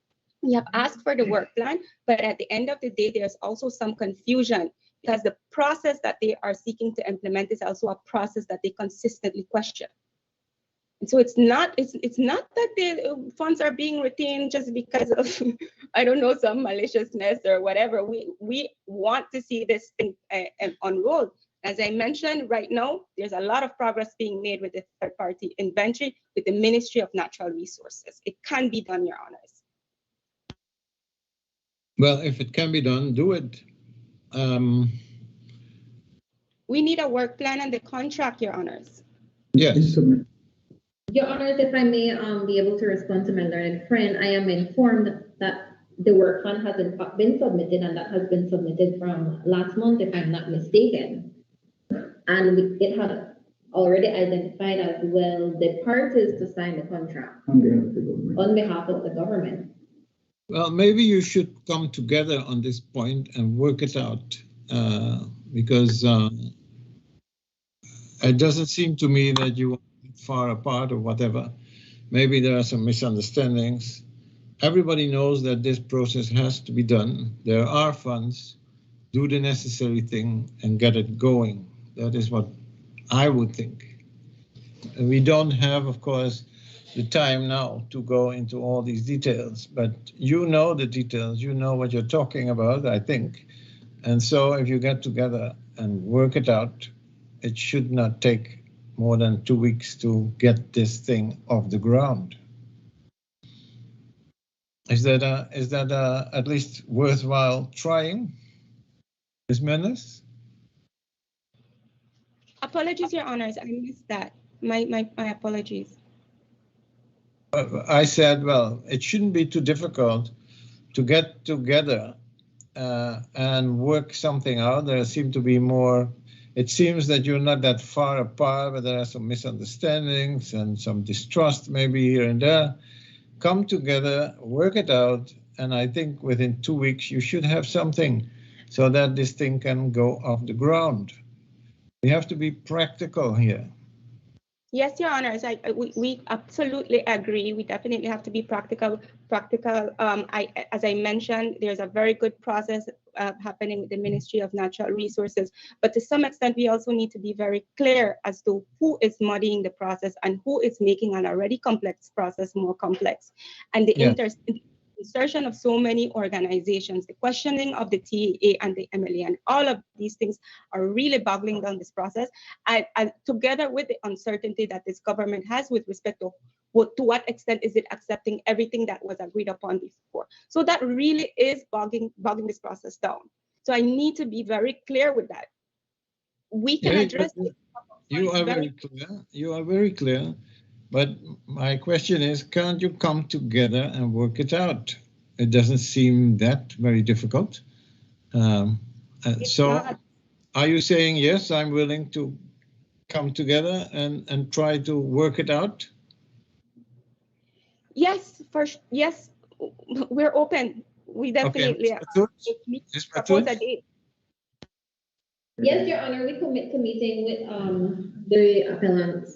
We have asked for the work plan, but at the end of the day, there's also some confusion because the process that they are seeking to implement is also a process that they consistently question. And so it's not that the funds are being retained just because of, I don't know, some maliciousness or whatever. We want to see this thing unrolled. As I mentioned, right now, there's a lot of progress being made with the third-party inventory with the Ministry of Natural Resources. It can be done, Your Honors. Well, if it can be done, do it. We need a work plan and the contract, Your Honors. Yes. Your Honors, if I may be able to respond to my learned friend, I am informed that the work plan has in fact been submitted, and that has been submitted from last month, if I'm not mistaken. And it had already identified as well the parties to sign the contract on behalf of the government. Well, maybe you should come together on this point and work it out, because it doesn't seem to me that you are far apart or whatever. Maybe there are some misunderstandings. Everybody knows that this process has to be done. There are funds. Do the necessary thing and get it going. That is what I would think. We don't have, of course, the time now to go into all these details, but you know the details, you know what you're talking about, I think. And so if you get together and work it out, it should not take more than 2 weeks to get this thing off the ground. Is that at least worthwhile trying, Ms. Mendes? Apologies, Your Honors, I missed that. My apologies. I said, well, it shouldn't be too difficult to get together and work something out. There seem to be more, it seems that you're not that far apart, but there are some misunderstandings and some distrust maybe here and there. Come together, work it out, and I think within 2 weeks you should have something so that this thing can go off the ground. We have to be practical here. Yes, Your Honors, we absolutely agree. We definitely have to be practical. As I mentioned, there's a very good process happening with the Ministry of Natural Resources, but to some extent, we also need to be very clear as to who is muddying the process and who is making an already complex process more complex. And the insertion of so many organizations, the questioning of the TAA and the MLA, and all of these things are really boggling down this process. And together with the uncertainty that this government has with respect to what extent is it accepting everything that was agreed upon before. So that really is bogging this process down. So I need to be very clear with that. We can address it. You are very clear. You are very clear. But my question is, can't you come together and work it out? It doesn't seem that very difficult. So are you saying, yes, I'm willing to come together and try to work it out? Yes, yes, we're open. We definitely propose a date. Yes, Your Honor, we commit to meeting with the appellants.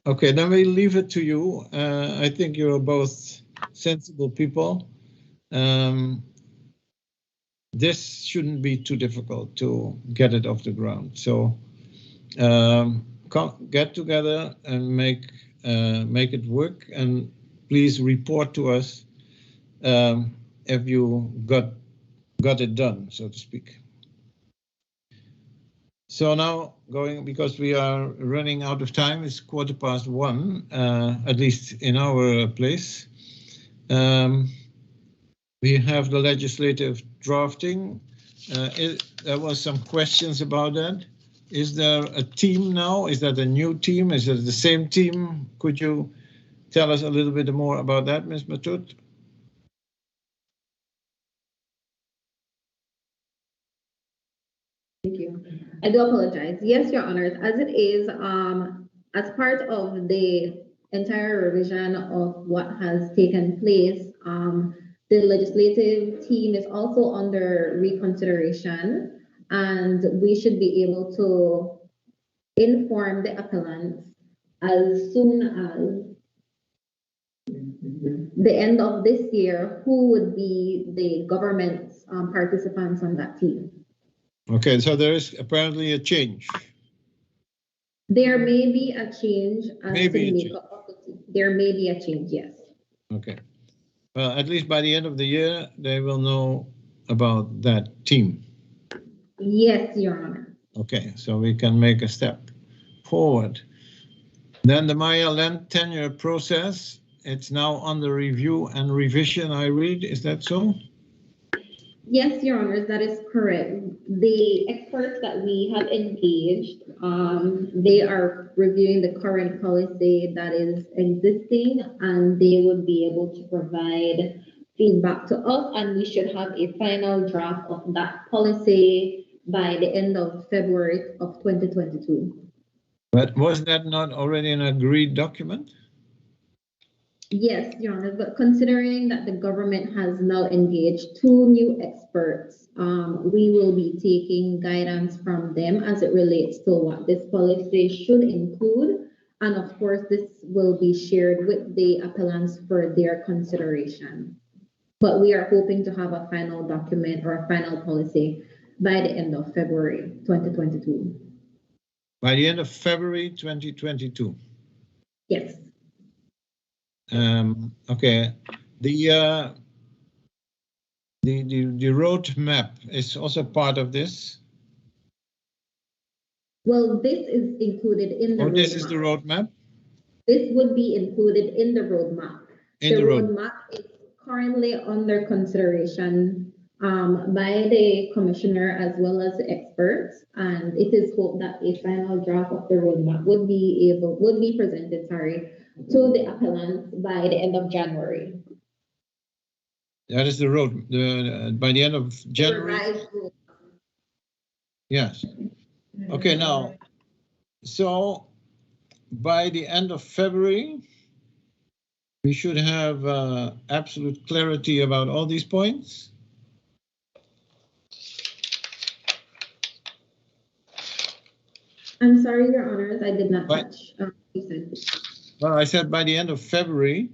Okay, then we leave it to you. I think you're both sensible people. This shouldn't be too difficult to get it off the ground. So get together and make it work, and please report to us if you got it done, so to speak. So now because we are running out of time, it's 1:15, at least in our place. We have the legislative drafting. There was some questions about that. Is there a team now? Is that a new team? Is it the same team? Could you tell us a little bit more about that, Ms. Matut? Thank you. I do apologize. Yes, Your Honors, as it is, as part of the entire revision of what has taken place, the legislative team is also under reconsideration, and we should be able to inform the appellants as soon as the end of this year who would be the government's participants on that team. Okay, so there is apparently a change. There may be a change as to the makeup of the team. There may be a change, yes. Okay. Well, at least by the end of the year, they will know about that team. Yes, Your Honor. Okay, so we can make a step forward. Then the Maya land tenure process, it's now under review and revision, I read. Is that so? Yes, Your Honors, that is correct. The experts that we have engaged, they are reviewing the current policy that is existing, and they would be able to provide feedback to us, and we should have a final draft of that policy by the end of February of 2022. But was that not already an agreed document? Yes, Your Honor, but considering that the government has now engaged 2 new experts, we will be taking guidance from them as it relates to what this policy should include. And of course, this will be shared with the appellants for their consideration. But we are hoping to have a final document or a final policy by the end of February 2022. By the end of February 2022? Yes. Okay, the road map is also part of this. Well, this is included in the roadmap. This is the roadmap? This would be included in the roadmap. The roadmap is currently under consideration by the commissioner as well as the experts, and it is hoped that a final draft of the roadmap would be presented, to the appellants by the end of January. That is the road, by the end of January? Yes. Okay, now, so by the end of February, we should have absolute clarity about all these points. I'm sorry, Your Honors, I did not catch what you said. Well, I said by the end of February,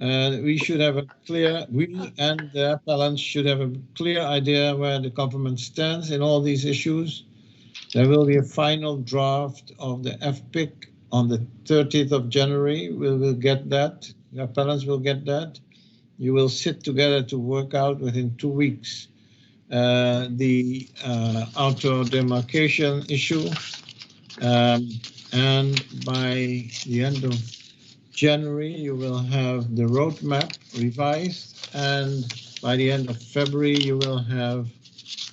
we should have a clear, we and the appellants should have a clear idea where the government stands in all these issues. There will be a final draft of the Fbic on the 30th of January. We will get that. The appellants will get that. You will sit together to work out within 2 weeks the auto demarcation issue. And by the end of January, you will have the roadmap revised, and by the end of February, you will have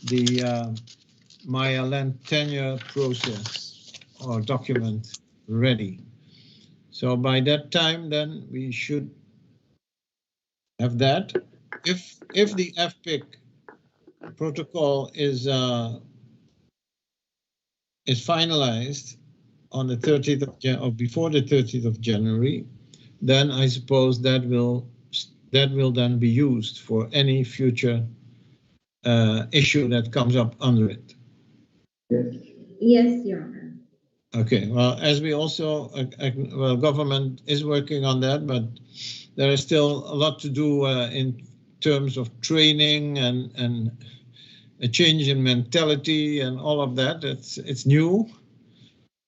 the Maya land tenure process or document ready. So by that time, then we should have that. If the Fbic protocol is finalized on the 30th of January or before the 30th of January, then I suppose that will then be used for any future issue that comes up under it. Yes, Your Honor. Okay, well, as we also, well, government is working on that, but there is still a lot to do in terms of training and a change in mentality and all of that. It's new.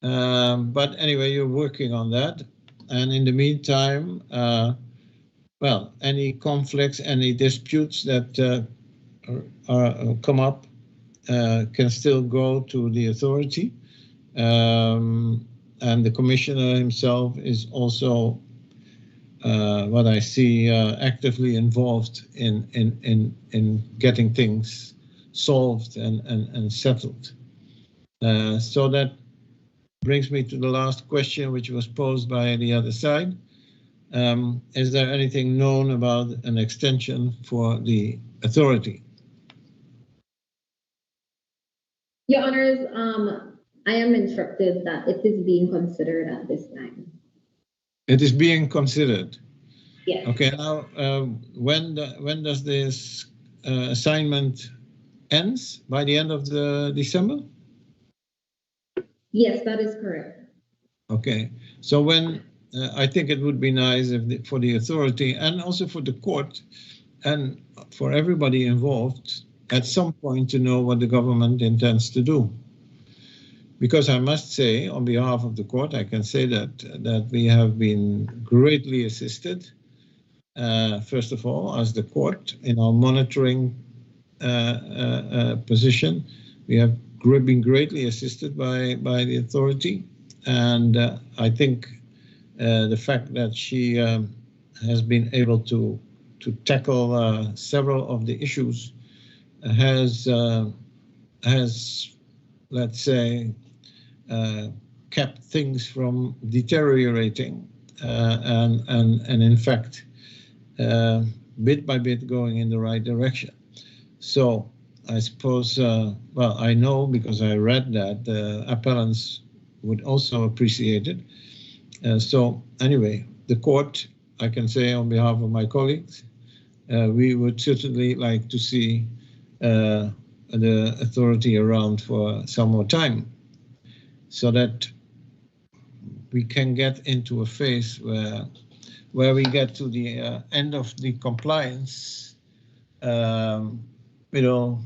But anyway, you're working on that. And in the meantime, well, any conflicts, any disputes that come up can still go to the authority. And the commissioner himself is also, what I see, actively involved in getting things solved and settled. So that brings me to the last question, which was posed by the other side. Is there anything known about an extension for the authority? Your Honors, I am instructed that it is being considered at this time. It is being considered? Yes. Okay, now when does this assignment ends? By the end of the December? Yes, that is correct. Okay, so when I think it would be nice if for the authority and also for the court and for everybody involved at some point to know what the government intends to do. Because I must say, on behalf of the court, I can say that we have been greatly assisted, first of all, as the court in our monitoring position. We have been greatly assisted by the authority, and I think the fact that she has been able to tackle several of the issues has, let's say, kept things from deteriorating and in fact, bit by bit going in the right direction. So I suppose, well, I know because I read that appellants would also appreciate it. So anyway, the court, I can say on behalf of my colleagues, we would certainly like to see the authority around for some more time so that we can get into a phase where we get to the end of the compliance. You know,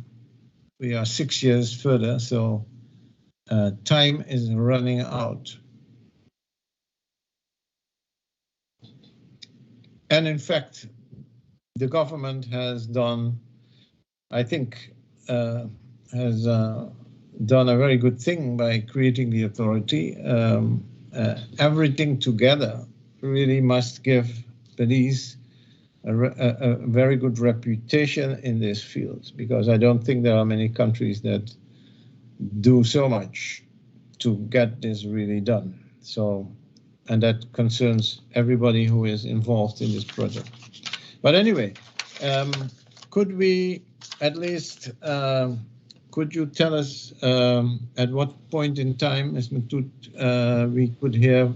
we are 6 years further, so time is running out. And in fact, the government has done, I think, has done a very good thing by creating the authority. Everything together really must give Belize a very good reputation in this field, because I don't think there are many countries that do so much to get this really done. So, and that concerns everybody who is involved in this project. But anyway, could we at least, could you tell us at what point in time, Ms. Matut, we could hear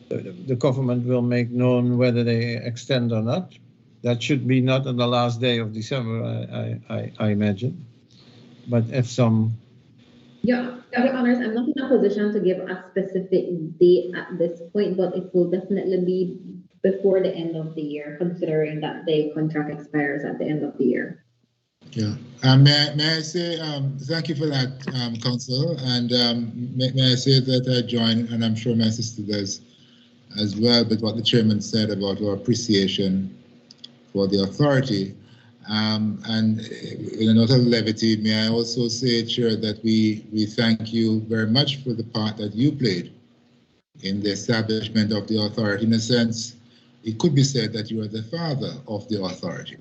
the government will make known whether they extend or not? That should be not on the last day of December, I imagine, but at some... Yeah, Your Honors, I'm not in a position to give a specific date at this point, but it will definitely be before the end of the year, considering that the contract expires at the end of the year. Yeah. May I say thank you for that, Council, and may I say that I join, and I'm sure my sister does as well, with what the Chairman said about our appreciation for the authority. And in a note of levity, may I also say, Chair, that we thank you very much for the part that you played in the establishment of the authority. In a sense, it could be said that you are the father of the authority.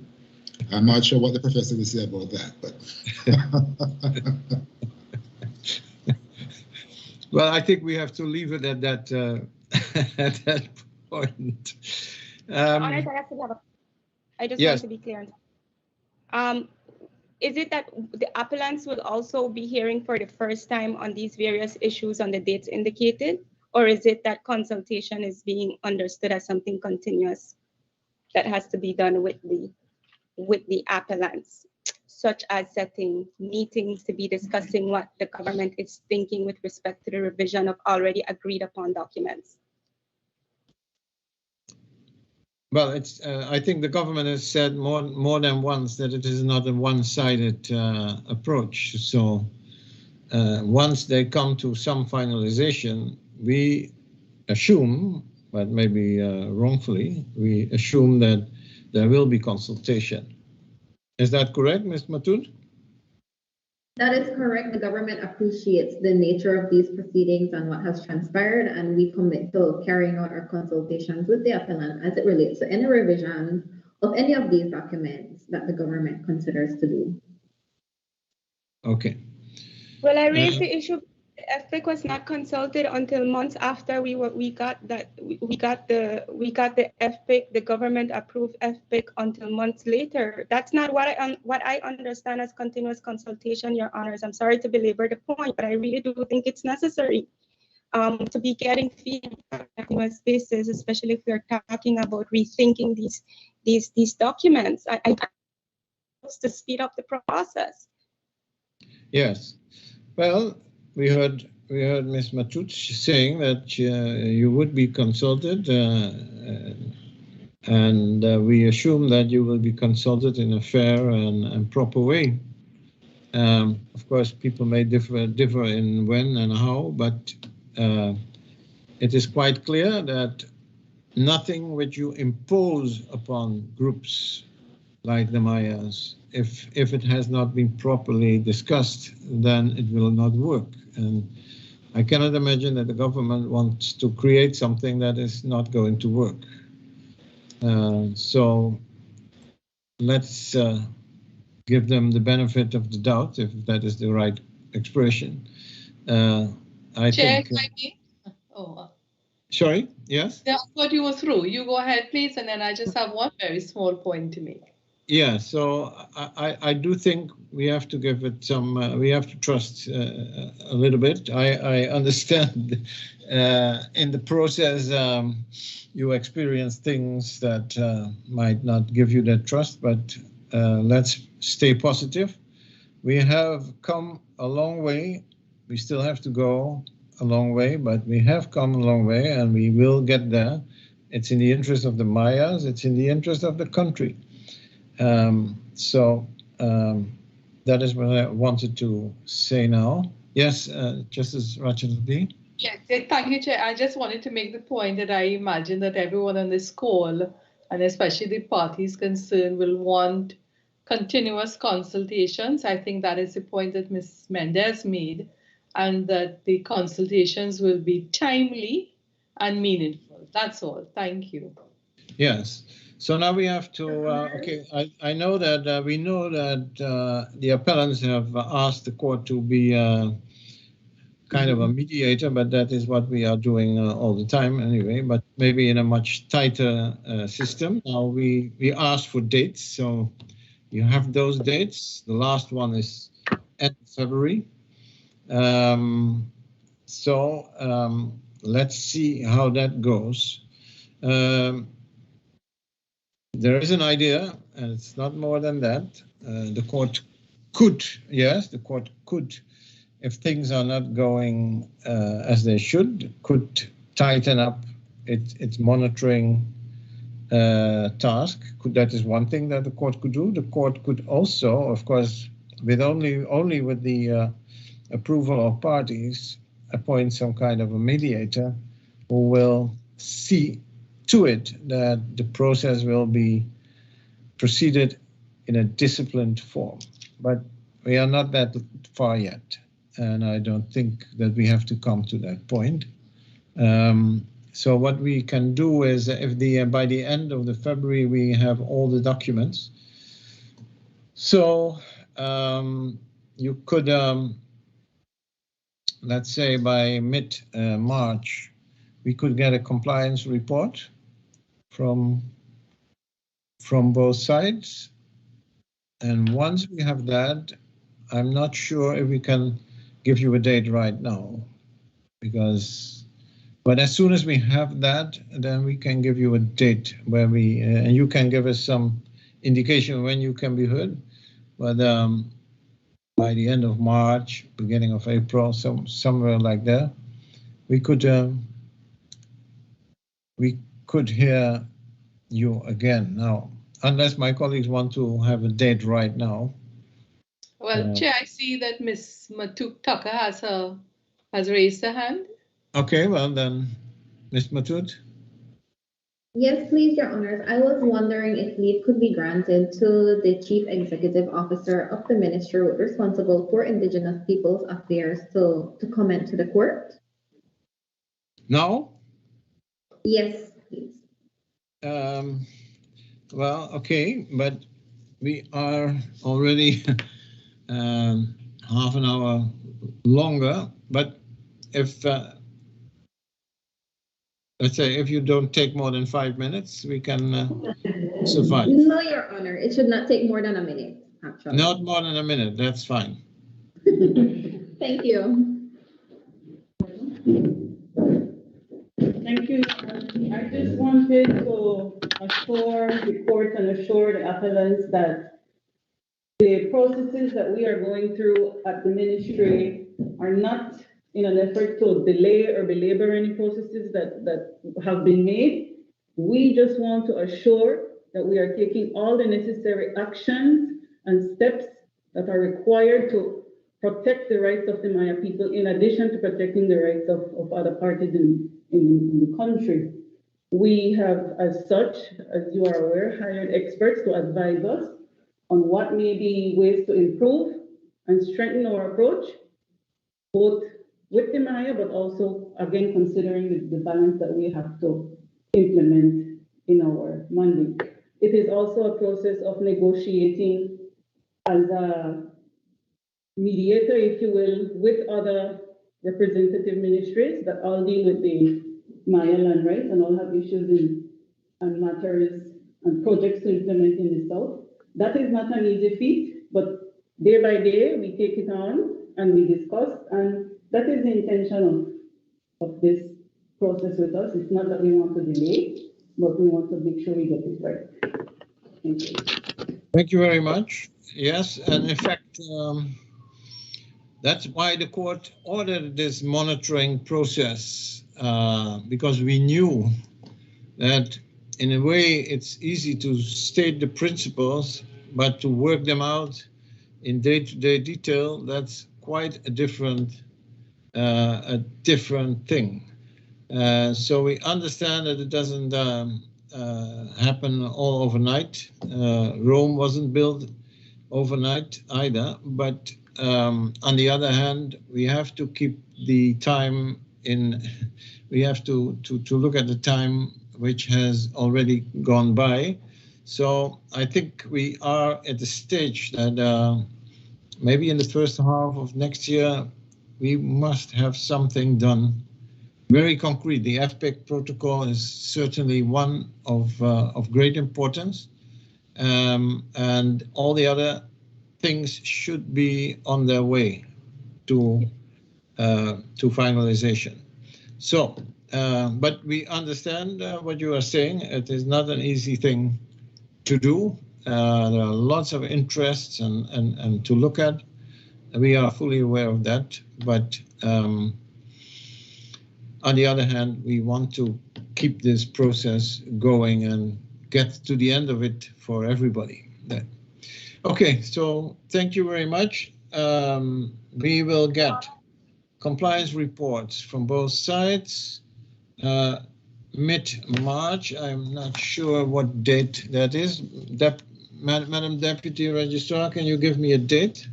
I'm not sure what the professor will say about that, but... Well, I think we have to leave it at that, at that point. I just yes. want to be clear. Is it that the appellants will also be hearing for the first time on these various issues on the dates indicated? Or is it that consultation is being understood as something continuous that has to be done with the appellants, such as setting meetings to be discussing what the government is thinking with respect to the revision of already agreed upon documents? Well, it's. I think the government has said more than once that it is not a one-sided approach. So once they come to some finalization, we assume, but maybe wrongfully, we assume that there will be consultation. Is that correct, Ms. Matut? That is correct. The government appreciates the nature of these proceedings and what has transpired, and we commit to carrying out our consultations with the appellant as it relates to any revision of any of these documents that the government considers to do. Okay. Well, I raised the issue. Fbic was not consulted until months after we got the Fbic, the government approved Fbic until months later. That's not what I understand as continuous consultation, Your Honors. I'm sorry to belabor the point, but I really do think it's necessary to be getting feedback on a continuous basis, especially if we're talking about rethinking these documents. I to speed up the process. Yes. Well, we heard Ms. Matut saying that you would be consulted, and we assume that you will be consulted in a fair and proper way. Of course, people may differ in when and how, but it is quite clear that nothing which you impose upon groups like the Mayas, if it has not been properly discussed, then it will not work. And I cannot imagine that the government wants to create something that is not going to work. So let's give them the benefit of the doubt, if that is the right expression. I Chair, think. oh. Sorry. Yes. Yeah, I thought you were through. You go ahead, please, and then I just have one very small point to make. Yeah, so I do think we have to give it some, we have to trust a little bit. I understand in the process you experience things that might not give you that trust, but let's stay positive. We have come a long way. We still have to go a long way, but we have come a long way and we will get there. It's in the interest of the Mayas, it's in the interest of the country. That is what I wanted to say now. Yes, Justice Ratchet-Lee. Yes, thank you, Chair. I just wanted to make the point that I imagine that everyone on this call, and especially the parties concerned, will want continuous consultations. I think that is the point that Ms. Mendez made, and that the consultations will be timely and meaningful. That's all. Thank you. Yes. So now we have to, okay, I know that we know that the appellants have asked the court to be kind of a mediator, but that is what we are doing all the time anyway, but maybe in a much tighter system. Now we asked for dates, so you have those dates. The last one is end of February. Let's see how that goes. There is an idea, and it's not more than that. The court could, yes, the court could, if things are not going as they should, could tighten up its monitoring task. That is one thing that the court could do. The court could also, of course, with only with the approval of parties, appoint some kind of a mediator who will see to it that the process will be proceeded in a disciplined form. But we are not that far yet, and I don't think that we have to come to that point. So what we can do is, if by the end of the February we have all the documents, so you could, let's say by mid-March, we could get a compliance report from both sides. And once we have that, I'm not sure if we can give you a date right now, but as soon as we have that, then we can give you a date where and you can give us some indication when you can be heard. But by the end of March, beginning of April, somewhere like that, we could hear you again now, unless my colleagues want to have a date right now. Well, Chair, I see that Ms. Matuk Tucker has raised her hand. Okay, well then, Ms. Matut. Yes, please, Your Honors. I was wondering if leave could be granted to the Chief Executive Officer of the Ministry responsible for Indigenous Peoples Affairs to comment to the court. No? Yes, please. Well, okay, but we are already half an hour longer, but if let's say if you don't take more than 5 minutes, we can survive. No, Your Honor, it should not take more than a minute, actually. Not more than a minute, that's fine. Thank you. Thank you. I just wanted to assure the court and assure the appellants that the processes that we are going through at the ministry are not in an effort to delay or belabor any processes that have been made. We just want to assure that we are taking all the necessary actions and steps that are required to protect the rights of the Maya people, in addition to protecting the rights of other parties in the country. We have, as such, as you are aware, hired experts to advise us on what may be ways to improve and strengthen our approach, both with the Maya, but also, again, considering the balance that we have to implement in our mandate. It is also a process of negotiating as a mediator, if you will, with other representative ministries that all deal with the Maya land rights and all have issues and matters and projects to implement in the South. That is not an easy feat, but day by day we take it on and we discuss, and that is the intention of this process with us. It's not that we want to delay, but we want to make sure we get it right. Thank you. Thank you very much. Yes, and in fact, that's why the court ordered this monitoring process, because we knew that in a way it's easy to state the principles, but to work them out in day-to-day detail, that's quite a different thing. So we understand that it doesn't happen all overnight. Rome wasn't built overnight either, but on the other hand, we have to keep the time in, we have to look at the time which has already gone by. So I think we are at the stage that maybe in the first half of next year, we must have something done very concrete. The Fbic protocol is certainly one of great importance, and all the other things should be on their way to finalization. So, but we understand what you are saying. It is not an easy thing to do. There are lots of interests and to look at. We are fully aware of that, but on the other hand, we want to keep this process going and get to the end of it for everybody. Okay, so thank you very much. We will get compliance reports from both sides mid-March. I'm not sure what date that is. Madam Deputy Registrar, can you give me a date?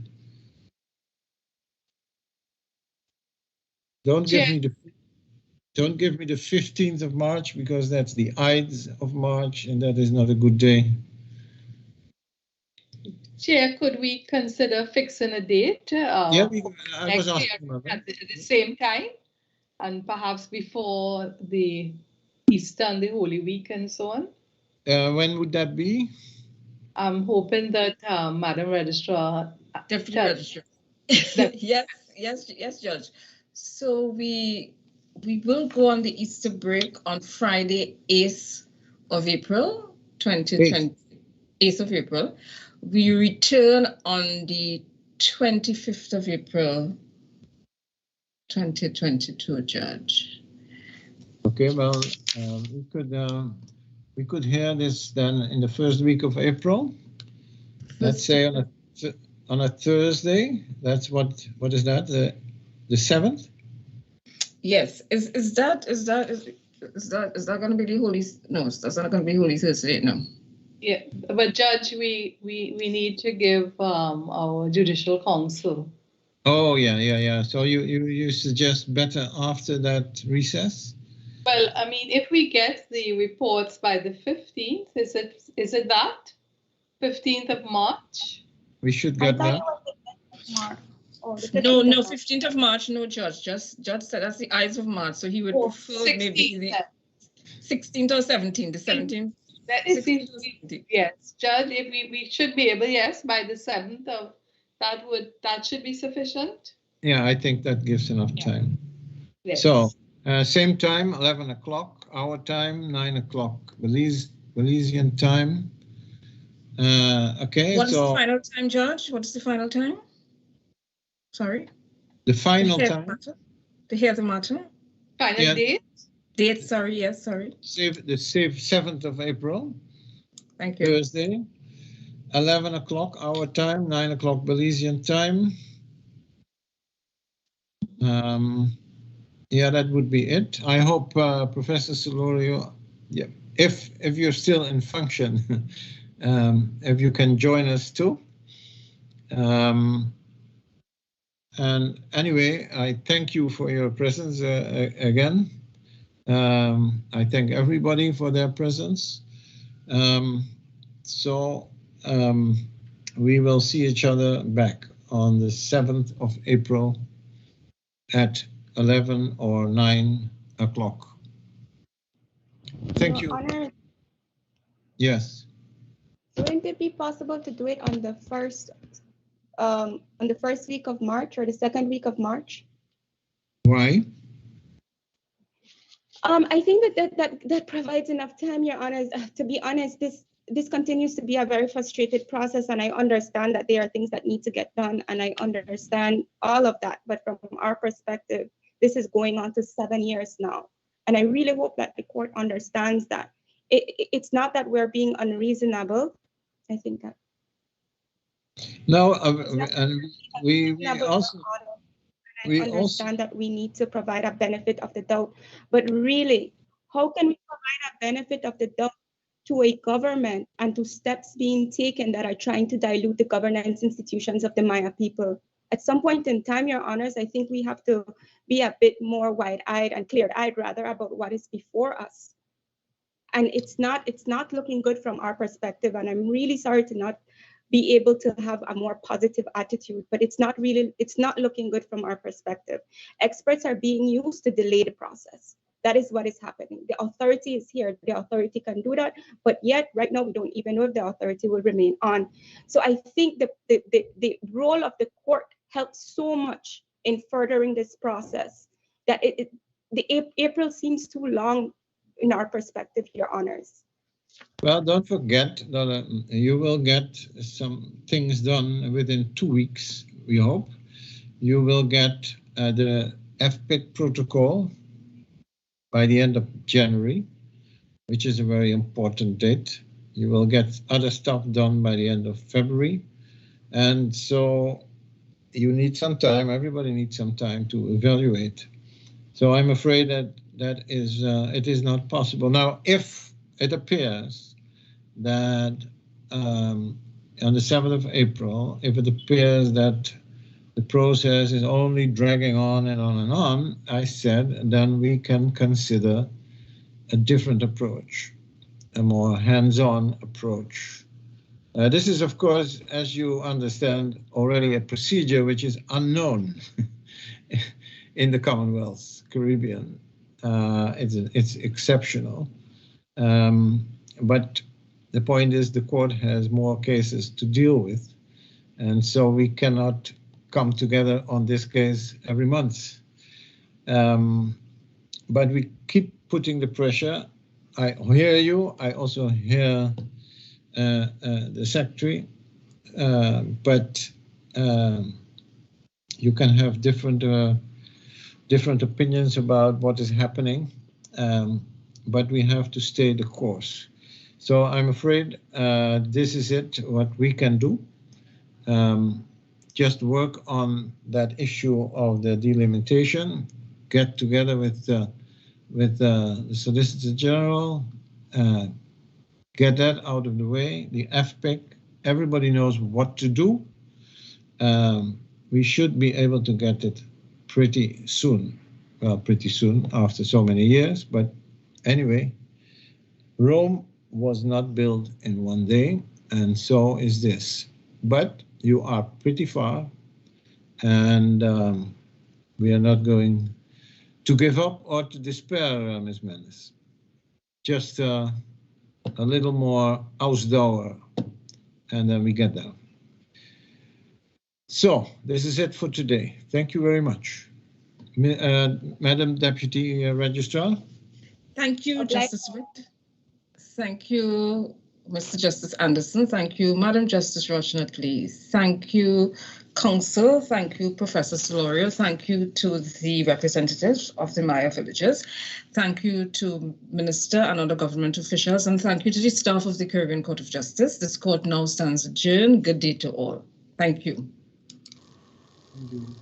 Don't give me the 15th of March, because that's the Ides of March, and that is not a good day. Chair, could we consider fixing a date? Yeah, I was asking at the same time, and perhaps before the Easter and the Holy Week and so on. When would that be? I'm hoping that Madam Registrar, Deputy Registrar. Yes, Judge. So we will go on the Easter break on Friday, 8th of April, 2020. 8th of April. We return on the 25th of April, 2022, Judge. Okay, well, we could hear this then in the first week of April. Let's say on a Thursday. That's what is that? The 7th? Yes. Is that going to be the Holy? No, that's not going to be Holy Thursday. No. Yeah, but Judge, we need to give our judicial counsel. Oh yeah. So you suggest better after that recess? Well, I mean, if we get the reports by the 15th, is it that 15th of March? We should get that. No, 15th of March, no, Judge. Judge said that's the Ides of March, so he would prefer maybe the 16th or 17th. The 17th. That is, yes, Judge. If we should be able, yes, by the 7th of that should be sufficient. Yeah, I think that gives enough time. Yes. So same time, 11 o'clock our time, 9 o'clock Belizean time. Okay. What is the final time, Judge? What is the final time? Sorry. The final time. To hear the matter. Final date. Date, sorry, yes, sorry. The 7th of April. Thank you. Thursday, 11 o'clock our time, 9 o'clock Belizean time. Yeah, that would be it. I hope Professor Solorio, yeah, if you're still in function, if you can join us too. And anyway, I thank you for your presence again. I thank everybody for their presence. we will see each other back on the 7th of April at 11 or 9 o'clock. Thank you. Honor, Yes. wouldn't it be possible to do it on the first week of March or the second week of March? Why? I think that provides enough time, Your Honors. To be honest, this continues to be a very frustrated process, and I understand that there are things that need to get done, and I understand all of that. But from our perspective, this is going on to 7 years now, and I really hope that the court understands that. It's not that we're being unreasonable. I think that. No, and we also. I understand that we need to provide a benefit of the doubt, but really, how can we provide a benefit of the doubt to a government and to steps being taken that are trying to dilute the governance institutions of the Maya people? At some point in time, Your Honors, I think we have to be a bit more wide-eyed and clear-eyed rather about what is before us. And it's not looking good from our perspective, and I'm really sorry to not be able to have a more positive attitude, but it's not looking good from our perspective. Experts are being used to delay the process. That is what is happening. The authority is here. The authority can do that, but yet right now we don't even know if the authority will remain on. So I think the role of the court helps so much in furthering this process that April seems too long in our perspective, Your Honors. Well, don't forget that you will get some things done within 2 weeks, we hope. You will get the Fbic protocol by the end of January, which is a very important date. You will get other stuff done by the end of February. And so you need some time, everybody needs some time to evaluate. So I'm afraid that it is not possible. Now, if it appears that on the 7th of April, if it appears that the process is only dragging on and on and on, I said, then we can consider a different approach, a more hands-on approach. This is, of course, as you understand, already a procedure which is unknown in the Commonwealth, Caribbean. It's exceptional. But the point is the court has more cases to deal with. And so we cannot come together on this case every month. But we keep putting the pressure. I hear you. I also hear the secretary. But you can have different opinions about what is happening. But we have to stay the course. So I'm afraid this is it, what we can do. Just work on that issue of the delimitation, get together with the Solicitor General, get that out of the way, the Fbic, everybody knows what to do. We should be able to get it pretty soon. Well, pretty soon after so many years, but anyway, Rome was not built in one day, and so is this. But you are pretty far, and we are not going to give up or to despair, Ms. Mendes. Just a little more Ausdauer, and then we get there. So this is it for today. Thank you very much. Madam Deputy Registrar. Thank you, Justice Witt. Thank you, Mr. Justice Anderson. Thank you, Madam Justice Rochner-Cleese. Thank you, Counsel. Thank you, Professor Solorio. Thank you to the representatives of the Maya villages. Thank you to Minister and other government officials. And thank you to the staff of the Caribbean Court of Justice. This court now stands adjourned. Good day to all. Thank you. Thank you.